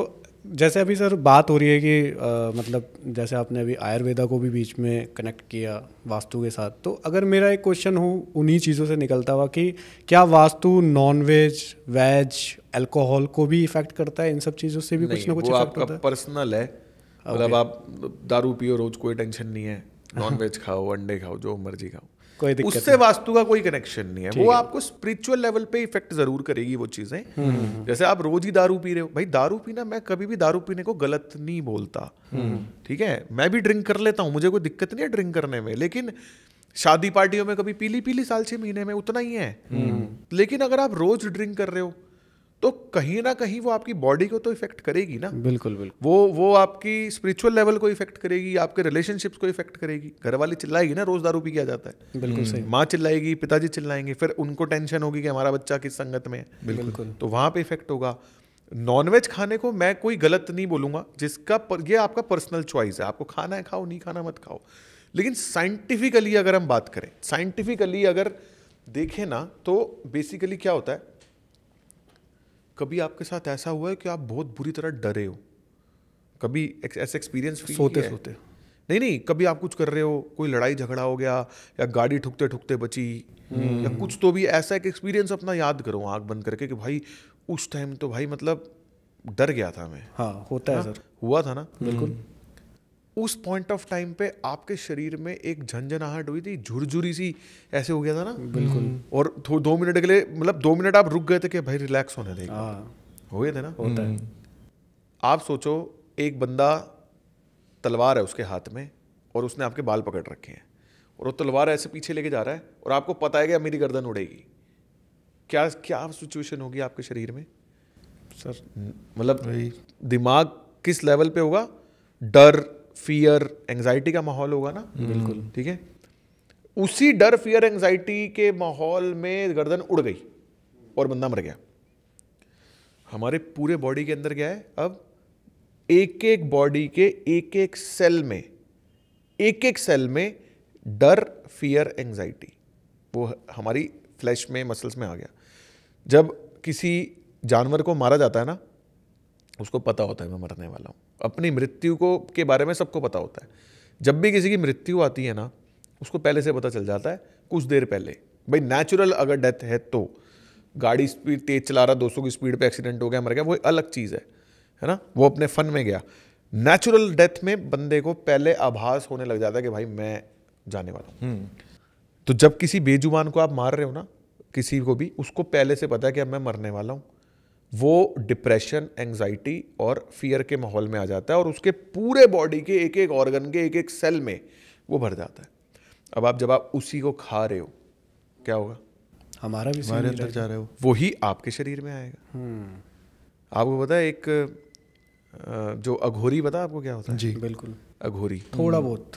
जैसे अभी सर बात हो रही है कि मतलब जैसे आपने अभी आयुर्वेदा को भी बीच में कनेक्ट किया वास्तु के साथ, तो अगर मेरा एक क्वेश्चन हो उन्हीं चीज़ों से निकलता हुआ कि क्या vastu non veg, veg, alcohol को भी इफेक्ट करता है? इन सब चीज़ों से भी कुछ ना कुछ इफेक्ट होता है? पर्सनल है, मतलब आप दारू पियो रोज, कोई टेंशन नहीं है, नॉन वेज खाओ, अंडे खाओ, जो मर्जी खाओ, कोई दिक्कत उससे वास्तु का कोई कनेक्शन नहीं है। वो आपको स्पिरिचुअल लेवल पे इफेक्ट जरूर करेगी वो चीजें। जैसे आप रोज ही दारू पी रहे हो, भाई दारू पीना, मैं कभी भी दारू पीने को गलत नहीं बोलता, ठीक है, मैं भी ड्रिंक कर लेता हूँ, मुझे कोई दिक्कत नहीं है ड्रिंक करने में, लेकिन शादी पार्टियों में कभी पीली पीली साल 6 महीने में उतना ही है। लेकिन अगर आप रोज ड्रिंक कर रहे हो तो कहीं ना कहीं वो आपकी बॉडी को तो इफेक्ट करेगी ना। बिल्कुल बिल्कुल। वो आपकी स्पिरिचुअल लेवल को इफेक्ट करेगी, आपके रिलेशनशिप्स को इफेक्ट करेगी। घर वाली चिल्लाएगी ना, रोज दारू पी के आ जाता है, बिल्कुल सही। माँ चिल्लाएगी, पिताजी चिल्लाएंगे, फिर उनको टेंशन होगी कि हमारा बच्चा किस संगत में है, बिल्कुल, तो वहां पे इफेक्ट होगा। नॉनवेज खाने को मैं कोई गलत नहीं बोलूंगा, ये आपका पर्सनल चॉइस है, आपको खाना है खाओ, नहीं खाना मत खाओ। लेकिन साइंटिफिकली अगर हम बात करें, साइंटिफिकली अगर देखें ना, तो बेसिकली क्या होता है, कभी आपके साथ ऐसा हुआ है कि आप बहुत बुरी तरह डरे हो? कभी ऐसा एक्सपीरियंस फील सोते किया है? सोते नहीं, कभी आप कुछ कर रहे हो, कोई लड़ाई झगड़ा हो गया, या गाड़ी ठुकते ठुकते बची, या कुछ, तो भी ऐसा एक एक्सपीरियंस अपना याद करो आंख बंद करके कि भाई उस टाइम तो भाई मतलब डर गया था मैं। हाँ, होता है सर। हुआ था ना? बिल्कुल। उस पॉइंट ऑफ टाइम पे आपके शरीर में एक झंझनाहट हुई थी, झुरझुरी सी ऐसे हो गया था ना? बिल्कुल। और 2 मिनट के लिए, मतलब 2 मिनट आप रुक गए थे कि भाई रिलैक्स होने देगा, हाँ, हो गए थे ना? होता है। आप सोचो, एक बंदा तलवार है उसके हाथ में और उसने आपके बाल पकड़ रखे हैं और वो तलवार ऐसे पीछे लेके जा रहा है और आपको पता है कि अब मेरी गर्दन उड़ेगी, क्या क्या सिचुएशन होगी आपके शरीर में सर? मतलब दिमाग किस लेवल पे होगा? डर, फियर, एंजाइटी का माहौल होगा ना? बिल्कुल। ठीक है, उसी डर, फियर, एंजाइटी के माहौल में गर्दन उड़ गई और बंदा मर गया। हमारे पूरे बॉडी के अंदर क्या है? अब एक एक बॉडी के एक एक सेल में डर, फियर, एंजाइटी वो हमारी फ्लैश में, मसल्स में आ गया। जब किसी जानवर को मारा जाता है ना, उसको पता होता है मैं मरने वाला हूँ। अपनी मृत्यु को के बारे में सबको पता होता है। जब भी किसी की मृत्यु आती है ना, उसको पहले से पता चल जाता है, कुछ देर पहले। भाई नेचुरल अगर डेथ है तो गाड़ी स्पीड तेज चला रहा, 200 की स्पीड पे एक्सीडेंट हो गया, मर गया, वो अलग चीज़ है ना? वो अपने फन में गया। नेचुरल डेथ में बंदे को पहले आभास होने लग जाता है कि भाई मैं जाने वाला हूँ। तो जब किसी बेजुबान को आप मार रहे हो ना, किसी को भी, उसको पहले से पता है कि अब मैं मरने वाला हूँ। वो डिप्रेशन, एंजाइटी और फियर के माहौल में आ जाता है और उसके पूरे बॉडी के एक एक ऑर्गन के एक एक सेल में वो भर जाता है। अब जब आप उसी को खा रहे हो, क्या होगा? हमारा भी हमारे अंदर जा रहे हो, वही आपके शरीर में आएगा। आपको पता है एक जो अघोरी, पता है आपको क्या होता है? जी बिल्कुल। अघोरी, थोड़ा बहुत।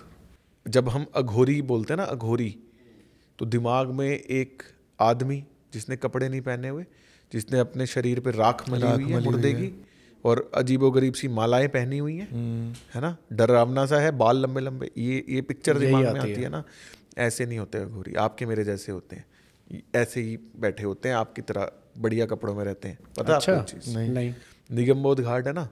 जब हम अघोरी बोलते हैं ना, अघोरी, तो दिमाग में एक आदमी जिसने कपड़े नहीं पहने हुए, जिसने अपने शरीर पे राख मली हुई है मुर्दे की, और अजीबोगरीब सी मालाएं पहनी हुई हैं, है ना? डरावना सा है, बाल लंबे लंबे, ये पिक्चर दिमाग में आती है ना। ऐसे नहीं होते अघोरी, आपके मेरे जैसे होते हैं, ऐसे ही बैठे होते हैं आपकी तरह, बढ़िया कपड़ों में रहते हैं। पता है आपको चीज? नहीं। निगमबोध घाट है ना,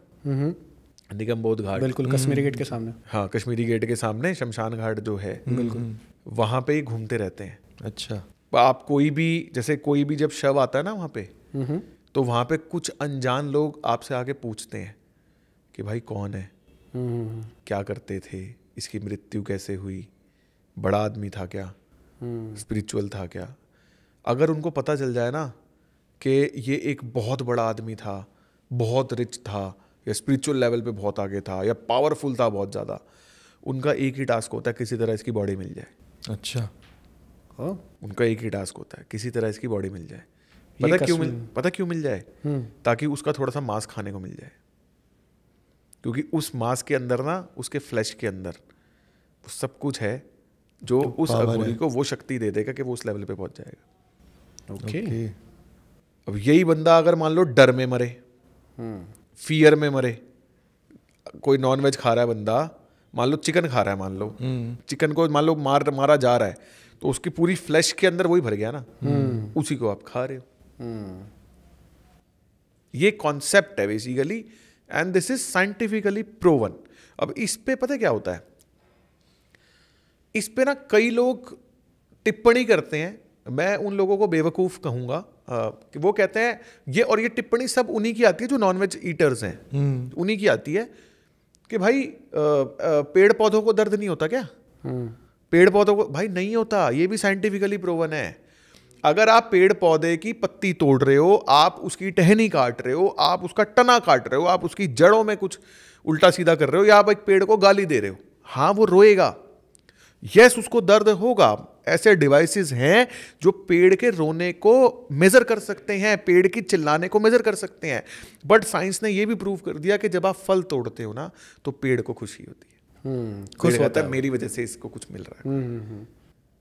निगमबोध घाट, बिल्कुल, कश्मीरी गेट के सामने। हाँ, कश्मीरी गेट के सामने शमशान घाट जो है, बिल्कुल वहां पे ही घूमते रहते हैं। अच्छा। आप कोई भी, जैसे कोई भी जब शव आता है ना वहाँ पे, तो वहाँ पे कुछ अनजान लोग आपसे आके पूछते हैं कि भाई कौन है, क्या करते थे, इसकी मृत्यु कैसे हुई, बड़ा आदमी था क्या, स्पिरिचुअल था क्या। अगर उनको पता चल जाए ना कि ये एक बहुत बड़ा आदमी था, बहुत रिच था, या स्पिरिचुअल लेवल पे बहुत आगे था, या पावरफुल था बहुत ज़्यादा, उनका एक ही टास्क होता है, किसी तरह इसकी बॉडी मिल जाए। अच्छा। उनका एक ही टास्क होता है, किसी तरह इसकी बॉडी मिल जाए। पता क्यों मिल जाए? ताकि उसका थोड़ा सा मांस खाने को मिल जाए, क्योंकि उस मांस के अंदर ना, उसके फ्लैश के अंदर वो सब कुछ है जो उस अघोरी को वो शक्ति दे देगा कि वो उस लेवल पे पहुंच जाएगा। ओके। अब यही बंदा अगर मान लो डर में मरे, फियर में मरे, कोई नॉनवेज खा रहा है बंदा, मान लो चिकन खा रहा है, मान लो चिकन को मान लो मारा जा रहा है, तो उसकी पूरी फ्लैश के अंदर वही भर गया ना, उसी को आप खा रहे हो। ये कॉन्सेप्ट है basically, and this is scientifically proven. अब इस पे पता क्या होता है, इस पे ना कई लोग टिप्पणी करते हैं, मैं उन लोगों को बेवकूफ़ कहूँगा कि वो कहते हैं ये, और ये टिप्पणी सब उन्हीं की आती है जो नॉनवेज ईटर्स हैं, उन्हीं की आती है कि भाई पेड़ पौधों को दर्द नहीं होता क्या? पेड़ पौधों को, भाई नहीं होता, ये भी साइंटिफिकली प्रूवन है। अगर आप पेड़ पौधे की पत्ती तोड़ रहे हो, आप उसकी टहनी काट रहे हो, आप उसका तना काट रहे हो, आप उसकी जड़ों में कुछ उल्टा सीधा कर रहे हो, या आप एक पेड़ को गाली दे रहे हो, हाँ वो रोएगा, यस उसको दर्द होगा। ऐसे डिवाइसेस हैं जो पेड़ के रोने को मेजर कर सकते हैं, पेड़ की चिल्लाने को मेजर कर सकते हैं। बट साइंस ने यह भी प्रूव कर दिया कि जब आप फल तोड़ते हो ना, तो पेड़ को खुशी होती है, खुश होता है, मेरी वजह से इसको कुछ मिल रहा है,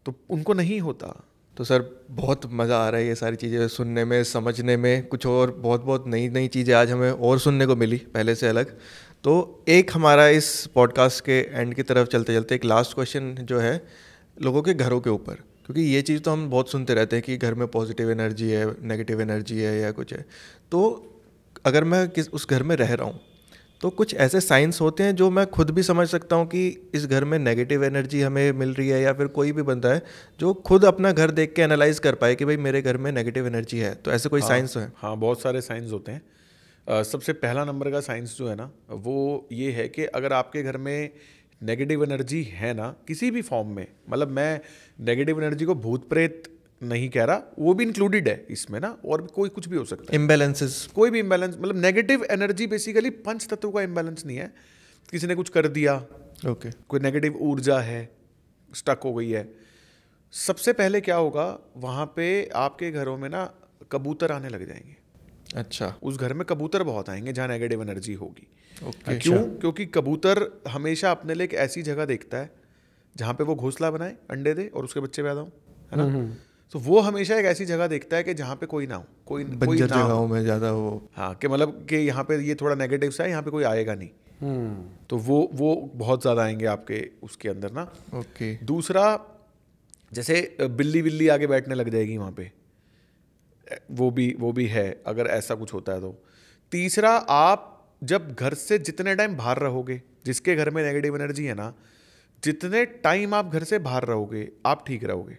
तो उनको नहीं होता। तो सर बहुत मज़ा आ रहा है ये सारी चीज़ें सुनने में, समझने में, कुछ और बहुत नई नई चीज़ें आज हमें और सुनने को मिली पहले से अलग। तो एक हमारा इस पॉडकास्ट के एंड की तरफ चलते चलते एक लास्ट क्वेश्चन जो है लोगों के घरों के ऊपर, क्योंकि ये चीज़ तो हम बहुत सुनते रहते हैं कि घर में पॉजिटिव एनर्जी है, नेगेटिव एनर्जी है या कुछ है। तो अगर मैं उस घर में रह रहा हूँ, तो कुछ ऐसे साइंस होते हैं जो मैं खुद भी समझ सकता हूँ कि इस घर में नेगेटिव एनर्जी हमें मिल रही है, या फिर कोई भी बंदा है जो खुद अपना घर देख के एनालाइज कर पाए कि भाई मेरे घर में नेगेटिव एनर्जी है, तो ऐसे कोई साइंस है? हाँ, बहुत सारे साइंस होते हैं। सबसे पहला नंबर का साइंस जो है ना वो ये है कि अगर आपके घर में नेगेटिव एनर्जी है ना किसी भी फॉर्म में, मतलब मैं नेगेटिव एनर्जी को भूत प्रेत नहीं कह रहा, वो भी इंक्लूडेड है इसमें ना, और भी कोई कुछ भी हो सकता है, इम्बैलेंसेस, कोई भी इम्बैलेंस, मतलब नेगेटिव एनर्जी बेसिकली पंच तत्व का इम्बैलेंस नहीं है, किसी ने कुछ कर दिया, ओके, कोई नेगेटिव ऊर्जा है, स्टक हो गई है। सबसे पहले क्या होगा, वहाँ पे आपके घरों में ना कबूतर आने लग जाएंगे। अच्छा, उस घर में कबूतर बहुत आएंगे जहाँ नेगेटिव एनर्जी होगी। ओके, क्यों? क्योंकि कबूतर हमेशा अपने लिए एक ऐसी जगह देखता है जहाँ पे वो घोंसला बनाए, अंडे दे और उसके बच्चे पैदा हो, है ना। तो वो हमेशा एक ऐसी जगह देखता है कि जहाँ पे कोई ना हो, कोई बंजर ना जगहों हो। में ज़्यादा वो, हाँ, कि मतलब कि यहाँ पे ये थोड़ा नेगेटिव सा है, यहाँ पे कोई आएगा नहीं, तो वो बहुत ज़्यादा आएंगे आपके उसके अंदर ना। ओके, दूसरा, जैसे बिल्ली बिल्ली आगे बैठने लग जाएगी वहाँ पे, वो भी है अगर ऐसा कुछ होता है तो। तीसरा, आप जब घर से जितने टाइम बाहर रहोगे, जिसके घर में नेगेटिव एनर्जी है ना, जितने टाइम आप घर से बाहर रहोगे आप ठीक रहोगे।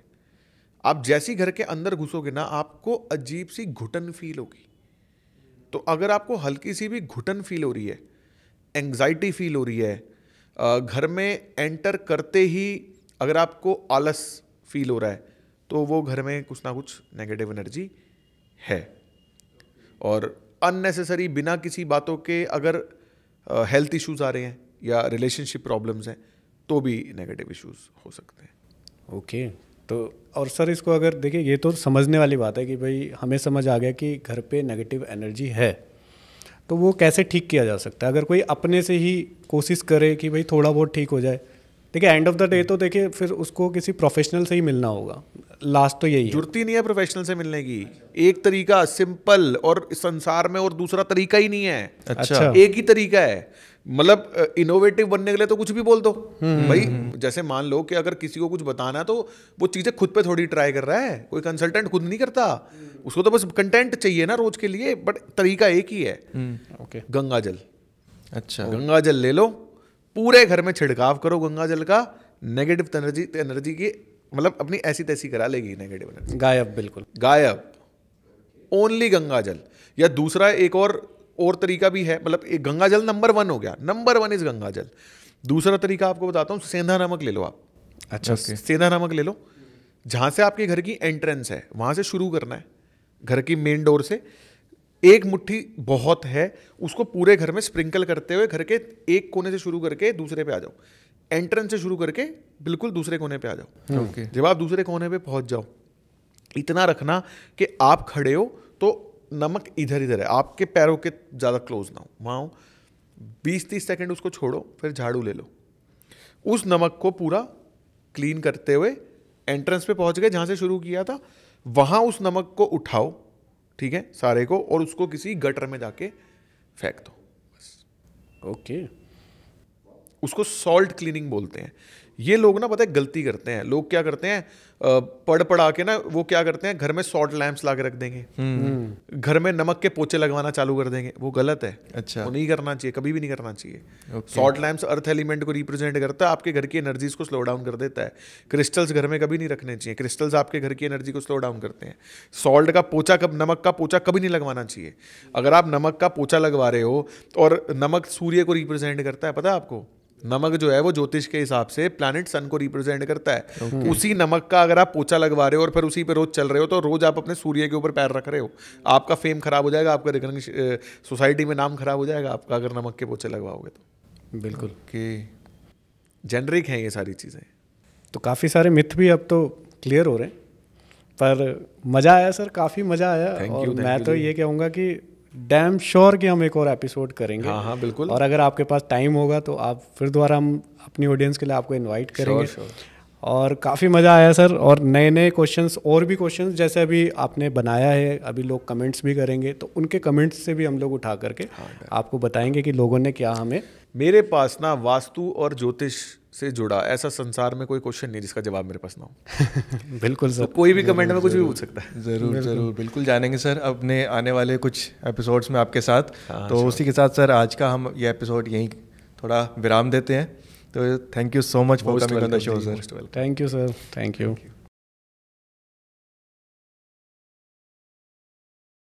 आप जैसी घर के अंदर घुसोगे ना, आपको अजीब सी घुटन फील होगी। तो अगर आपको हल्की सी भी घुटन फील हो रही है, एंग्जाइटी फील हो रही है, घर में एंटर करते ही अगर आपको आलस फील हो रहा है, तो वो घर में कुछ ना कुछ नेगेटिव एनर्जी है। और अननेसेसरी बिना किसी बातों के अगर हेल्थ इश्यूज आ रहे हैं या रिलेशनशिप प्रॉब्लम्स हैं तो भी नेगेटिव इश्यूज हो सकते हैं। ओके, तो और सर इसको अगर देखिए, ये तो समझने वाली बात है कि भाई हमें समझ आ गया कि घर पे नेगेटिव एनर्जी है, तो वो कैसे ठीक किया जा सकता है? अगर कोई अपने से ही कोशिश करे कि भाई थोड़ा बहुत ठीक हो जाए, देखिए एंड ऑफ द डे तो देखिए फिर उसको किसी प्रोफेशनल से ही मिलना होगा, लास्ट तो यही है। जरूरत ही नहीं है प्रोफेशनल से मिलने की, एक तरीका सिंपल और संसार में और दूसरा तरीका ही नहीं है। अच्छा, एक ही तरीका है, मतलब इनोवेटिव बनने के लिए तो कुछ भी बोल दो भाई। जैसे मान लो कि अगर किसी को कुछ बताना है तो वो चीजें खुद पे थोड़ी ट्राई कर रहा है, कोई कंसल्टेंट खुद नहीं करता, उसको तो बस कंटेंट चाहिए ना रोज के लिए, बट तरीका एक ही है। ओके, गंगा जल, अच्छा, गंगा जल ले लो, पूरे घर में छिड़काव करो गंगा जल का, नेगेटिव एनर्जी की मतलब अपनी ऐसी तैसी करा लेगी नेगेटिव एनर्जी, गायब, बिल्कुल गायब। ओनली गंगा जल। या दूसरा एक और तरीका भी है, मतलब एक गंगा जल नंबर 1 हो गया, नंबर 1 इज गंगा जल। दूसरा तरीका आपको बताता हूँ, सेंधा नमक ले लो आप। अच्छा, सेंधा नमक ले लो, जहाँ से आपके घर की एंट्रेंस है वहाँ से शुरू करना है, घर की मेन डोर से एक मुट्ठी बहुत है, उसको पूरे घर में स्प्रिंकल करते हुए घर के एक कोने से शुरू करके दूसरे पे आ जाओ, एंट्रेंस से शुरू करके बिल्कुल दूसरे कोने पे आ जाओ। ओके, जब आप दूसरे कोने पे पहुंच जाओ, इतना रखना कि आप खड़े हो तो नमक इधर इधर है, आपके पैरों के ज़्यादा क्लोज ना हो, वहाँ हो। 20-30 सेकंड उसको छोड़ो, फिर झाड़ू ले लो, उस नमक को पूरा क्लीन करते हुए एंट्रेंस पे पहुंच गए जहाँ से शुरू किया था, वहाँ उस नमक को उठाओ, ठीक है, सारे को, और उसको किसी गटर में जाके फेंक दो। ओके, उसको सॉल्ट क्लीनिंग बोलते हैं। ये लोग ना पता है गलती करते हैं, लोग क्या करते हैं, पढ़ा के ना वो क्या करते हैं, घर में सॉल्ट लैंप्स ला के रख देंगे, घर में नमक के पोचे लगवाना चालू कर देंगे, वो गलत है। अच्छा, वो नहीं करना चाहिए, कभी भी नहीं करना चाहिए। सॉल्ट लैंप्स अर्थ एलिमेंट को रिप्रेजेंट करता है, आपके घर की एनर्जीज को स्लो डाउन कर देता है। क्रिस्टल्स घर में कभी नहीं रखने चाहिए, क्रिस्टल्स आपके घर की एनर्जी को स्लो डाउन करते हैं। सॉल्ट का पोचा नमक का पोचा कभी नहीं लगवाना चाहिए। अगर आप नमक का पोचा लगवा रहे हो, और नमक सूर्य को रिप्रेजेंट करता है, पता है आपको, नमक जो है वो ज्योतिष के हिसाब से प्लैनेट सन को रिप्रेजेंट करता है। उसी नमक का अगर आप पोछा लगवा रहे हो और फिर उसी पे रोज चल रहे हो, तो रोज आप अपने सूर्य के ऊपर पैर रख रहे हो, आपका फेम खराब हो जाएगा, आपका सोसाइटी में नाम खराब हो जाएगा आपका, अगर नमक के पोछे लगवाओगे तो। बिल्कुल, ओके, जेनरिक हैं ये सारी चीज़ें। तो काफ़ी सारे मिथ भी अब तो क्लियर हो रहे हैं, पर मज़ा आया सर, काफ़ी मज़ा आया। और मैं तो ये कहूँगा कि डैम श्योर कि हम एक और एपिसोड करेंगे। हाँ, बिल्कुल। और अगर आपके पास टाइम होगा तो आप फिर दोबारा हम अपनी ऑडियंस के लिए आपको इनवाइट करेंगे। और काफ़ी मज़ा आया सर, और नए नए क्वेश्चंस, और भी क्वेश्चंस जैसे अभी आपने बनाया है, अभी लोग कमेंट्स भी करेंगे, तो उनके कमेंट्स से भी हम लोग उठा करके आपको बताएंगे कि लोगों ने क्या हमें। मेरे पास ना वास्तु और ज्योतिष से जुड़ा ऐसा संसार में कोई क्वेश्चन नहीं जिसका जवाब मेरे पास ना हो। बिल्कुल सर, तो कोई भी कमेंट में कुछ भी पूछ सकता है। ज़रूर बिल्कुल जानेंगे सर अपने आने वाले कुछ एपिसोड्स में आपके साथ। तो उसी के साथ सर आज का हम ये एपिसोड यहीं थोड़ा विराम देते हैं। तो thank you so much for coming on the show sir. Thank you sir, thank you.